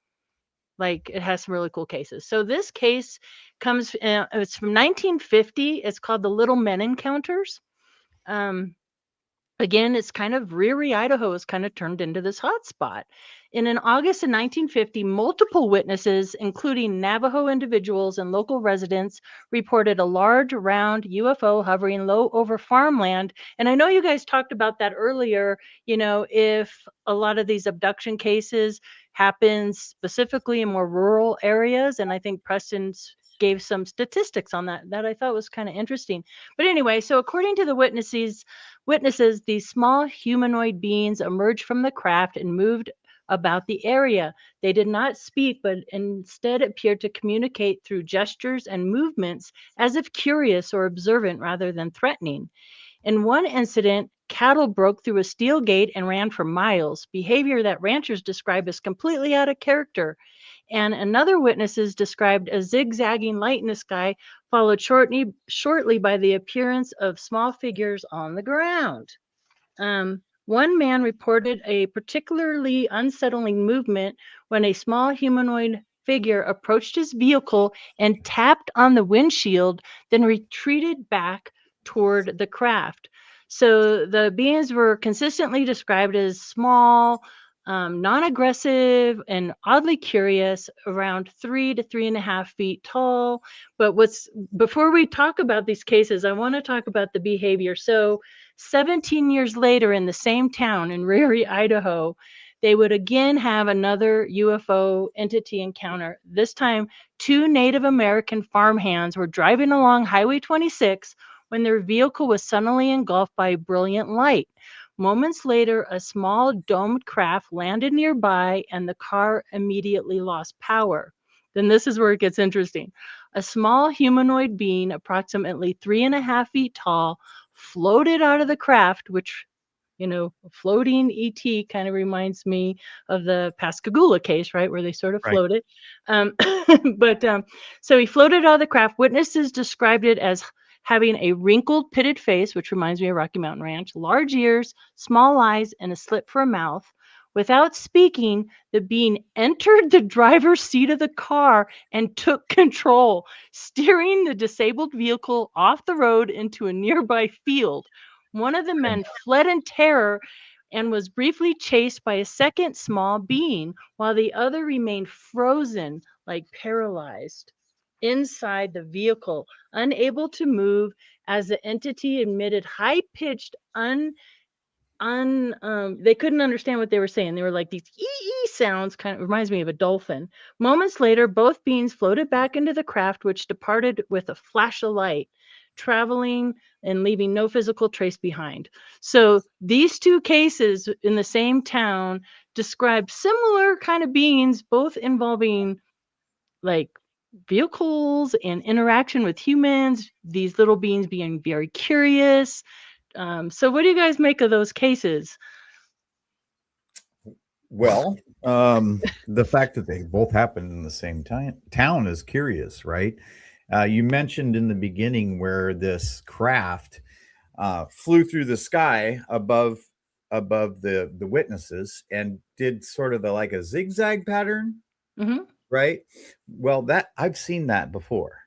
like it has some really cool cases. So this case comes, it's from 1950. It's called the Little Men Encounters. Again, it's kind of Reary, Idaho has kind of turned into this hot spot. And in August of 1950, multiple witnesses, including Navajo individuals and local residents, reported a large, round UFO hovering low over farmland. And I know you guys talked about that earlier, if a lot of these abduction cases happen specifically in more rural areas. And I think Preston's gave some statistics on that I thought was kind of interesting. But anyway, so according to the witnesses, these small humanoid beings emerged from the craft and moved about the area. They did not speak, but instead appeared to communicate through gestures and movements as if curious or observant rather than threatening. In one incident, cattle broke through a steel gate and ran for miles, behavior that ranchers describe as completely out of character. And another witnesses described a zigzagging light in the sky, followed shortly by the appearance of small figures on the ground. One man reported a particularly unsettling movement when a small humanoid figure approached his vehicle and tapped on the windshield, then retreated back toward the craft. So the beings were consistently described as small, non-aggressive, and oddly curious, around 3 to 3.5 feet tall. But before we talk about these cases, I want to talk about the behavior. So 17 years later, in the same town in Reary, Idaho, they would again have another UFO entity encounter. This time, 2 Native American farmhands were driving along Highway 26 when their vehicle was suddenly engulfed by a brilliant light. Moments later, a small domed craft landed nearby and the car immediately lost power. then this is where it gets interesting. A small humanoid being, approximately 3.5 feet tall, floated out of the craft, which, floating ET kind of reminds me of the Pascagoula case, right, where they sort of Right. floated. Um, so he floated out of the craft. Witnesses described it as having a wrinkled, pitted face, which reminds me of Rocky Mountain Ranch, large ears, small eyes, and a slit for a mouth. Without speaking, the being entered the driver's seat of the car and took control, steering the disabled vehicle off the road into a nearby field. One of the men fled in terror and was briefly chased by a second small being, while the other remained frozen, like paralyzed, inside the vehicle, unable to move as the entity emitted high-pitched they couldn't understand what they were saying. They were like these ee sounds, kind of reminds me of a dolphin. Moments later, both beings floated back into the craft, which departed with a flash of light, traveling and leaving no physical trace behind. So these two cases in the same town describe similar kind of beings, both involving like vehicles and interaction with humans, these little beings being very curious. So what do you guys make of those cases? Well, the fact that they both happened in the same town is curious, right? You mentioned in the beginning where this craft flew through the sky above the witnesses and did sort of like a zigzag pattern, Mm-hmm. right? Well, that I've seen that before,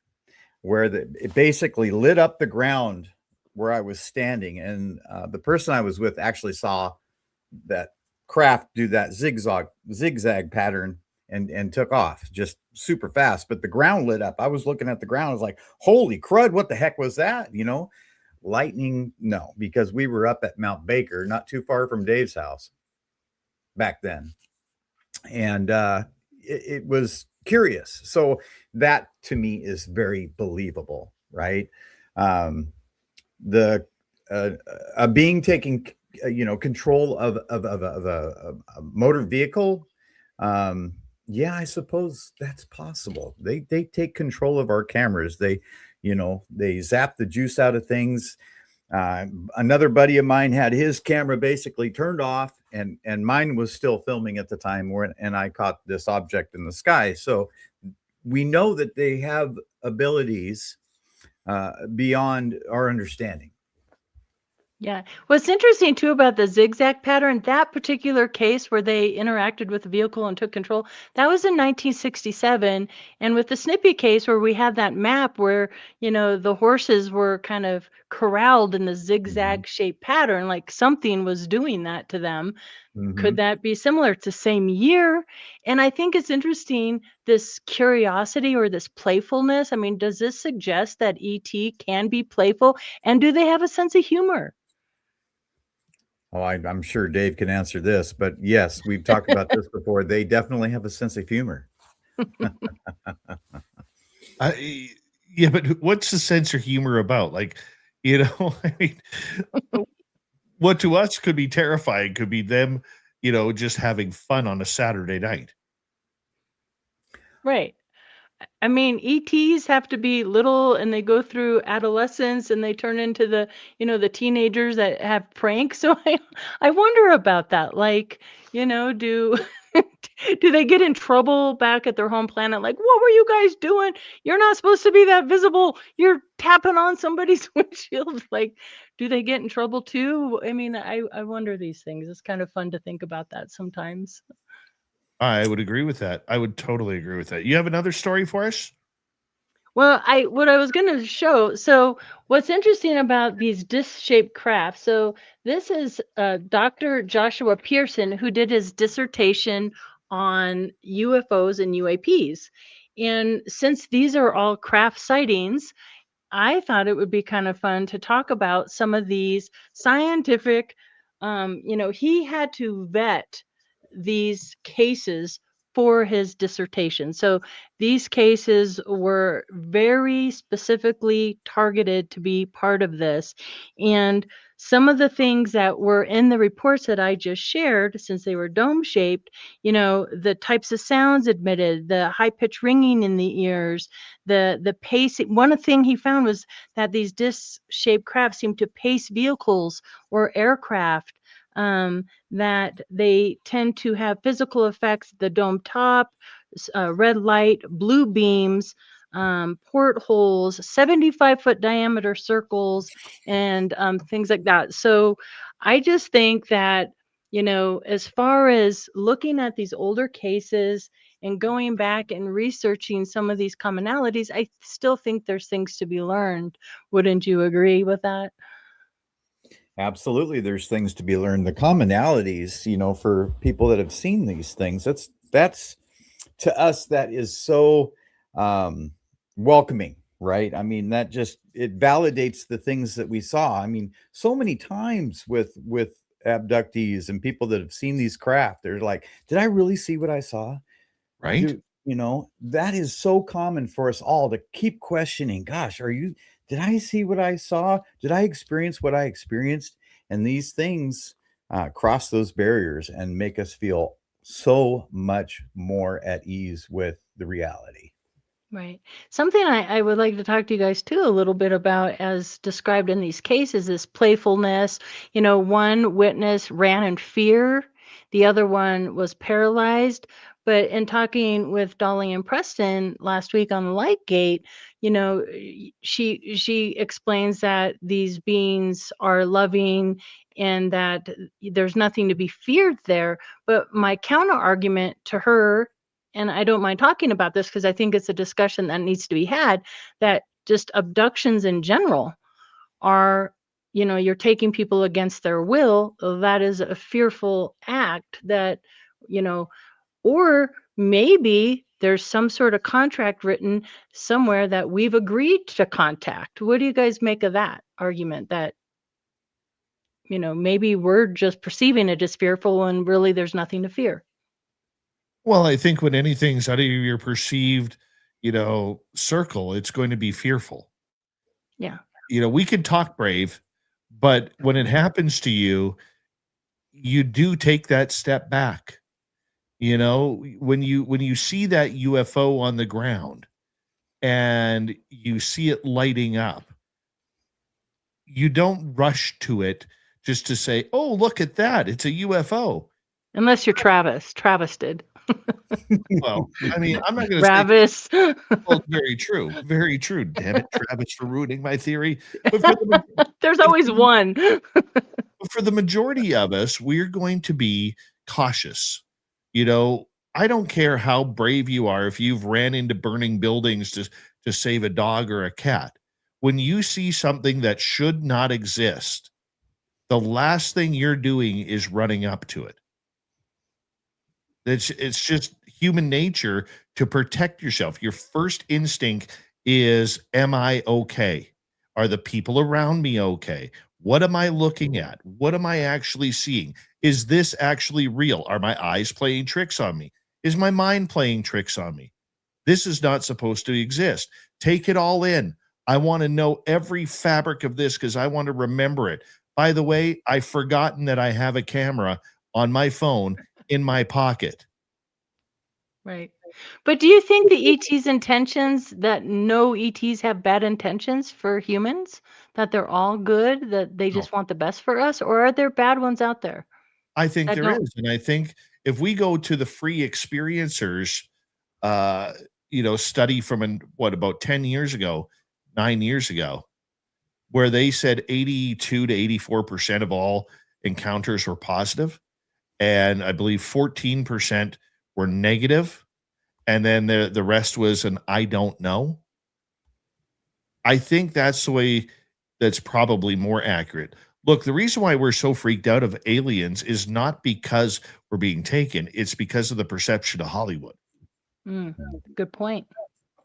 where it basically lit up the ground where I was standing, and the person I was with actually saw that craft do that zigzag pattern and took off just super fast. But the ground lit up. I was looking at the ground. I was like, "Holy crud! What the heck was that?" Lightning? No, because we were up at Mount Baker, not too far from Dave's house back then, and it was curious. So that to me is very believable, right? The a being taking control of a motor vehicle, yeah, I suppose that's possible. They take control of our cameras. They zap the juice out of things. Another buddy of mine had his camera basically turned off, and mine was still filming at the time, and I caught this object in the sky. So we know that they have abilities beyond our understanding. Yeah. What's interesting too about the zigzag pattern, that particular case where they interacted with the vehicle and took control, that was in 1967. And with the Snippy case where we had that map where, the horses were kind of corralled in the zigzag shaped pattern, like something was doing that to them. Could that be similar? It's the same year. And I think it's interesting, this curiosity or this playfulness. I mean, does this suggest that ET can be playful? And do they have a sense of humor? Oh, I'm sure Dave can answer this, but yes, we've talked about this before. They definitely have a sense of humor. Yeah, but what's the sense of humor about? Like, I mean, what to us could be terrifying could be them, just having fun on a Saturday night. Right. I mean, ETs have to be little and they go through adolescence and they turn into the teenagers that have pranks. So I wonder about that. Like, do do they get in trouble back at their home planet? Like, what were you guys doing? You're not supposed to be that visible. You're tapping on somebody's windshield. Like, do they get in trouble too? I mean, I wonder these things. It's kind of fun to think about that sometimes. I would agree with that. I would totally agree with that. You have another story for us? Well, what I was going to show. So, what's interesting about these disc-shaped crafts? So, this is Dr. Joshua Pearson, who did his dissertation on UFOs and UAPs. And since these are all craft sightings, I thought it would be kind of fun to talk about some of these scientific. He had to vet these cases for his dissertation. So these cases were very specifically targeted to be part of this. And some of the things that were in the reports that I just shared, since they were dome shaped, the types of sounds emitted, the high pitched ringing in the ears, the pacing. One thing he found was that these disc shaped craft seemed to pace vehicles or aircraft. That they tend to have physical effects, the dome top, red light, blue beams, portholes, 75-foot diameter circles, and things like that. So I just think that, as far as looking at these older cases and going back and researching some of these commonalities, I still think there's things to be learned. Wouldn't you agree with that? Absolutely, there's things to be learned. The commonalities, for people that have seen these things, that's to us, that is so welcoming, right? I mean, it validates the things that we saw. I mean, so many times with abductees and people that have seen these craft, they're like, did I really see what I saw? Right. That is so common for us all to keep questioning. Gosh, did I see what I saw? Did I experience what I experienced? And these things cross those barriers and make us feel so much more at ease with the reality. Right. Something I would like to talk to you guys too a little bit about, as described in these cases, is playfulness. One witness ran in fear, the other one was paralyzed. But in talking with Dolly and Preston last week on the Light Gate, she explains that these beings are loving and that there's nothing to be feared there. But my counter argument to her, and I don't mind talking about this because I think it's a discussion that needs to be had, that just abductions in general are, you're taking people against their will. That is a fearful act that, or maybe there's some sort of contract written somewhere that we've agreed to contact. What do you guys make of that argument that, maybe we're just perceiving it as fearful and really there's nothing to fear? Well, I think when anything's out of your perceived, circle, it's going to be fearful. Yeah. We can talk brave, but when it happens to you, you do take that step back. When you see that UFO on the ground and you see it lighting up, you don't rush to it just to say, "Oh, look at that. It's a UFO." Unless you're Travis. Travis did. Well, I mean, I'm not going to Travis. say. Well, very true. Very true. Damn it, Travis, for ruining my theory. But there's always one. For the majority of us, we're going to be cautious. I don't care how brave you are if you've ran into burning buildings to save a dog or a cat. When you see something that should not exist, the last thing you're doing is running up to it. It's just human nature to protect yourself. Your first instinct is, am I okay? Are the people around me okay? What am I looking at? What am I actually seeing? Is this actually real? Are my eyes playing tricks on me? Is my mind playing tricks on me? This is not supposed to exist. Take it all in. I want to know every fabric of this because I want to remember it. By the way, I've forgotten that I have a camera on my phone in my pocket. Right. But do you think the ET's intentions, that no ETs have bad intentions for humans, that they're all good, that they just want the best for us, or are there bad ones out there? I think there is. And I think if we go to the free experiencers, study from about 10 years ago, 9 years ago, where they said 82 to 84% of all encounters were positive, and I believe 14% were negative, and then the rest was an I don't know. I think that's the way that's probably more accurate. Look, the reason why we're so freaked out of aliens is not because we're being taken. It's because of the perception of Hollywood. Good point.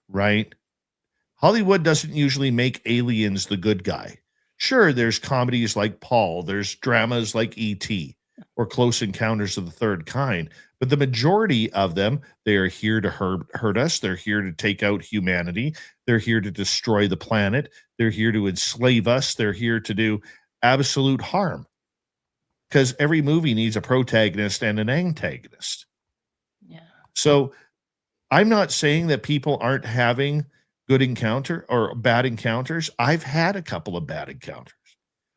Right? Hollywood doesn't usually make aliens the good guy. Sure, there's comedies like Paul. There's dramas like E.T. or Close Encounters of the Third Kind. But the majority of them, they are here to hurt us. They're here to take out humanity. They're here to destroy the planet. They're here to enslave us. They're here to do absolute harm. Because every movie needs a protagonist and an antagonist. Yeah. So I'm not saying that people aren't having good encounter or bad encounters. I've had a couple of bad encounters.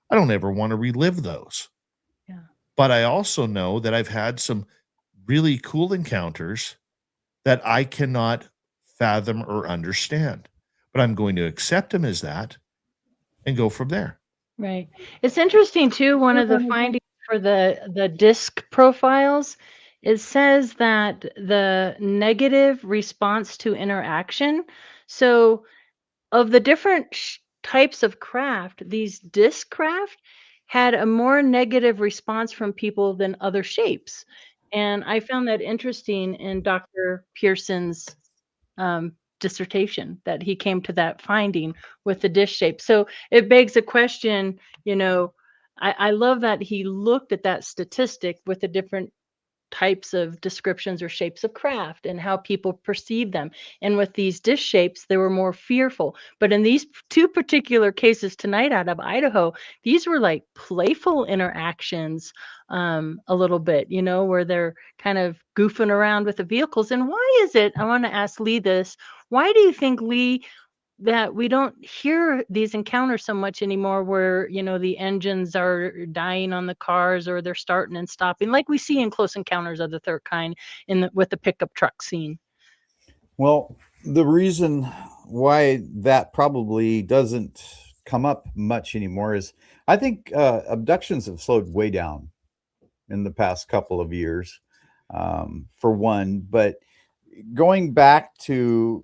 I don't ever want to relive those. Yeah. But I also know that I've had some really cool encounters that I cannot fathom or understand. But I'm going to accept them as that and go from there. Right. It's interesting too. One of the findings for the disc profiles, it says that the negative response to interaction. So of the different types of craft, these disc craft had a more negative response from people than other shapes. And I found that interesting in Dr. Pearson's dissertation, that he came to that finding with the disc shape. So it begs a question, I love that he looked at that statistic with the different types of descriptions or shapes of craft and how people perceive them. And with these dish shapes, they were more fearful. But in these two particular cases tonight out of Idaho, these were like playful interactions, a little bit, where they're kind of goofing around with the vehicles. And why is it, I want to ask Lee this, why do you think, Lee, that we don't hear these encounters so much anymore where, the engines are dying on the cars or they're starting and stopping like we see in Close Encounters of the Third Kind with the pickup truck scene? Well, the reason why that probably doesn't come up much anymore is I think abductions have slowed way down in the past couple of years, for one. But going back to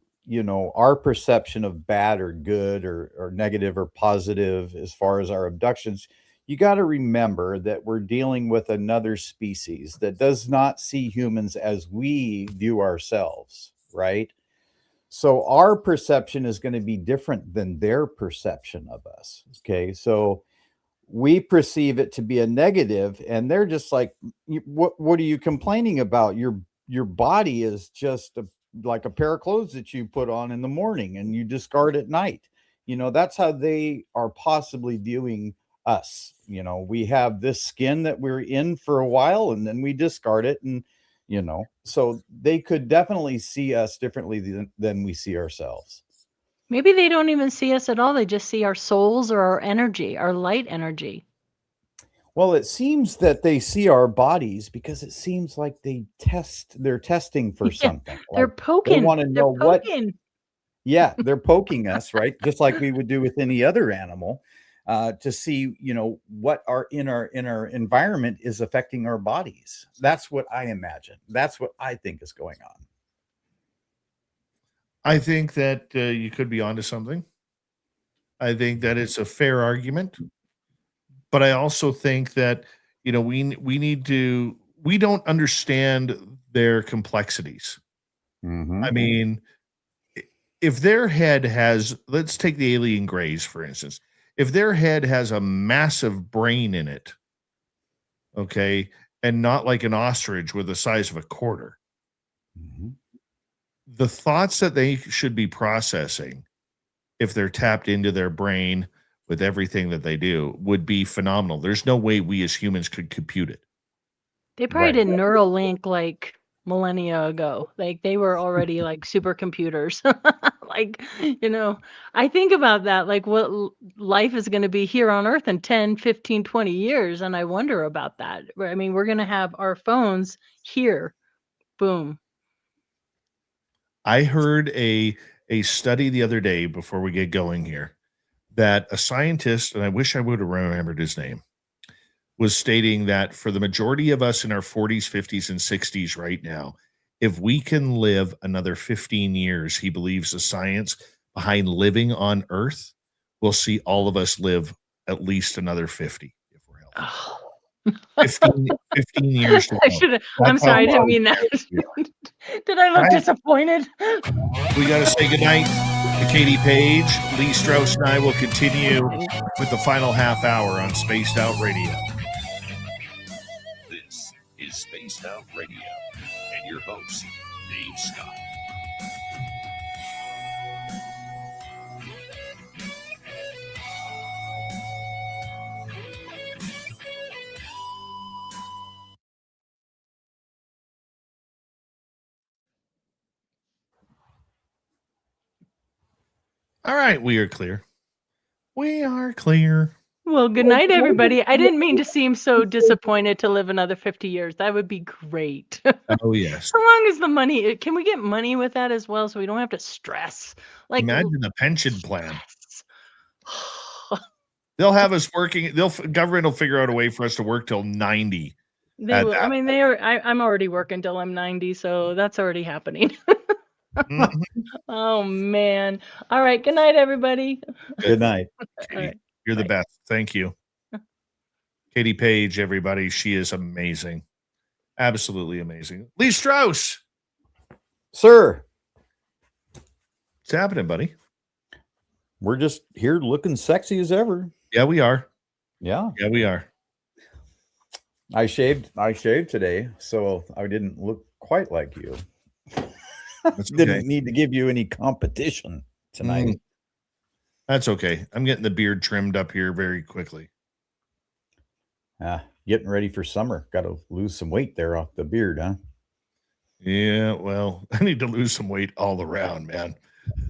our perception of bad or good or negative or positive as far as our abductions, you got to remember that we're dealing with another species that does not see humans as we view ourselves, right? So our perception is going to be different than their perception of us. Okay, so we perceive it to be a negative, and they're just like, what are you complaining about? Your body is just like a pair of clothes that you put on in the morning and you discard at night. That's how they are possibly viewing us. We have this skin that we're in for a while and then we discard it, and so they could definitely see us differently than we see ourselves. Maybe they don't even see us at all. They just see our souls or our energy, our light energy. Well, it seems that they see our bodies because it seems like they're testing for something. They're Like poking. They want to know They're poking. Yeah, they're poking us, right? Just like we would do with any other animal, to see, what in our environment is affecting our bodies. That's what I imagine. That's what I think is going on. I think that you could be onto something. I think that it's a fair argument, but I also think that we don't understand their complexities. Mm-hmm. I mean, if their head has, let's take the alien grays for instance, if their head has a massive brain in it, okay, and not like an ostrich with the size of a quarter, Mm-hmm. the thoughts that they should be processing, if they're tapped into their brain with everything that they do, would be phenomenal. There's no way we as humans could compute it. They probably Right. did Neuralink like millennia ago. Like they were already like supercomputers. Like, I think about that, like what life is going to be here on Earth in 10, 15, 20 years. And I wonder about that. I mean, we're going to have our phones here. Boom. I heard a study the other day before we get going here that a scientist, and I wish I would have remembered his name, was stating that for the majority of us in our 40s, 50s, and 60s right now, if we can live another 15 years, he believes the science behind living on Earth will see all of us live at least another 50 if we're healthy. 15 years to go. I'm sorry, I didn't mean that. Did I look disappointed? We got to say goodnight to Katie Page. Lee Strauss and I will continue with the final half hour on Spaced Out Radio. This is Spaced Out Radio. your host, Dave Scott. All right, we are clear. We are clear. Well, good night, everybody. I didn't mean to seem so disappointed to live another 50 years. That would be great. Oh, yes. How long is the money? Can we get money with that as well so we don't have to stress? Like, Imagine a pension plan. They'll have us working. Government will figure out a way for us to work till 90. They will. I mean, they are. I'm already working till I'm 90, so that's already happening. Mhm. Oh man. All right. Good night, everybody. Good night. All right. You're the Bye. best. Thank you. Katie Page, everybody. She is amazing. Absolutely amazing. Lee Strauss. Sir, What's happening, buddy? we're just here looking sexy as ever. Yeah, we are. Yeah. Yeah, we are. I shaved today, so I didn't look quite like you. That's okay. Didn't need to give you any competition tonight. That's okay. I'm getting the beard trimmed up here very quickly. Getting ready for summer. Got to lose some weight there off the beard, huh? Yeah, well, I need to lose some weight all around, man.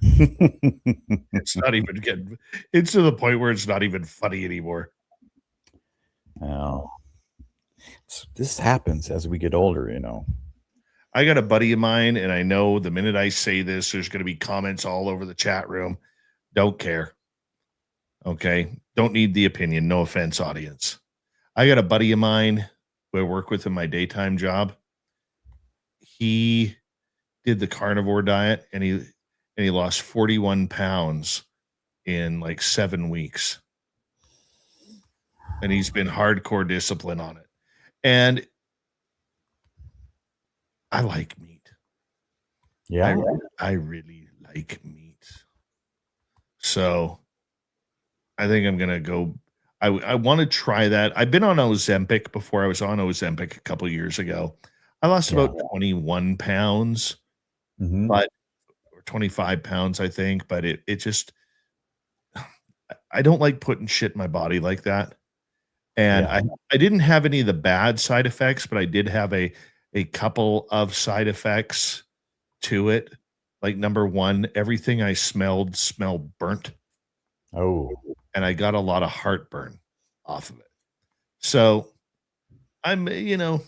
It's not even getting, it's to the point where it's not even funny anymore. Oh, this happens as we get older, you know. I got a buddy of mine, and I know the minute I say this, there's going to be comments all over the chat room. Don't care. Okay. Don't need the opinion. No offense, audience. I got a buddy of mine who I work with in my daytime job. He did the carnivore diet, and he lost 41 pounds in like 7 weeks. And he's been hardcore discipline on it. And I like meat. Yeah. I really like meat. So I think I'm going to go. I want to try that. I've been on Ozempic before. I was on Ozempic a couple of years ago. I lost about 21 pounds, but or 25 pounds, I think. But it just, I don't like putting shit in my body like that. And I didn't have any of the bad side effects, but I did have a couple of side effects to it. Like number one, everything I smelled burnt. Oh. And I got a lot of heartburn off of it. So I'm trying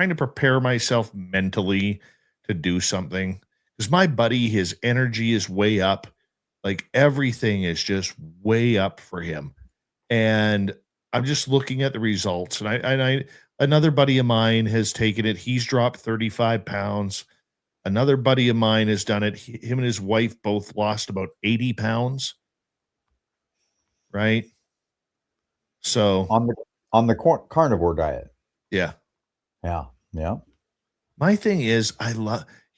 to prepare myself mentally to do something. Because my buddy, his energy is way up. Like everything is just way up for him. And I'm just looking at the results. And another buddy of mine has taken it. He's dropped 35 pounds. Another buddy of mine has done it. Him and his wife both lost about 80 pounds. Right. So on the carnivore diet. Yeah. Yeah. Yeah. My thing is,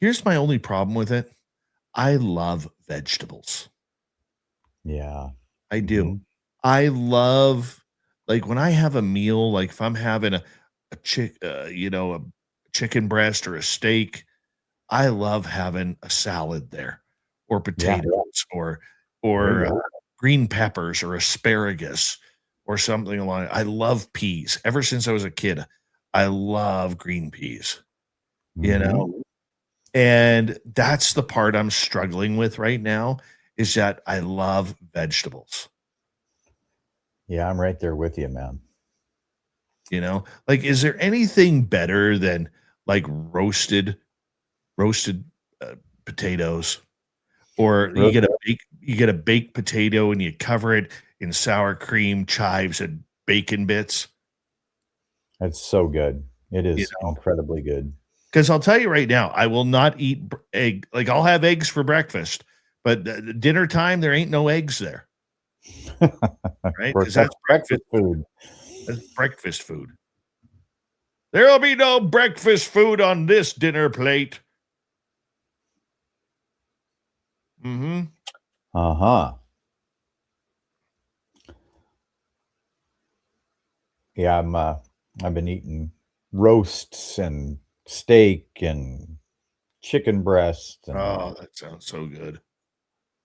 here's my only problem with it. I love vegetables. Yeah. I do. I love, like when I have a meal, like if I'm having a chicken breast or a steak, I love having a salad there, or potatoes, or green peppers, or asparagus, or something along. I love peas. Ever since I was a kid, I love green peas. You know, and that's the part I'm struggling with right now. Is that I love vegetables. Yeah, I'm right there with you, man. You know, like, is there anything better than like roasted potatoes, or you get a baked potato and you cover it in sour cream, chives, and bacon bits? That's so good. It is incredibly good. Because I'll tell you right now, I will not eat egg. Like I'll have eggs for breakfast, but dinner time there ain't no eggs there. Right? Because that's breakfast food. That's breakfast food. There'll be no breakfast food on this dinner plate. Uh-huh. Yeah, I've been eating roasts and steak and chicken breast and Oh, that sounds so good.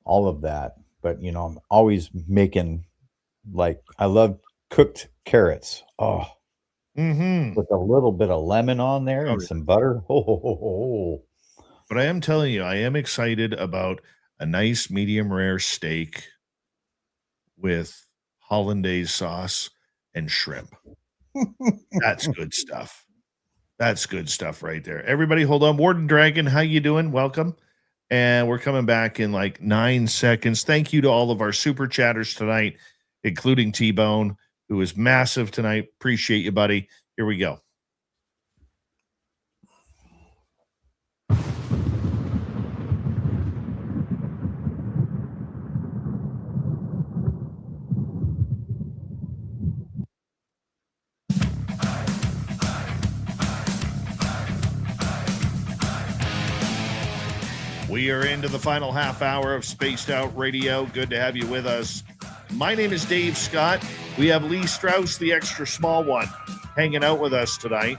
all of that. But I'm always making, like, I love cooked carrots. Oh, Mm-hmm. with a little bit of lemon on there and yeah. some butter. Oh. But I am telling you, I am excited about a nice medium rare steak with hollandaise sauce and shrimp. That's good stuff. That's good stuff right there. Everybody hold on. Warden Dragon, how you doing? Welcome. And we're coming back in like 9 seconds. Thank you to all of our super chatters tonight, including T-Bone, who is massive tonight. Appreciate you, buddy. Here we go. We are into the final half hour of Spaced Out Radio. Good to have you with us. My name is Dave Scott. We have Lee Strauss, the extra small one, hanging out with us tonight.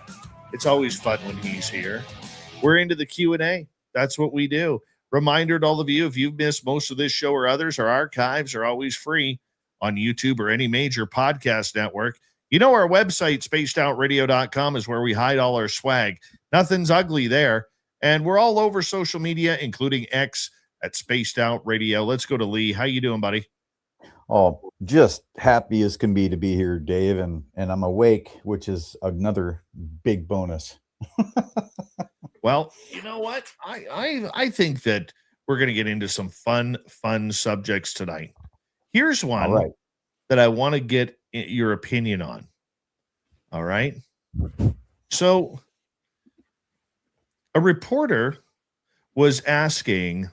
It's always fun when he's here. We're into the Q&A. That's what we do. Reminder to all of you, if you've missed most of this show or others, our archives are always free on YouTube or any major podcast network. You know, our website, spacedoutradio.com, is where we hide all our swag. Nothing's ugly there. And we're all over social media, including X at Spaced Out Radio. Let's go to Lee. How you doing, buddy? Oh, just happy as can be to be here, Dave, and I'm awake, which is another big bonus. Well, you know what? I think that we're going to get into some fun subjects tonight. Here's one that I want to get your opinion on. All right. So a reporter was asking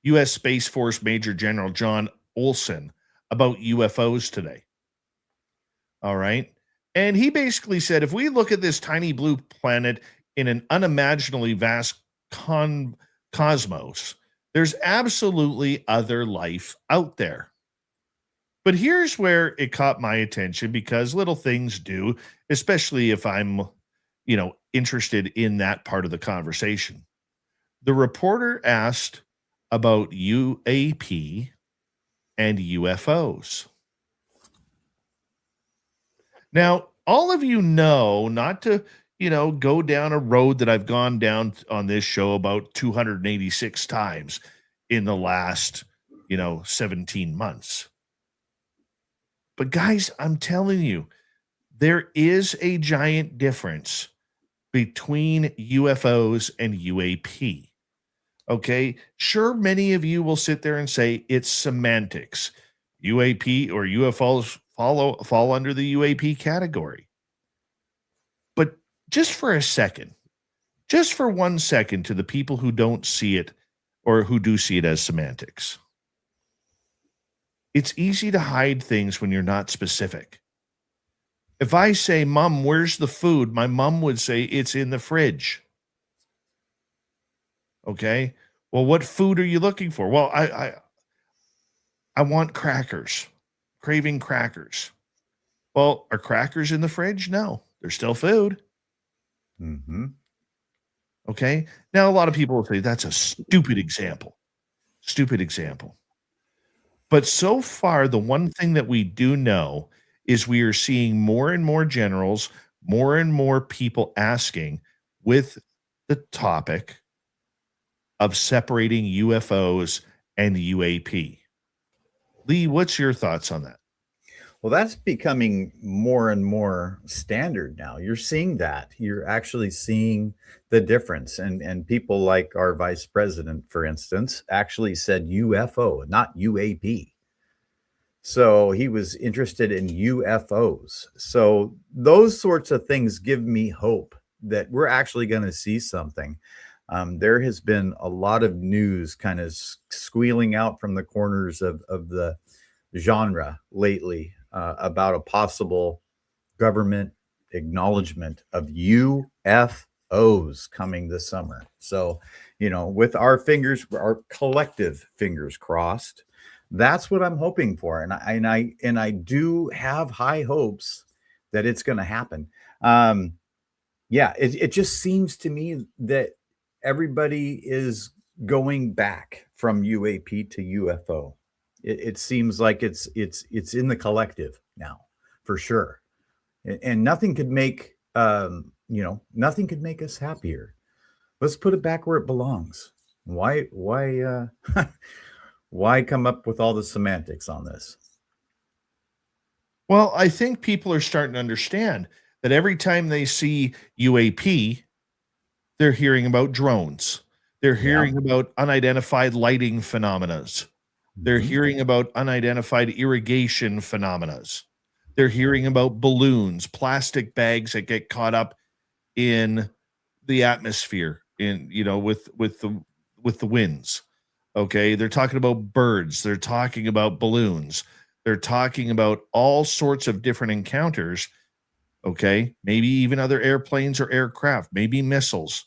U.S. Space Force Major General John Olson about UFOs today. All right. And he basically said, if we look at this tiny blue planet in an unimaginably vast cosmos, there's absolutely other life out there. But here's where it caught my attention, because little things do, especially if I'm, interested in that part of the conversation. The reporter asked about UAP and UFOs. Now, all of you know not to, go down a road that I've gone down on this show about 286 times in the last, 17 months. But guys, I'm telling you, there is a giant difference between UFOs and UAP. Okay, sure, many of you will sit there and say it's semantics. UAP or UFOs fall under the UAP category. But just for a second, just for 1 second, to the people who don't see it or who do see it as semantics. It's easy to hide things when you're not specific. If I say, Mom, where's the food? My mom would say, it's in the fridge. Okay. Well, what food are you looking for? Well, I want crackers, craving crackers. Well, are crackers in the fridge? No, they're still food. Mm-hmm. Okay. Now, a lot of people will say that's a stupid example. But so far, the one thing that we do know is we are seeing more and more generals, more and more people asking with the topic of separating UFOs and UAP. Lee, what's your thoughts on that? Well, that's becoming more and more standard now. You're seeing that. You're actually seeing the difference. And people like our vice president, for instance, actually said UFO, not UAP. So he was interested in UFOs. So those sorts of things give me hope that we're actually going to see something. There has been a lot of news kind of squealing out from the corners of the genre lately about a possible government acknowledgement of UFOs coming this summer. So, with our collective fingers crossed, that's what I'm hoping for. And I do have high hopes that it's going to happen. Yeah, it just seems to me that everybody is going back from UAP to UFO. It seems like it's in the collective now, for sure. And nothing could make nothing could make us happier. Let's put it back where it belongs. Why why come up with all the semantics on this? Well, I think people are starting to understand that every time they see UAP, they're hearing about drones. They're Yeah. hearing about unidentified lighting phenomena. They're Mhm. hearing about unidentified irrigation phenomena. They're hearing about balloons, plastic bags that get caught up in the atmosphere with the winds. Okay, they're talking about birds, they're talking about balloons, they're talking about all sorts of different encounters. Okay, maybe even other airplanes or aircraft, maybe missiles.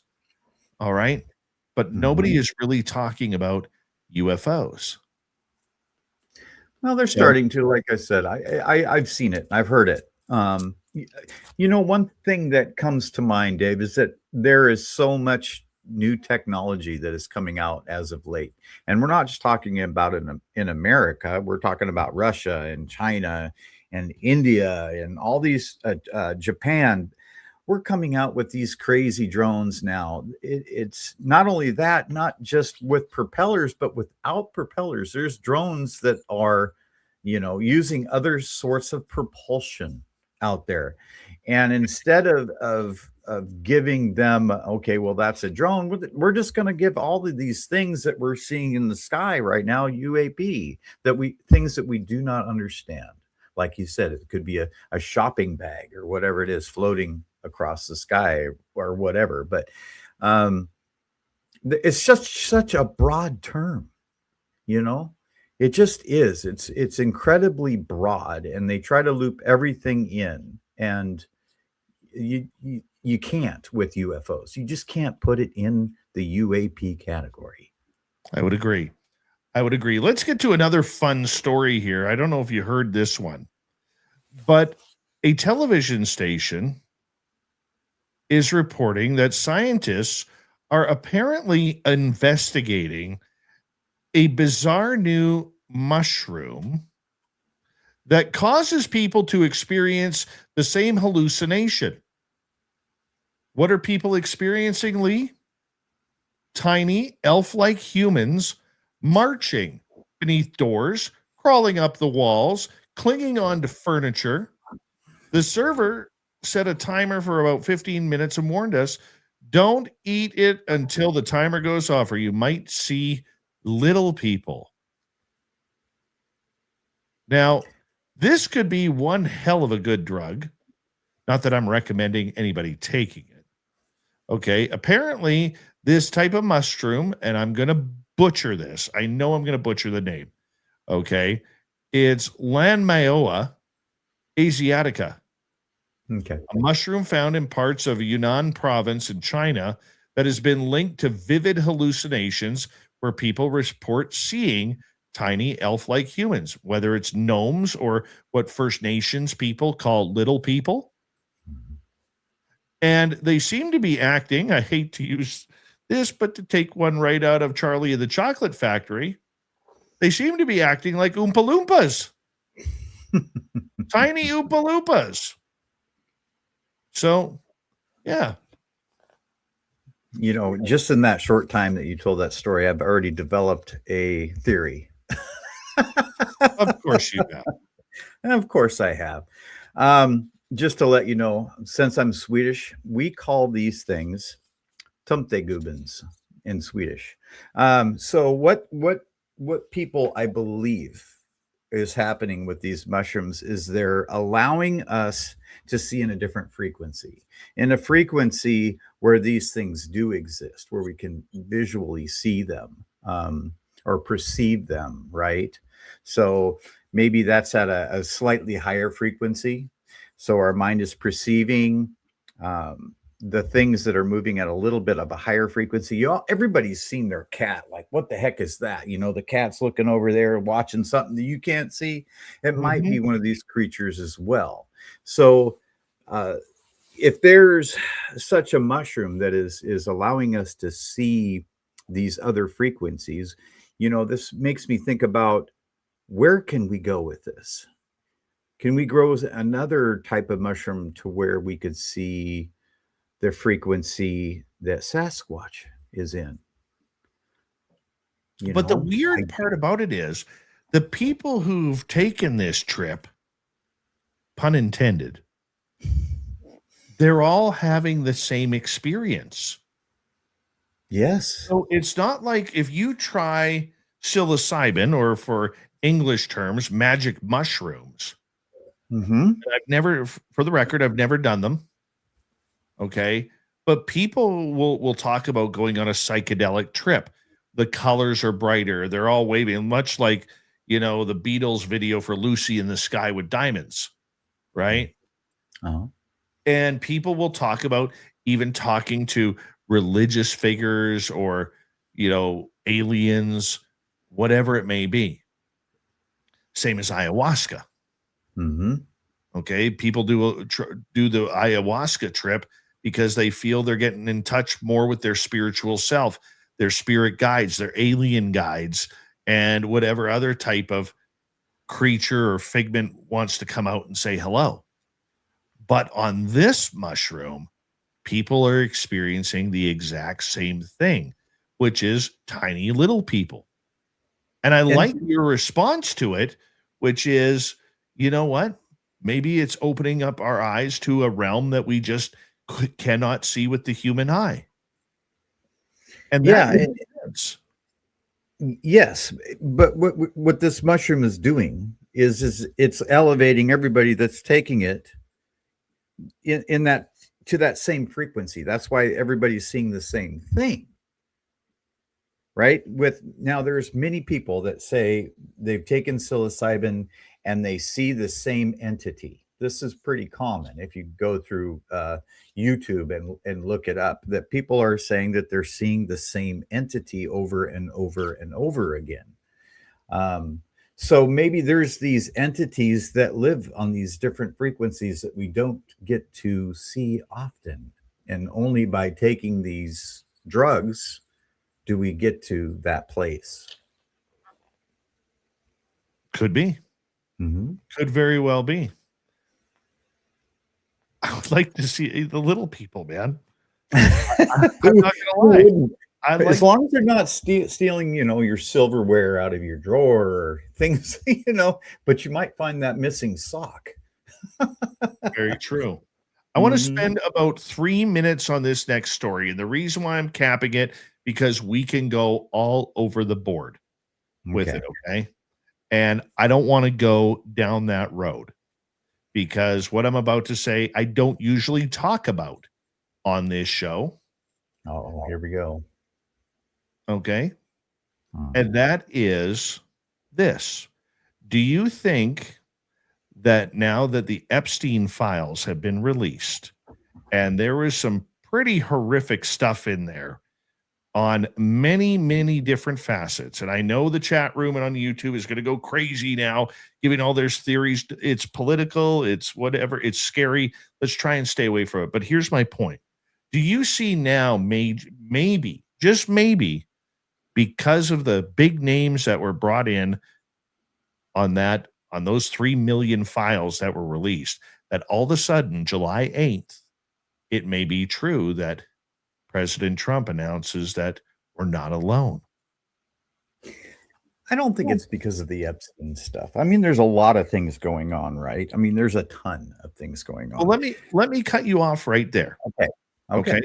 All right, but nobody Mhm. is really talking about UFOs. Well, they're So starting to, like I said, I've seen it, I've heard it. One thing that comes to mind, Dave, is that there is so much new technology that is coming out as of late, and we're not just talking about it in America. We're talking about Russia and China and India and all these Japan. We're coming out with these crazy drones now. It's not only that, not just with propellers, but without propellers. There's drones that are, using other sorts of propulsion out there. And instead of giving them, okay, well, that's a drone, we're just going to give all of these things that we're seeing in the sky right now, UAP, things that we do not understand. Like you said, it could be a shopping bag or whatever it is floating across the sky or whatever. But it's just such a broad term, you know. It just is. It's incredibly broad, and they try to loop everything in, and you can't with UFOs. You just can't put it in the UAP category. I would agree. I would agree. Let's get to another fun story here. I don't know if you heard this one, but a television station is reporting that scientists are apparently investigating a bizarre new mushroom that causes people to experience the same hallucination. What are people experiencing, Lee? Tiny elf-like humans marching beneath doors, crawling up the walls, clinging onto furniture. The server set a timer for about 15 minutes and warned us, don't eat it until the timer goes off, or you might see little people. Now, this could be one hell of a good drug. Not that I'm recommending anybody taking it. Okay. Apparently, this type of mushroom, and I'm going to butcher this. I know I'm going to butcher the name. Okay. It's Lanmaoa asiatica, Okay. a mushroom found in parts of Yunnan province in China that has been linked to vivid hallucinations where people report seeing tiny elf-like humans, whether it's gnomes or what First Nations people call little people. And they seem to be acting, I hate to use this, but to take one right out of Charlie and the Chocolate Factory, they seem to be acting like Oompa Loompas. Tiny Oompa Loompas. So, yeah. Just in that short time that you told that story, I've already developed a theory. Of course you have. And of course I have. Just to let you know, since I'm Swedish, we call these things tomtegubbens in Swedish. So what people, I believe, is happening with these mushrooms is they're allowing us to see in a different frequency, in a frequency where these things do exist, where we can visually see them or perceive them, right? So maybe that's at a slightly higher frequency. So our mind is perceiving the things that are moving at a little bit of a higher frequency. Everybody's seen their cat. Like, what the heck is that? The cat's looking over there watching something that you can't see. It might be one of these creatures as well. So if there's such a mushroom that is allowing us to see these other frequencies, this makes me think about, where can we go with this? Can we grow another type of mushroom to where we could see the frequency that Sasquatch is in? But the weird part about it is the people who've taken this trip, pun intended, they're all having the same experience. Yes. So it's not like if you try psilocybin, or for English terms, magic mushrooms. I've never, for the record, I've never done them. Okay. But people will talk about going on a psychedelic trip. The colors are brighter. They're all waving, much like, the Beatles video for Lucy in the Sky with Diamonds. Right. And people will talk about even talking to religious figures or, aliens, whatever it may be. Same as ayahuasca. Okay. People do the ayahuasca trip because they feel they're getting in touch more with their spiritual self, their spirit guides, their alien guides, and whatever other type of creature or figment wants to come out and say hello. But on this mushroom, people are experiencing the exact same thing, which is tiny little people. And I like your response to it, which is, you know what? Maybe it's opening up our eyes to a realm that we just cannot see with the human eye. And yes, but what this mushroom is doing is it's elevating everybody that's taking it in that to that same frequency. That's why everybody's seeing the same thing. Right? Now there's many people that say they've taken psilocybin and they see the same entity. This is pretty common. If you go through YouTube and look it up, that people are saying that they're seeing the same entity over and over and over again. So maybe there's these entities that live on these different frequencies that we don't get to see often. And only by taking these drugs do we get to that place. Could be. Could very well be. I would like to see the little people, man. I'm not gonna lie. As long as they're not stealing, your silverware out of your drawer or things, but you might find that missing sock. Very true. I want to spend about 3 minutes on this next story. And the reason why I'm capping it, because we can go all over the board with it. Okay. And I don't want to go down that road, because what I'm about to say, I don't usually talk about on this show. Oh, here we go. Okay. And that is this. Do you think that now that the Epstein files have been released, and there was some pretty horrific stuff in there on many, many different facets, and I know the chat room and on YouTube is going to go crazy now, giving all their theories. It's political, it's whatever, it's scary. Let's try and stay away from it. But here's my point. Do you see now, maybe, just maybe, because of the big names that were brought in on those 3 million files that were released, that all of a sudden, July 8th, it may be true that President Trump announces that we're not alone? I don't think it's because of the Epstein stuff. I mean, there's a lot of things going on, right? I mean, there's a ton of things going on. Well, let me cut you off right there. Okay.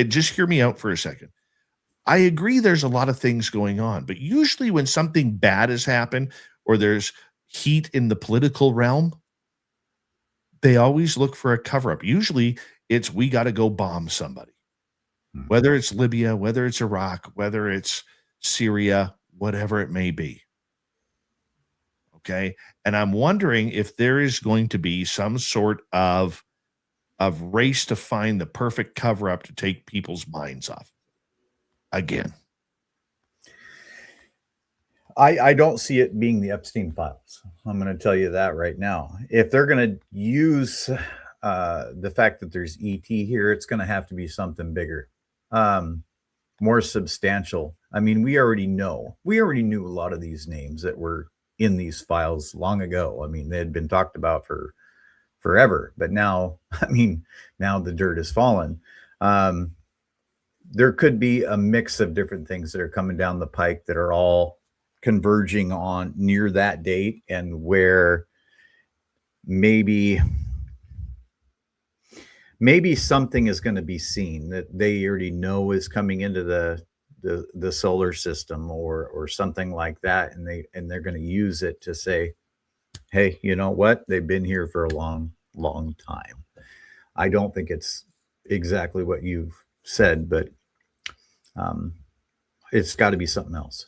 Just hear me out for a second. I agree there's a lot of things going on, but usually when something bad has happened or there's heat in the political realm, they always look for a cover-up. Usually it's, we got to go bomb somebody. Whether it's Libya, whether it's Iraq, whether it's Syria, whatever it may be. Okay. And I'm wondering if there is going to be some sort of race to find the perfect cover-up to take people's minds off again. I don't see it being the Epstein files. I'm going to tell you that right now. If they're going to use the fact that there's ET here, it's going to have to be something bigger, more substantial. I mean, we already knew a lot of these names that were in these files long ago. I mean, they had been talked about for forever, but now, I mean, now the dirt has fallen. There could be a mix of different things that are coming down the pike that are all converging on near that date, and where maybe something is going to be seen that they already know is coming into the solar system, or something like that, and they're going to use it to say, hey, you know what, they've been here for a long time. I don't think it's exactly what you've said, but it's got to be something else.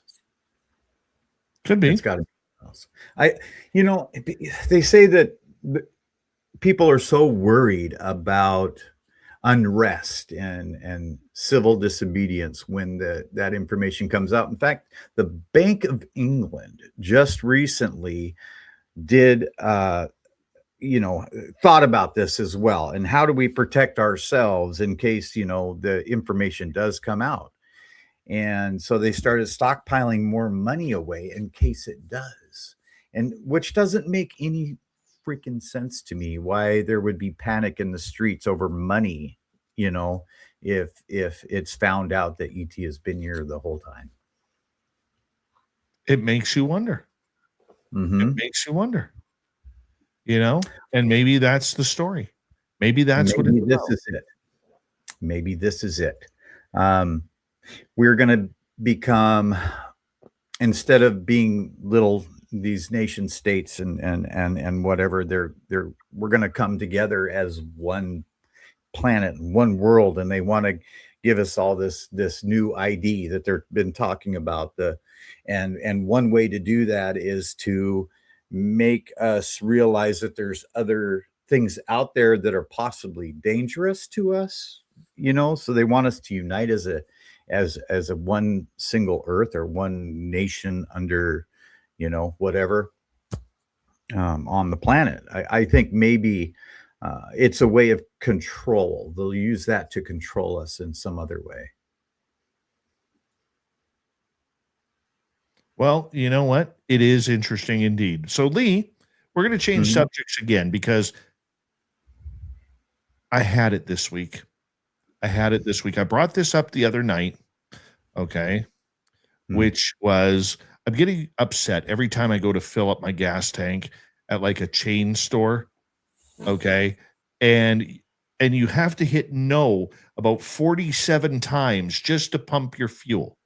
Could be. It's got to be something else. They say that people are so worried about unrest and civil disobedience when that information comes out. In fact, the Bank of England just recently did thought about this as well, and how do we protect ourselves in case the information does come out. And so they started stockpiling more money away in case it does, and which doesn't make any freaking sense to me, why there would be panic in the streets over money, if it's found out that ET has been here the whole time. It makes you wonder. Mm-hmm. It makes you wonder, and maybe that's the story. Maybe that's what this is it. Maybe this is it. We're going to become, instead of being these nation states and whatever, we're going to come together as one planet, one world, and they want to give us all this new ID that they've been talking about. And one way to do that is to make us realize that there's other things out there that are possibly dangerous to us, so they want us to unite as a one single earth, or one nation under whatever on the planet. I think maybe it's a way of control. They'll use that to control us in some other way. Well, you know what? It is interesting indeed. So, Lee, we're going to change subjects again, because I had it this week. I brought this up the other night, okay, which was, I'm getting upset every time I go to fill up my gas tank at like a chain store, okay, and you have to hit no about 47 times just to pump your fuel,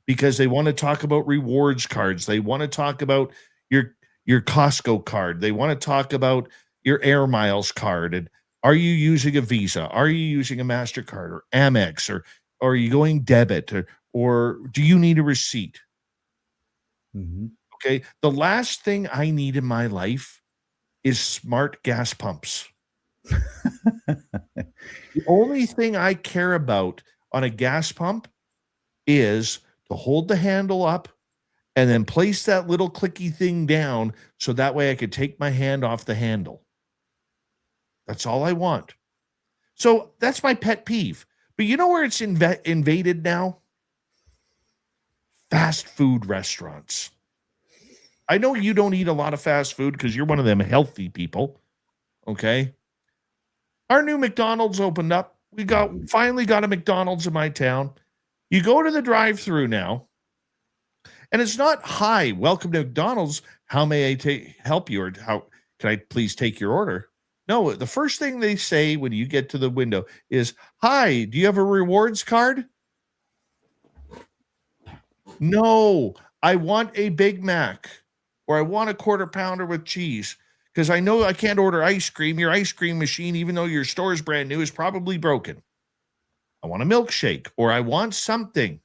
because they want to talk about rewards cards. They want to talk about your Costco card. They want to talk about your Air Miles card. And are you using a Visa? Are you using a MasterCard or Amex, or are you going debit, or do you need a receipt? Okay. The last thing I need in my life is smart gas pumps. The only thing I care about on a gas pump is to hold the handle up and then place that little clicky thing down, so that way I could take my hand off the handle. That's all I want. So that's my pet peeve. But you know where it's invaded now? Fast food restaurants. I know you don't eat a lot of fast food because you're one of them healthy people. Okay. Our new McDonald's opened up. We finally got a McDonald's in my town. You go to the drive-thru now, and it's not, hi, welcome to McDonald's. How may I help you? Or how can I please take your order? No, the first thing they say when you get to the window is, hi, do you have a rewards card? No, I want a Big Mac, or I want a quarter pounder with cheese, because I know I can't order ice cream. Your ice cream machine, even though your store is brand new, is probably broken. I want a milkshake, or I want something.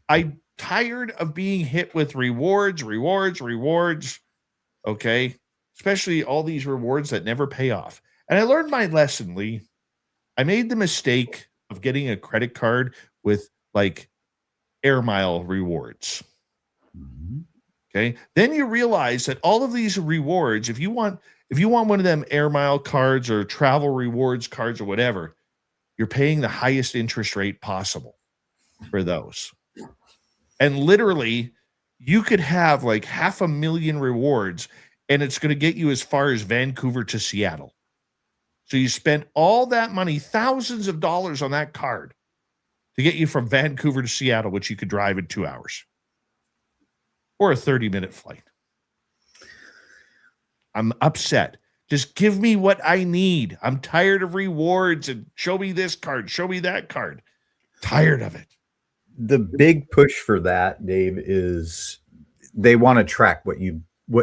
I'm tired of being hit with rewards. Okay. Especially all these rewards that never pay off. And I learned my lesson, Lee. I made the mistake of getting a credit card with like Air Mile rewards. Okay. Then you realize that all of these rewards, if you want If you want one of them air mile cards or travel rewards cards or whatever, you're paying the highest interest rate possible for those. And literally, you could have like 500,000 rewards, and it's going to get you as far as Vancouver to Seattle. So you spent all that money, thousands of dollars on that card to get you from Vancouver to Seattle, which you could drive in 2 hours or a 30-minute flight. I'm upset. Just give me what I need. I'm tired of rewards and show me this card, show me that card. Tired of it. The big push for that, Dave, is they want to track what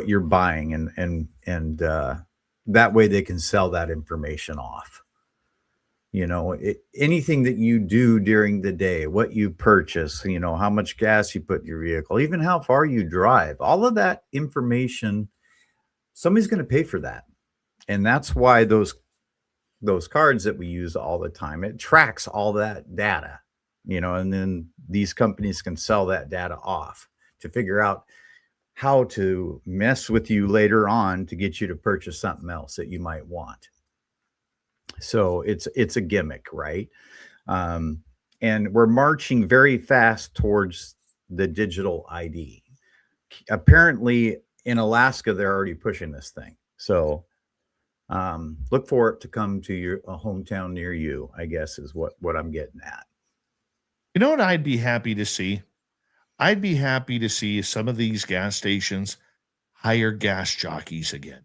you're buying, and that way they can sell that information off. Anything that you do during the day, what you purchase, how much gas you put in your vehicle, even how far you drive, all of that information, somebody's going to pay for that. And that's why those cards that we use all the time, it tracks all that data, and then these companies can sell that data off to figure out how to mess with you later on to get you to purchase something else that you might want. So it's a gimmick, right? And we're marching very fast towards the digital ID. Apparently in Alaska, they're already pushing this thing. So look for it to come to a hometown near you, I guess is what I'm getting at. You know what I'd be happy to see? I'd be happy to see some of these gas stations hire gas jockeys again.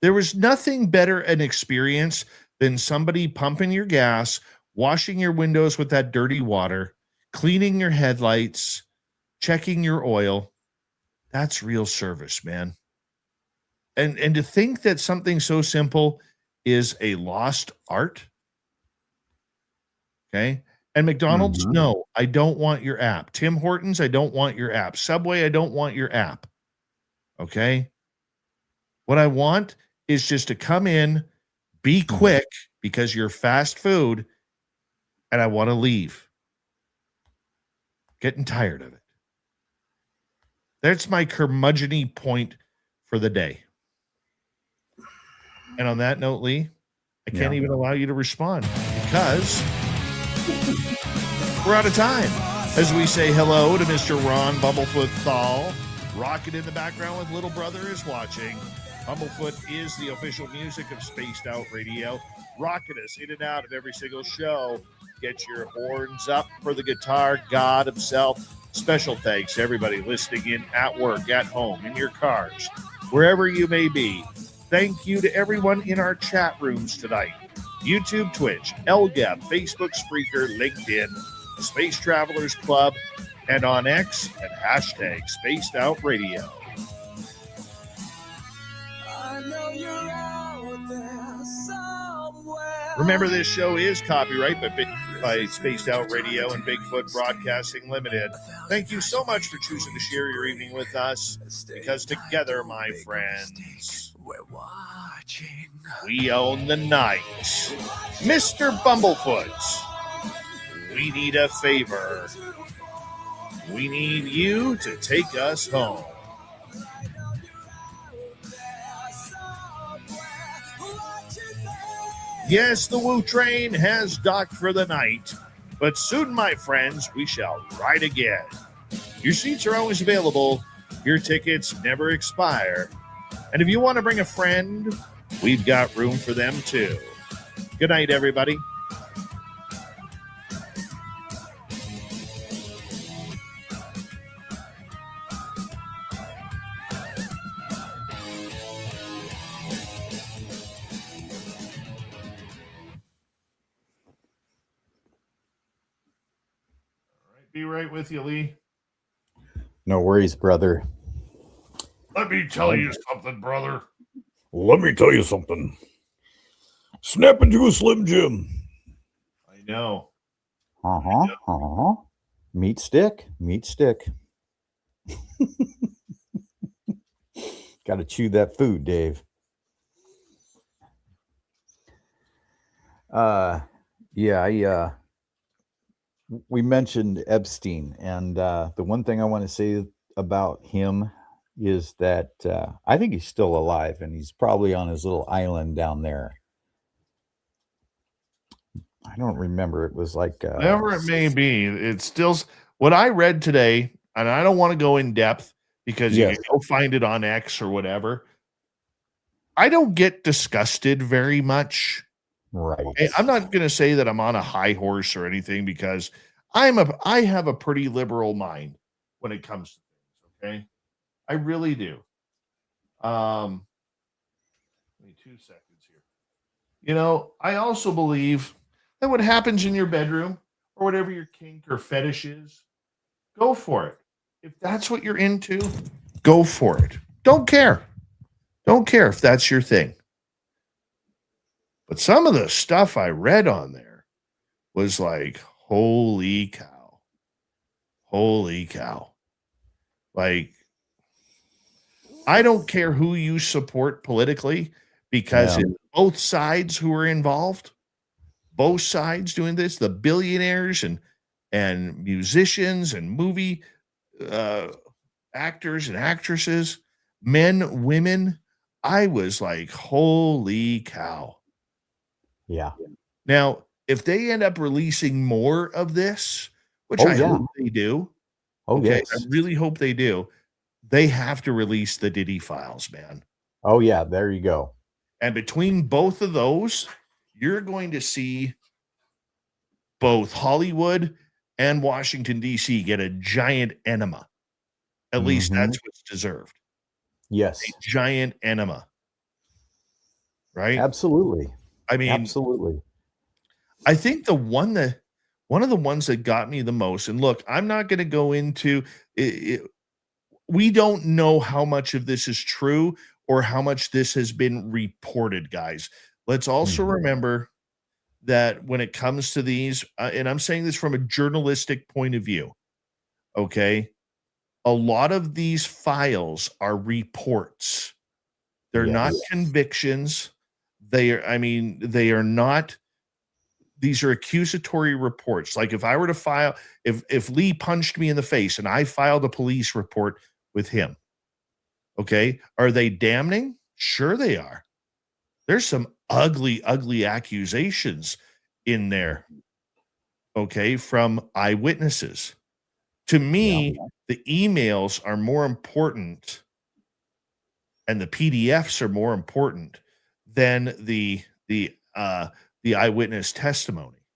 There was nothing better an experience than somebody pumping your gas, washing your windows with that dirty water, cleaning your headlights, checking your oil. That's real service, man. And to think that something so simple is a lost art. Okay. And McDonald's, no, I don't want your app. Tim Hortons, I don't want your app. Subway, I don't want your app. Okay. What I want is just to come in, be quick because you're fast food, and I want to leave. Getting tired of it. That's my curmudgeon-y point for the day. And on that note, Lee, I can't even allow you to respond because we're out of time. As we say hello to Mr. Ron Bumblefoot Thal, rocking in the background with Little Brother is watching. Bumblefoot is the official music of Spaced Out Radio, rocking us in and out of every single show. Get your horns up for the guitar god himself. Special thanks to everybody listening in at work, at home, in your cars, wherever you may be. Thank you to everyone in our chat rooms tonight. YouTube, Twitch, LGAP, Facebook, Spreaker, LinkedIn, Space Travelers Club, and on X at hashtag Spaced Out Radio. Remember, this show is copyright by Spaced Out Radio and Bigfoot Broadcasting Limited. Thank you so much for choosing to share your evening with us, because together, my friends, we own the night. Mr. Bumblefoot, we need a favor. We need you to take us home. Yes, the Woo train has docked for the night, but soon, my friends, we shall ride again. Your seats are always available. Your tickets never expire. And if you want to bring a friend, we've got room for them too. Good night, everybody. Be right with you, Lee. No worries, brother. Let me tell you something, brother. Let me tell you something. Snap into a Slim Jim. I know. Meat stick. Got to chew that food, Dave. We mentioned Epstein, and the one thing I want to say about him is that I think he's still alive, and he's probably on his little island down there. I don't remember. It was like Whatever it may be, it's still what I read today, and I don't want to go in depth because you yes, can go find it on X or whatever. I don't get disgusted very much. right. I'm not going to say that I'm on a high horse or anything because I have a pretty liberal mind when it comes to things. Okay, I really do. Give me 2 seconds here. You know, I also believe that what happens in your bedroom or whatever your kink or fetish is, go for it. If that's what you're into, go for it. Don't care. Don't care if that's your thing. But some of the stuff I read on there was like, holy cow. Holy cow. Like, I don't care who you support politically because Yeah. it's both sides who are involved, both sides doing this, the billionaires and musicians and movie actors and actresses, men, women. I was like, holy cow. Yeah. Now, if they end up releasing more of this, which Oh, I yeah. hope they do, Oh, okay, I yes. really hope they do, they have to release the Diddy files, man. Oh, yeah. There you go. And between both of those, you're going to see both Hollywood and Washington, D.C. get a giant enema. At least Mhm. that's what's deserved. Yes. A giant enema. Right? Absolutely. I mean, Absolutely. I think one of the ones that got me the most, and look, I'm not going to go into it, we don't know how much of this is true or how much this has been reported, guys. Let's also Mhm. remember that when it comes to these, and I'm saying this from a journalistic point of view, okay? A lot of these files are reports. They're not Yes. convictions. They are not, these are accusatory reports. Like if I were to file, if Lee punched me in the face and I filed a police report with him, okay, are they damning? Sure they are. There's some ugly, ugly accusations in there, okay, from eyewitnesses. To me, the emails are more important and the PDFs are more important than the eyewitness testimony.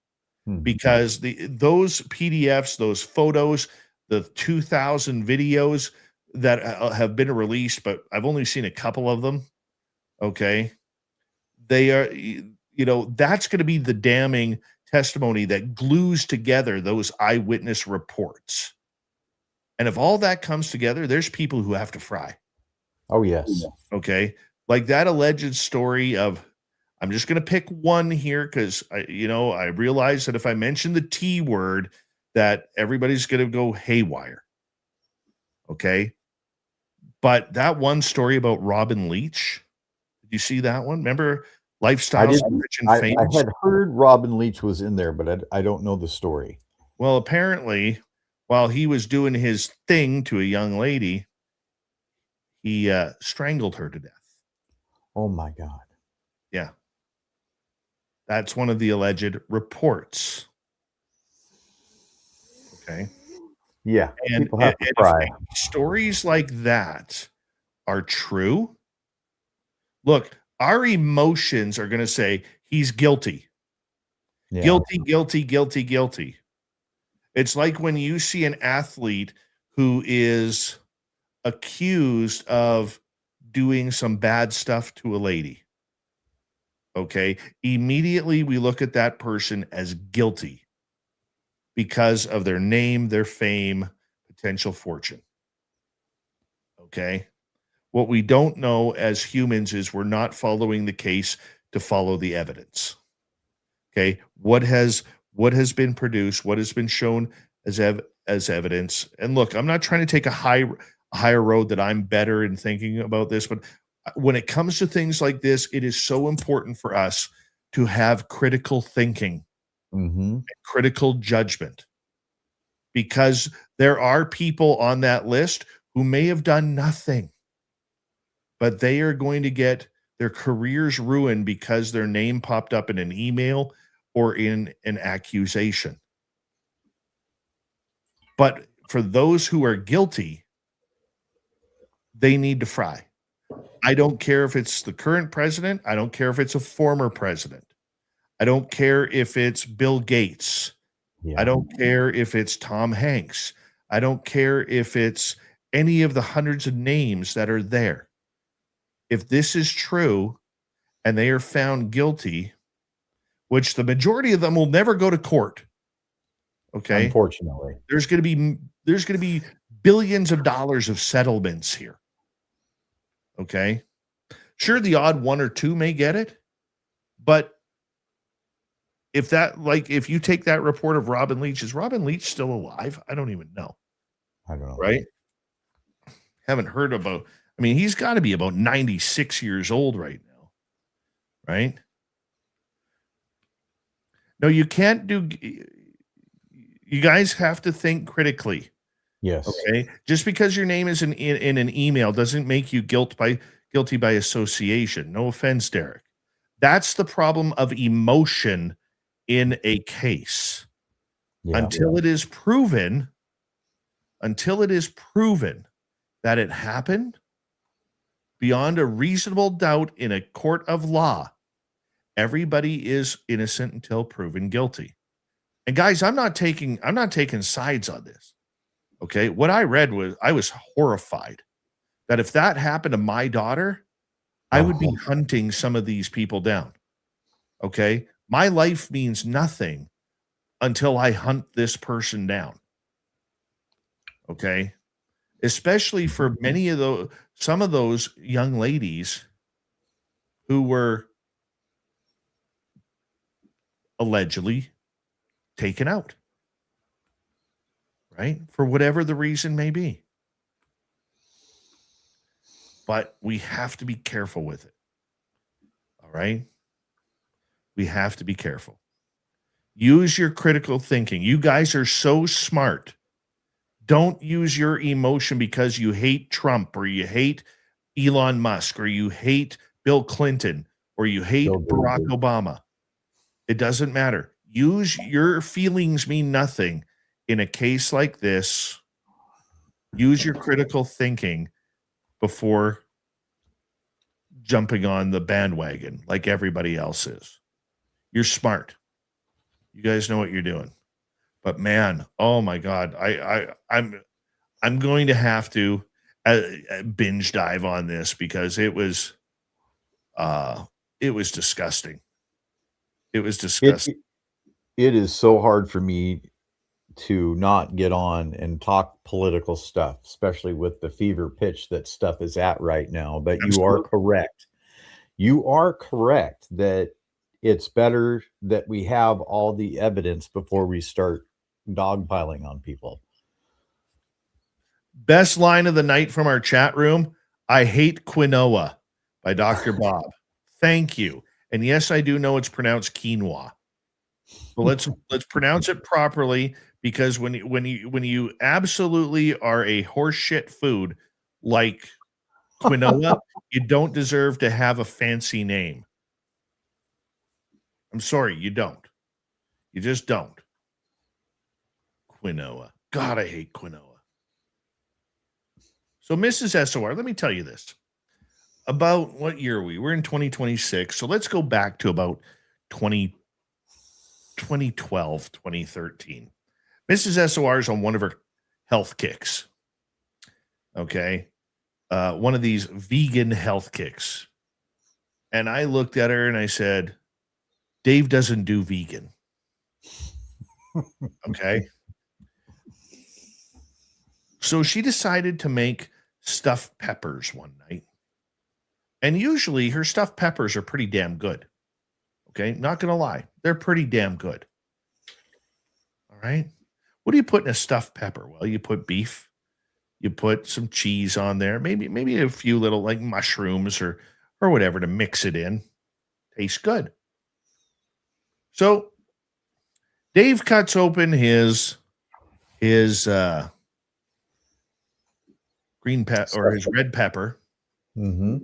Mhm. Because those PDFs, those photos, the 2,000 videos that have been released, but I've only seen a couple of them. Okay, they are, that's going to be the damning testimony that glues together those eyewitness reports. And if all that comes together, there's people who have to fry. Oh, yes. Okay, like that alleged story of, I'm just going to pick one here because I realize that if I mention the T word, that everybody's going to go haywire. Okay, but that one story about Robin Leach, did you see that one? Remember I Lifestyles of didn't. Rich and I Famous? had heard Robin Leach was in there, but I don't know the story. Well, apparently, while he was doing his thing to a young lady, he strangled her to death. Oh my God. Yeah. That's one of the alleged reports. Okay. Yeah. And, People have to and cry. if stories like that are true, look, our emotions are going to say he's guilty. Yeah. Guilty, guilty, guilty, guilty. It's like when you see an athlete who is accused of doing some bad stuff to a lady. Okay. Immediately we look at that person as guilty because of their name, their fame, potential fortune. Okay. What we don't know as humans is we're not following the case to follow the evidence. Okay. What has been produced, what has been shown as evidence. And look, I'm not trying to take a higher road that I'm better in thinking about this, but when it comes to things like this, it is so important for us to have critical thinking, Mm-hmm. critical judgment, because there are people on that list who may have done nothing, but they are going to get their careers ruined because their name popped up in an email or in an accusation. But for those who are guilty, they need to fry. I don't care if it's the current president. I don't care if it's a former president. I don't care if it's Bill Gates. I don't care if it's Tom Hanks. I don't care if it's any of the hundreds of names that are there. If this is true and they are found guilty, which the majority of them will never go to court. Okay. Unfortunately. There's going to be billions of dollars of settlements here. Okay. Sure, the odd one or two may get it, but if you take that report of Robin Leach, is Robin Leach still alive? I don't even know. I don't know. Right? Haven't heard about, I mean, he's got to be about 96 years old right now. Right? No, you can't do, you guys have to think critically. Yes. Okay. Just because your name is in an email doesn't make you guilty by association. No offense, Derek. That's the problem of emotion in a case. Until it is proven that it happened beyond a reasonable doubt in a court of law, everybody is innocent until proven guilty. And guys, I'm not taking sides on this. Okay. What I read was, I was horrified that if that happened to my daughter, I would be hunting some of these people down. Okay. My life means nothing until I hunt this person down. Okay. Especially for some of those young ladies who were allegedly taken out. Right? For whatever the reason may be. But we have to be careful with it. All right? We have to be careful. Use your critical thinking. You guys are so smart. Don't use your emotion because you hate Trump or you hate Elon Musk or you hate Bill Clinton or you hate Barack Obama. It doesn't matter. Your feelings mean nothing. In a case like this, use your critical thinking before jumping on the bandwagon like everybody else is. You're smart. You guys know what you're doing. But man, oh my God, I'm going to have to binge dive on this because it was disgusting. It was disgusting. It is so hard for me to not get on and talk political stuff, especially with the fever pitch that stuff is at right now. But you are correct. You are correct that it's better that we have all the evidence before we start dogpiling on people. Best line of the night from our chat room. I hate quinoa by Dr. Bob. Thank you. And yes, I do know it's pronounced quinoa. But let's pronounce it properly, because when you absolutely are a horseshit food like quinoa, you don't deserve to have a fancy name. I'm sorry, you don't. You just don't. Quinoa. God, I hate quinoa. So, Mrs. SOR, let me tell you this. About what year are we? We're in 2026. So let's go back to about 2012, 2013. Mrs. SOR is on one of her health kicks. Okay. One of these vegan health kicks. And I looked at her and I said, Dave doesn't do vegan. Okay. So she decided to make stuffed peppers one night. And usually her stuffed peppers are pretty damn good. Okay. Not going to lie. They're pretty damn good. All right. What do you put in a stuffed pepper? Well, you put beef. You put some cheese on there. Maybe a few little like mushrooms or whatever to mix it in. Tastes good. So Dave cuts open his green pepper or his red pepper. Mm-hmm.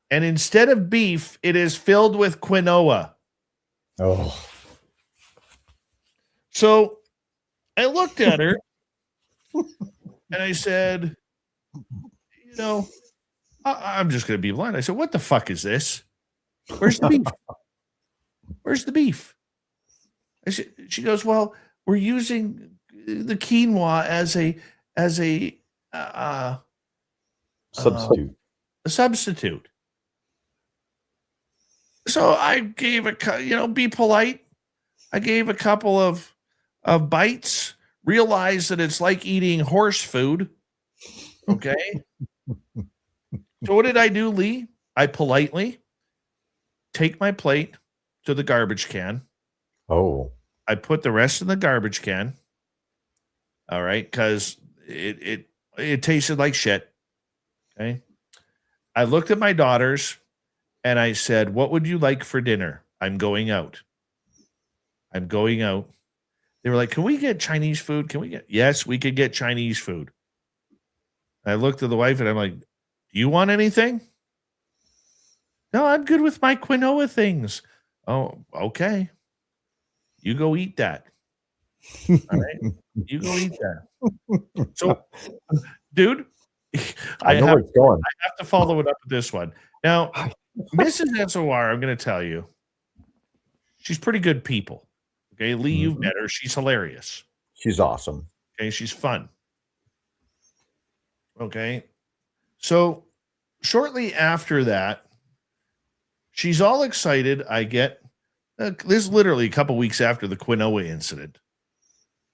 And instead of beef, it is filled with quinoa. Oh. So I looked at her and I said, you know, I'm just going to be blunt. I said, what the fuck is this? Where's the beef? Where's the beef? She goes, well, we're using the quinoa as a Substitute. A substitute. So I gave be polite. I gave a couple of bites, realized that it's like eating horse food. Okay. So what did I do, Lee? I politely take my plate to the garbage can. Oh. I put the rest in the garbage can. All right, because it tasted like shit. Okay. I looked at my daughters and I said, what would you like for dinner? I'm going out. I'm going out. They were like, can we get Chinese food? Yes, we could get Chinese food. I looked at the wife and I'm like, do you want anything? No, I'm good with my quinoa things. Oh, okay. You go eat that. All right. You go eat that. So, dude, I know where it's going. I have to follow it up with this one. Now, Mrs. SOR, I'm going to tell you, she's pretty good people. Okay, Lee, you've met her. She's hilarious. She's awesome. Okay, she's fun. Okay. So shortly after that, she's all excited. I get this is literally a couple weeks after the quinoa incident.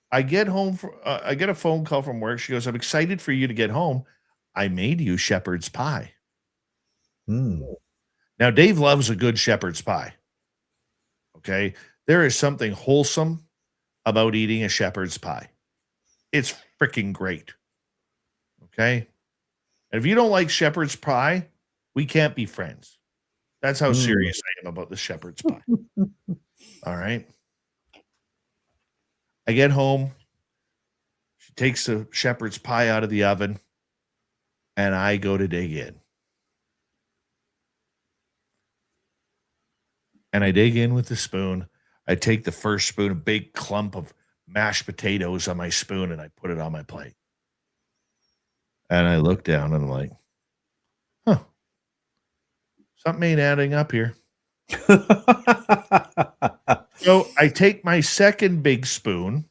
I get home. I get a phone call from work. She goes, I'm excited for you to get home. I made you shepherd's pie. Now, Dave loves a good shepherd's pie. Okay. There is something wholesome about eating a shepherd's pie. It's freaking great. Okay. And if you don't like shepherd's pie, we can't be friends. That's how serious I am about the shepherd's pie. All right. I get home. She takes the shepherd's pie out of the oven, and I go to dig in. And I dig in with the spoon. I take the first spoon, a big clump of mashed potatoes on my spoon, and I put it on my plate. And I look down and I'm like, huh, something ain't adding up here. So I take my second big spoon,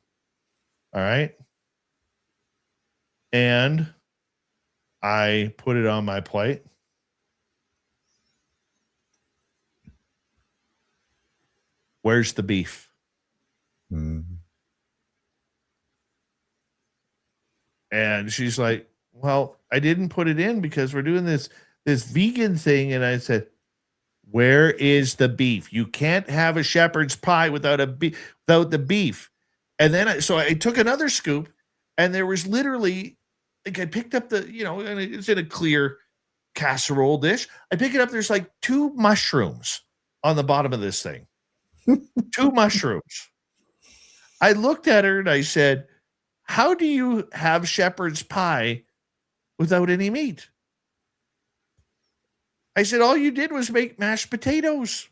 all right, and I put it on my plate. Where's the beef? And she's like, well, I didn't put it in because we're doing this vegan thing. And I said, where is the beef? You can't have a shepherd's pie without the beef. And then I took another scoop, and there was literally, like, I picked up and it's in a clear casserole dish. I pick it up. There's like 2 mushrooms on the bottom of this thing. 2 mushrooms. I looked at her and I said, how do you have shepherd's pie without any meat? I said, all you did was make mashed potatoes.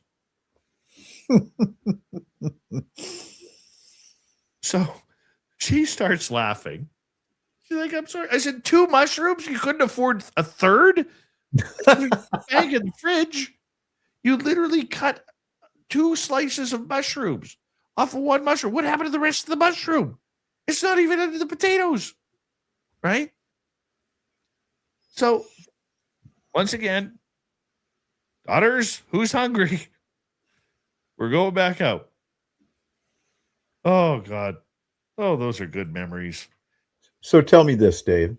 So she starts laughing. She's like, I'm sorry. I said, 2 mushrooms? You couldn't afford a third? Bag in the fridge. You literally cut 2 slices of mushrooms off of 1 mushroom. What happened to the rest of the mushroom? It's not even under the potatoes, right? So, once again, daughters, who's hungry? We're going back out. Oh, God. Oh, those are good memories. So tell me this, Dave.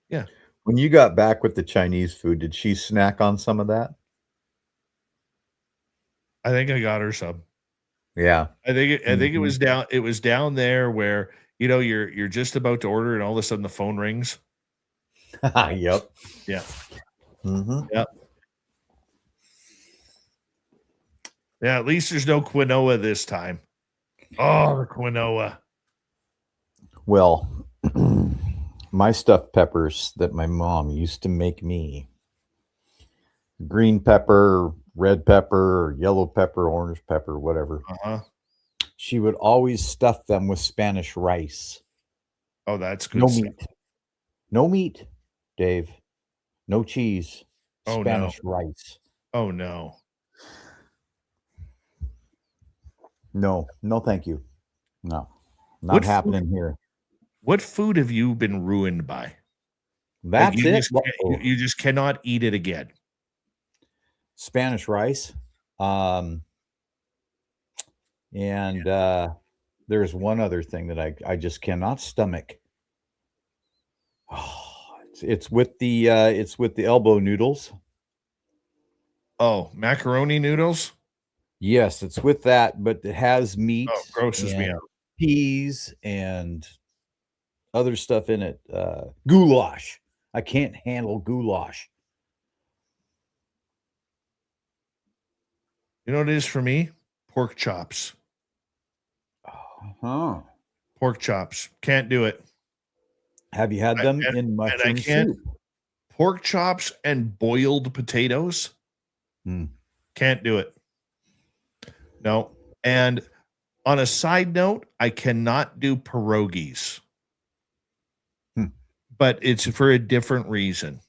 Yeah. When you got back with the Chinese food, did she snack on some of that? I think I got her some. Yeah. I think it was down. It was down there where, you're just about to order and all of a sudden the phone rings. Yep. Yeah. Yep. Yeah. At least there's no quinoa this time. Oh, the quinoa. Well, my stuffed peppers that my mom used to make me. Green pepper, red pepper, yellow pepper, orange pepper, whatever. Uh-huh. She would always stuff them with Spanish rice. Oh, that's good No stuff. meat. No meat, Dave. No cheese. Oh, no. Spanish rice. Oh, no. No, thank you. No, not What happening here. What food have you been ruined by? That's you it. Just you just cannot eat it again. Spanish rice. And there's one other thing that I just cannot stomach. Oh, it's with the elbow noodles. Oh, macaroni noodles? Yes, it's with that, but it has meat. Oh, grosses me and out. peas and other stuff in it. Goulash. I can't handle goulash. You know what it is for me? Pork chops. Huh. Pork chops. Can't do it. Have you had them in mushroom soup? Pork chops and boiled potatoes. Can't do it. No. And on a side note, I cannot do pierogies. But it's for a different reason.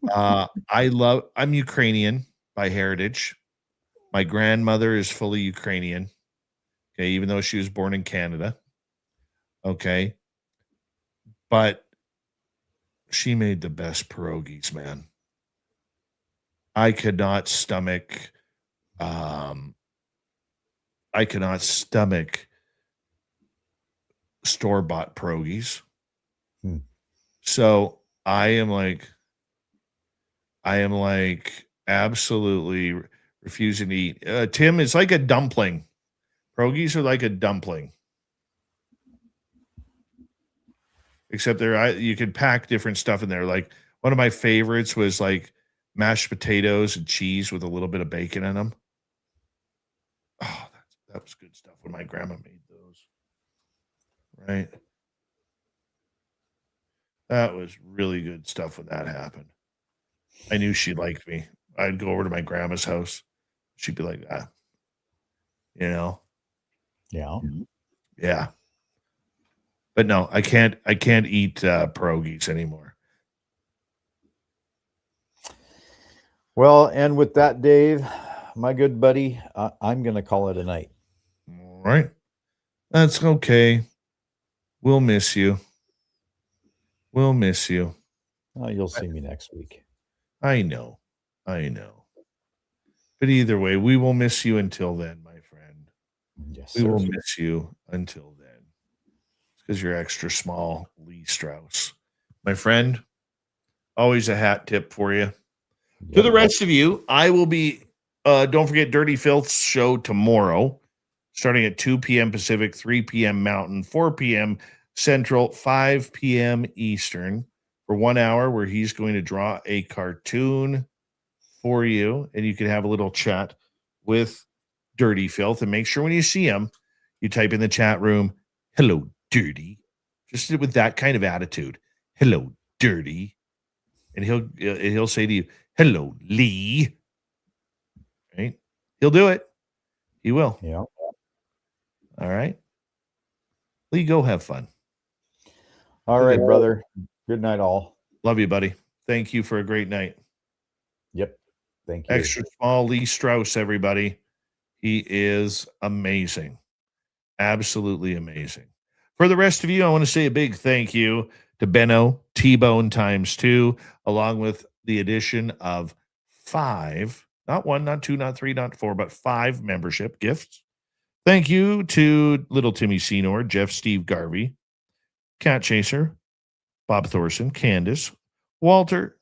I'm Ukrainian by heritage. My grandmother is fully Ukrainian. Okay, even though she was born in Canada. Okay. But she made the best pierogies, man. I could not stomach store-bought pierogies. So I am like absolutely refusing to eat. Tim, it's like a dumpling. Pierogies are like a dumpling. Except you could pack different stuff in there. Like one of my favorites was like mashed potatoes and cheese with a little bit of bacon in them. Oh, that was good stuff when my grandma made those. Right? That was really good stuff when that happened. I knew she liked me. I'd go over to my grandma's house. She'd be like that. You know? Yeah. Yeah. But no, I can't eat pierogies anymore. Well, and with that, Dave, my good buddy, I'm going to call it a night. All right. That's okay. We'll miss you. We'll miss you. Oh, you'll see me next week. I know. But either way, we will miss you until then, my friend. Yes, we will miss you until then. It's because you're extra small, Lee Strauss. My friend, always a hat tip for you. To the rest of you, I will be, don't forget Dirty Filth's show tomorrow, starting at 2 p.m. Pacific, 3 p.m. Mountain, 4 p.m. Central, 5 p.m. Eastern, for 1 hour, where he's going to draw a cartoon for you, and you can have a little chat with Dirty Filth. And make sure when you see him, you type in the chat room, "Hello, Dirty," just with that kind of attitude. "Hello, Dirty," and he'll say to you, "Hello, Lee." Right? He'll do it. He will. Yeah. All right. Lee, go have fun. All right, brother. Good night, all. Love you, buddy. Thank you for a great night. Yep. Thank you. Extra small Lee Strauss, everybody. He is amazing. Absolutely amazing. For the rest of you, I want to say a big thank you to Benno, T-Bone ×2, along with the addition of 5, not 1, not 2, not 3, not 4, but 5 membership gifts. Thank you to Little Timmy Senor, Jeff Steve Garvey, Cat Chaser, Bob Thorson, Candace, Walter,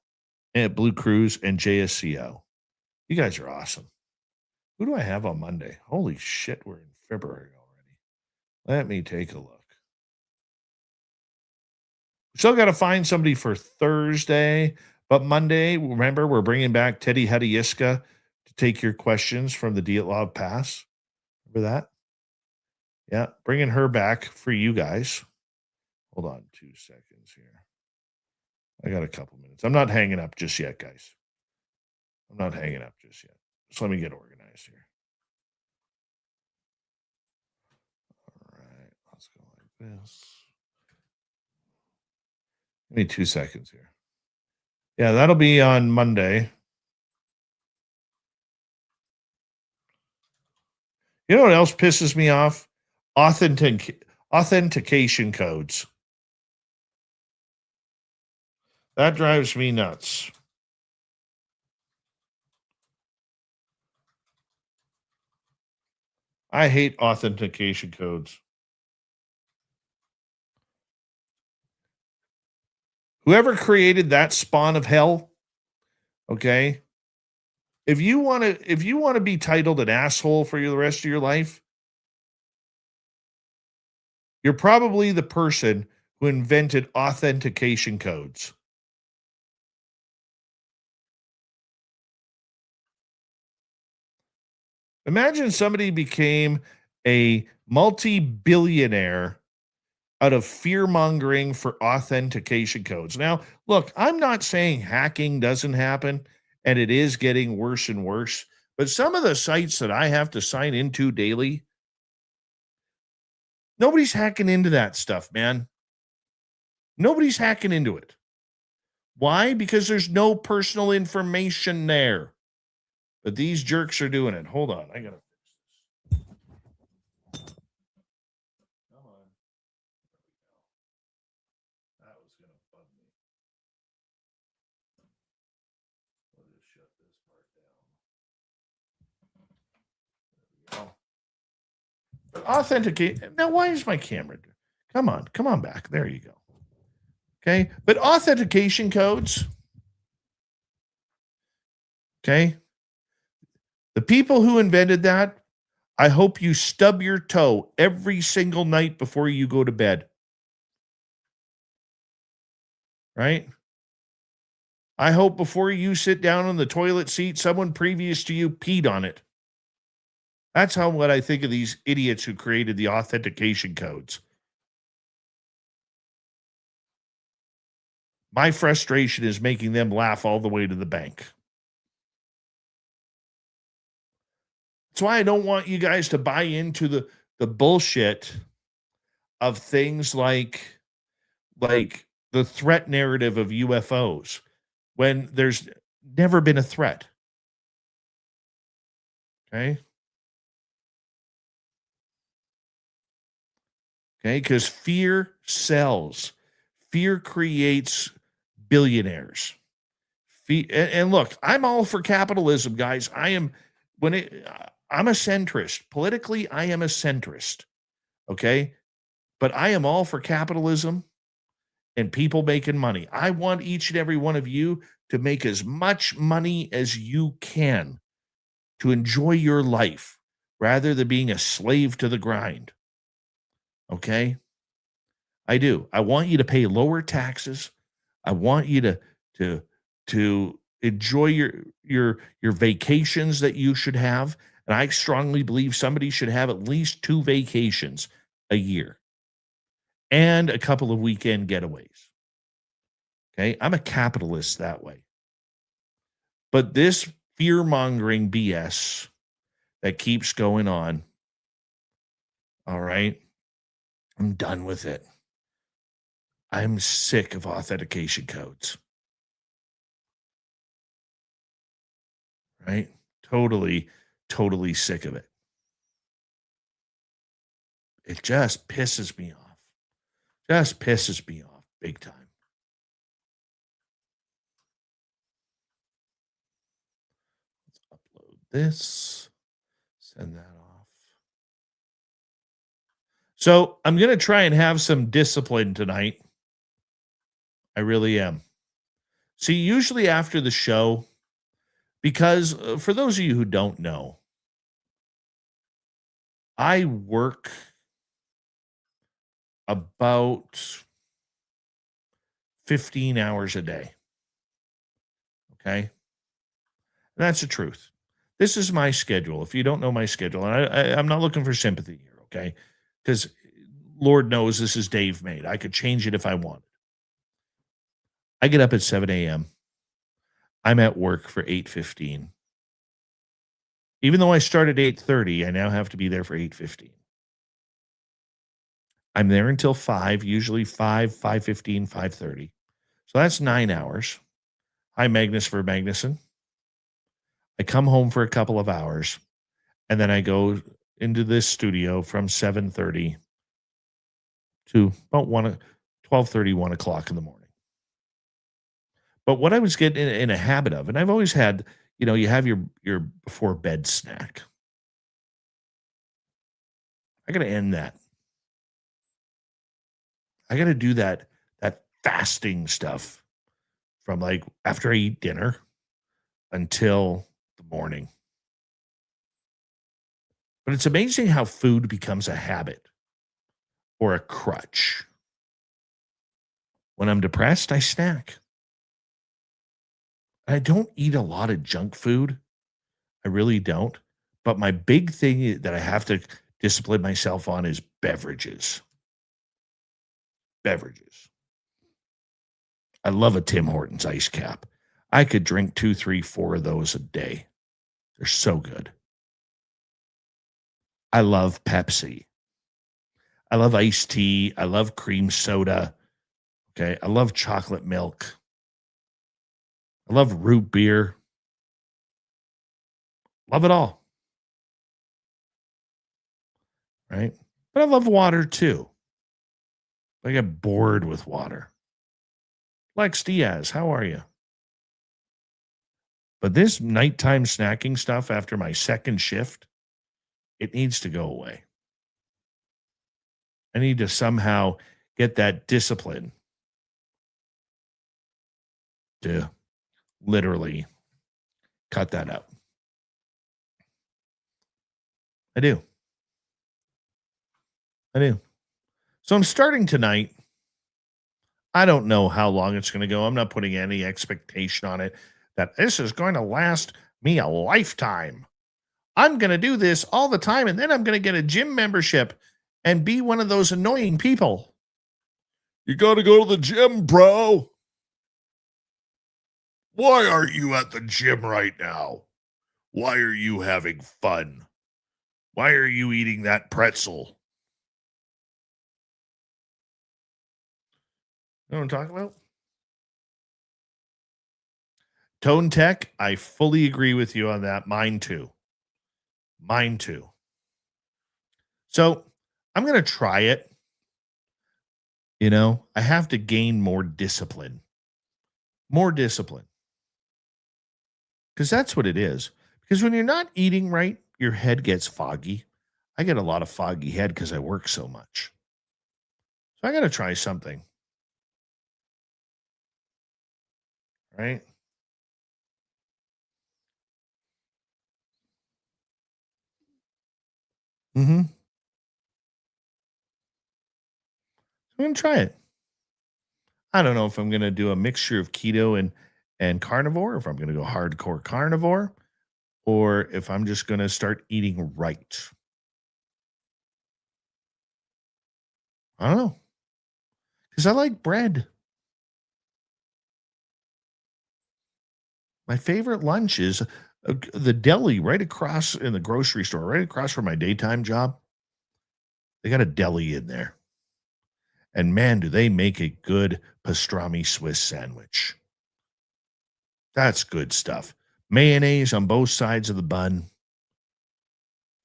and Blue Cruise, and JSCO. You guys are awesome. Who do I have on Monday? Holy shit, we're in February already. Let me take a look. Still got to find somebody for Thursday, but Monday, remember, we're bringing back Teddy Hadiyiska to take your questions from the Dyatlov Pass. Remember that? Yeah, bringing her back for you guys. Hold on 2 seconds here. I got a couple minutes. I'm not hanging up just yet, guys. I'm not hanging up just yet. Just let me get organized here. All right, let's go like this. Give me 2 seconds here. Yeah, that'll be on Monday. You know what else pisses me off? Authentication codes. That drives me nuts. I hate authentication codes. Whoever created that spawn of hell, okay? If you want to be titled an asshole for the rest of your life, you're probably the person who invented authentication codes. Imagine somebody became a multi-billionaire out of fear-mongering for authentication codes. Now, look, I'm not saying hacking doesn't happen, and it is getting worse and worse, but some of the sites that I have to sign into daily, nobody's hacking into that stuff, man. Nobody's hacking into it. Why? Because there's no personal information there. But these jerks are doing it. Hold on. I got to fix this. Come on. That was going to bug me. I'll just shut this part down. There we go. But authenticate. Now, why is my camera? Come on back. There you go. Okay. But authentication codes. Okay. The people who invented that, I hope you stub your toe every single night before you go to bed. Right? I hope before you sit down on the toilet seat, someone previous to you peed on it. That's what I think of these idiots who created the authentication codes. My frustration is making them laugh all the way to the bank. That's why I don't want you guys to buy into the bullshit of things like the threat narrative of UFOs when there's never been a threat. Okay? Okay, because fear sells. Fear creates billionaires. And look, I'm all for capitalism, guys. I'm a centrist. Politically, I am a centrist. Okay? But I am all for capitalism and people making money. I want each and every one of you to make as much money as you can to enjoy your life rather than being a slave to the grind. Okay? I do. I want you to pay lower taxes. I want you to enjoy your vacations that you should have. And I strongly believe somebody should have at least 2 vacations a year and a couple of weekend getaways. Okay? I'm a capitalist that way. But this fear-mongering BS that keeps going on, all right, I'm done with it. I'm sick of authentication codes. Right? Totally sick of it. It just pisses me off. Just pisses me off big time. Let's upload this. Send that off. So I'm going to try and have some discipline tonight. I really am. See, usually after the show, because for those of you who don't know, I work about 15 hours a day. Okay? And that's the truth. This is my schedule. If you don't know my schedule, and I'm not looking for sympathy here, okay? Because Lord knows this is Dave made. I could change it if I wanted. I get up at 7 a.m. I'm at work for 8:15. Even though I start at 8:30, I now have to be there for 8:15. I'm there until 5, usually 5, 5:15, 5:30. So that's 9 hours. Hi, Magnus for Magnuson. I come home for a couple of hours, and then I go into this studio from 7:30 to about 12:30, 1 o'clock in the morning. But what I was getting in a habit of, and I've always had, you have your before bed snack. I got to end that. I got to do that fasting stuff from like after I eat dinner until the morning. But it's amazing how food becomes a habit or a crutch. When I'm depressed, I snack. I don't eat a lot of junk food. I really don't. But my big thing that I have to discipline myself on is beverages. Beverages. I love a Tim Hortons ice cap. I could drink 2, 3, 4 of those a day. They're so good. I love Pepsi. I love iced tea. I love cream soda. Okay. I love chocolate milk. I love root beer. Love it all. Right? But I love water too. I get bored with water. Lex Diaz, how are you? But this nighttime snacking stuff after my second shift, it needs to go away. I need to somehow get that discipline to literally cut that out. I do. So I'm starting tonight. I don't know how long it's going to go. I'm not putting any expectation on it that this is going to last me a lifetime. I'm going to do this all the time, and then I'm going to get a gym membership and be one of those annoying people. You got to go to the gym, bro. Why aren't you at the gym right now? Why are you having fun? Why are you eating that pretzel? You know what I'm talking about? Tone Tech, I fully agree with you on that. Mine too. So I'm going to try it. I have to gain more discipline. Because that's what it is. Because when you're not eating right, your head gets foggy. I get a lot of foggy head because I work so much. So I got to try something. Right? I'm going to try it. I don't know if I'm going to do a mixture of keto and carnivore, if I'm going to go hardcore carnivore, or if I'm just going to start eating right. I don't know. Because I like bread. My favorite lunch is the deli right across in the grocery store, right across from my daytime job. They got a deli in there. And man, do they make a good pastrami Swiss sandwich. That's good stuff. Mayonnaise on both sides of the bun.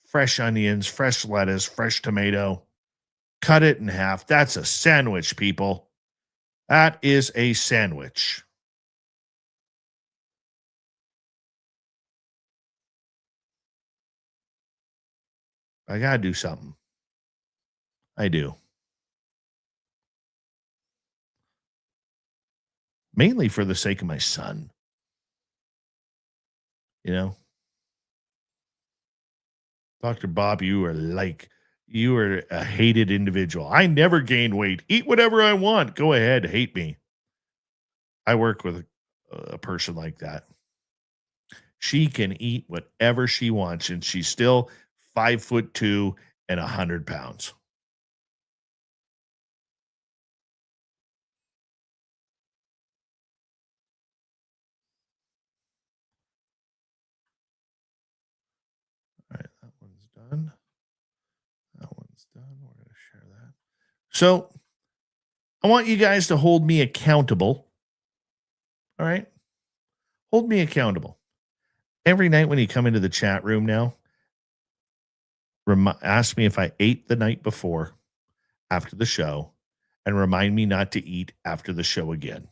Fresh onions, fresh lettuce, fresh tomato. Cut it in half. That's a sandwich, people. That is a sandwich. I got to do something. I do. Mainly for the sake of my son. Dr. Bob, you are a hated individual. I never gain weight. Eat whatever I want. Go ahead. Hate me. I work with a person like that. She can eat whatever she wants, and she's still 5'2" and 100 pounds. one's done. That one's done. We're going to share that. So I want you guys to hold me accountable. All right? Hold me accountable. Every night when you come into the chat room now, ask me if I ate the night before after the show, and remind me not to eat after the show again.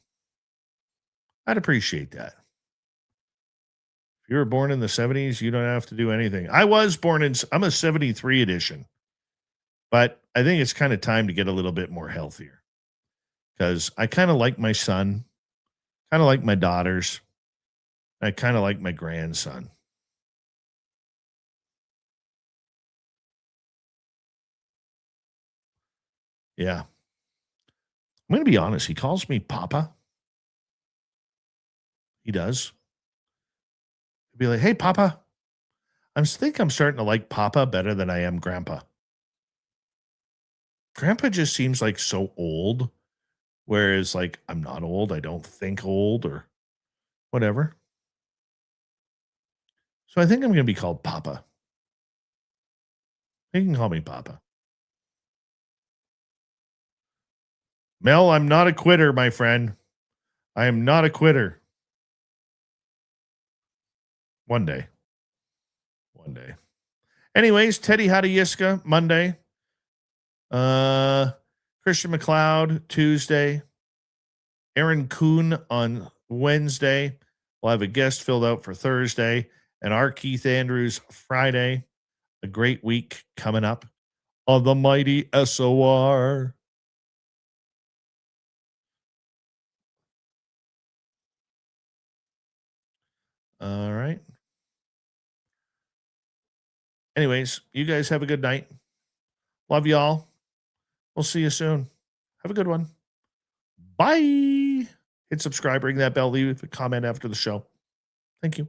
I'd appreciate that. If you were born in the 70s, you don't have to do anything. I'm a 73 edition, but I think it's kind of time to get a little bit more healthier, because I kind of like my son, kind of like my daughters. I kind of like my grandson. Yeah. I'm going to be honest. He calls me Papa. He does. He'd be like, hey, Papa. I think I'm starting to like Papa better than I am Grandpa. Grandpa just seems like so old, whereas like I'm not old. I don't think old or whatever. So I think I'm going to be called Papa. You can call me Papa. Mel, I'm not a quitter, my friend. I am not a quitter. One day. Anyways, Teddy Hadayiska, Monday. Christian McLeod, Tuesday. Aaron Kuhn on Wednesday. We'll have a guest filled out for Thursday. And our Keith Andrews, Friday. A great week coming up on the mighty SOR. All right. Anyways, you guys have a good night. Love y'all. We'll see you soon. Have a good one. Bye. Hit subscribe, ring that bell, leave a comment after the show. Thank you.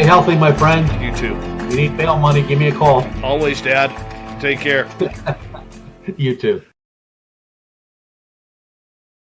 Healthy, my friend. You too. You need bail money, give me a call. Always, Dad. Take care. You too.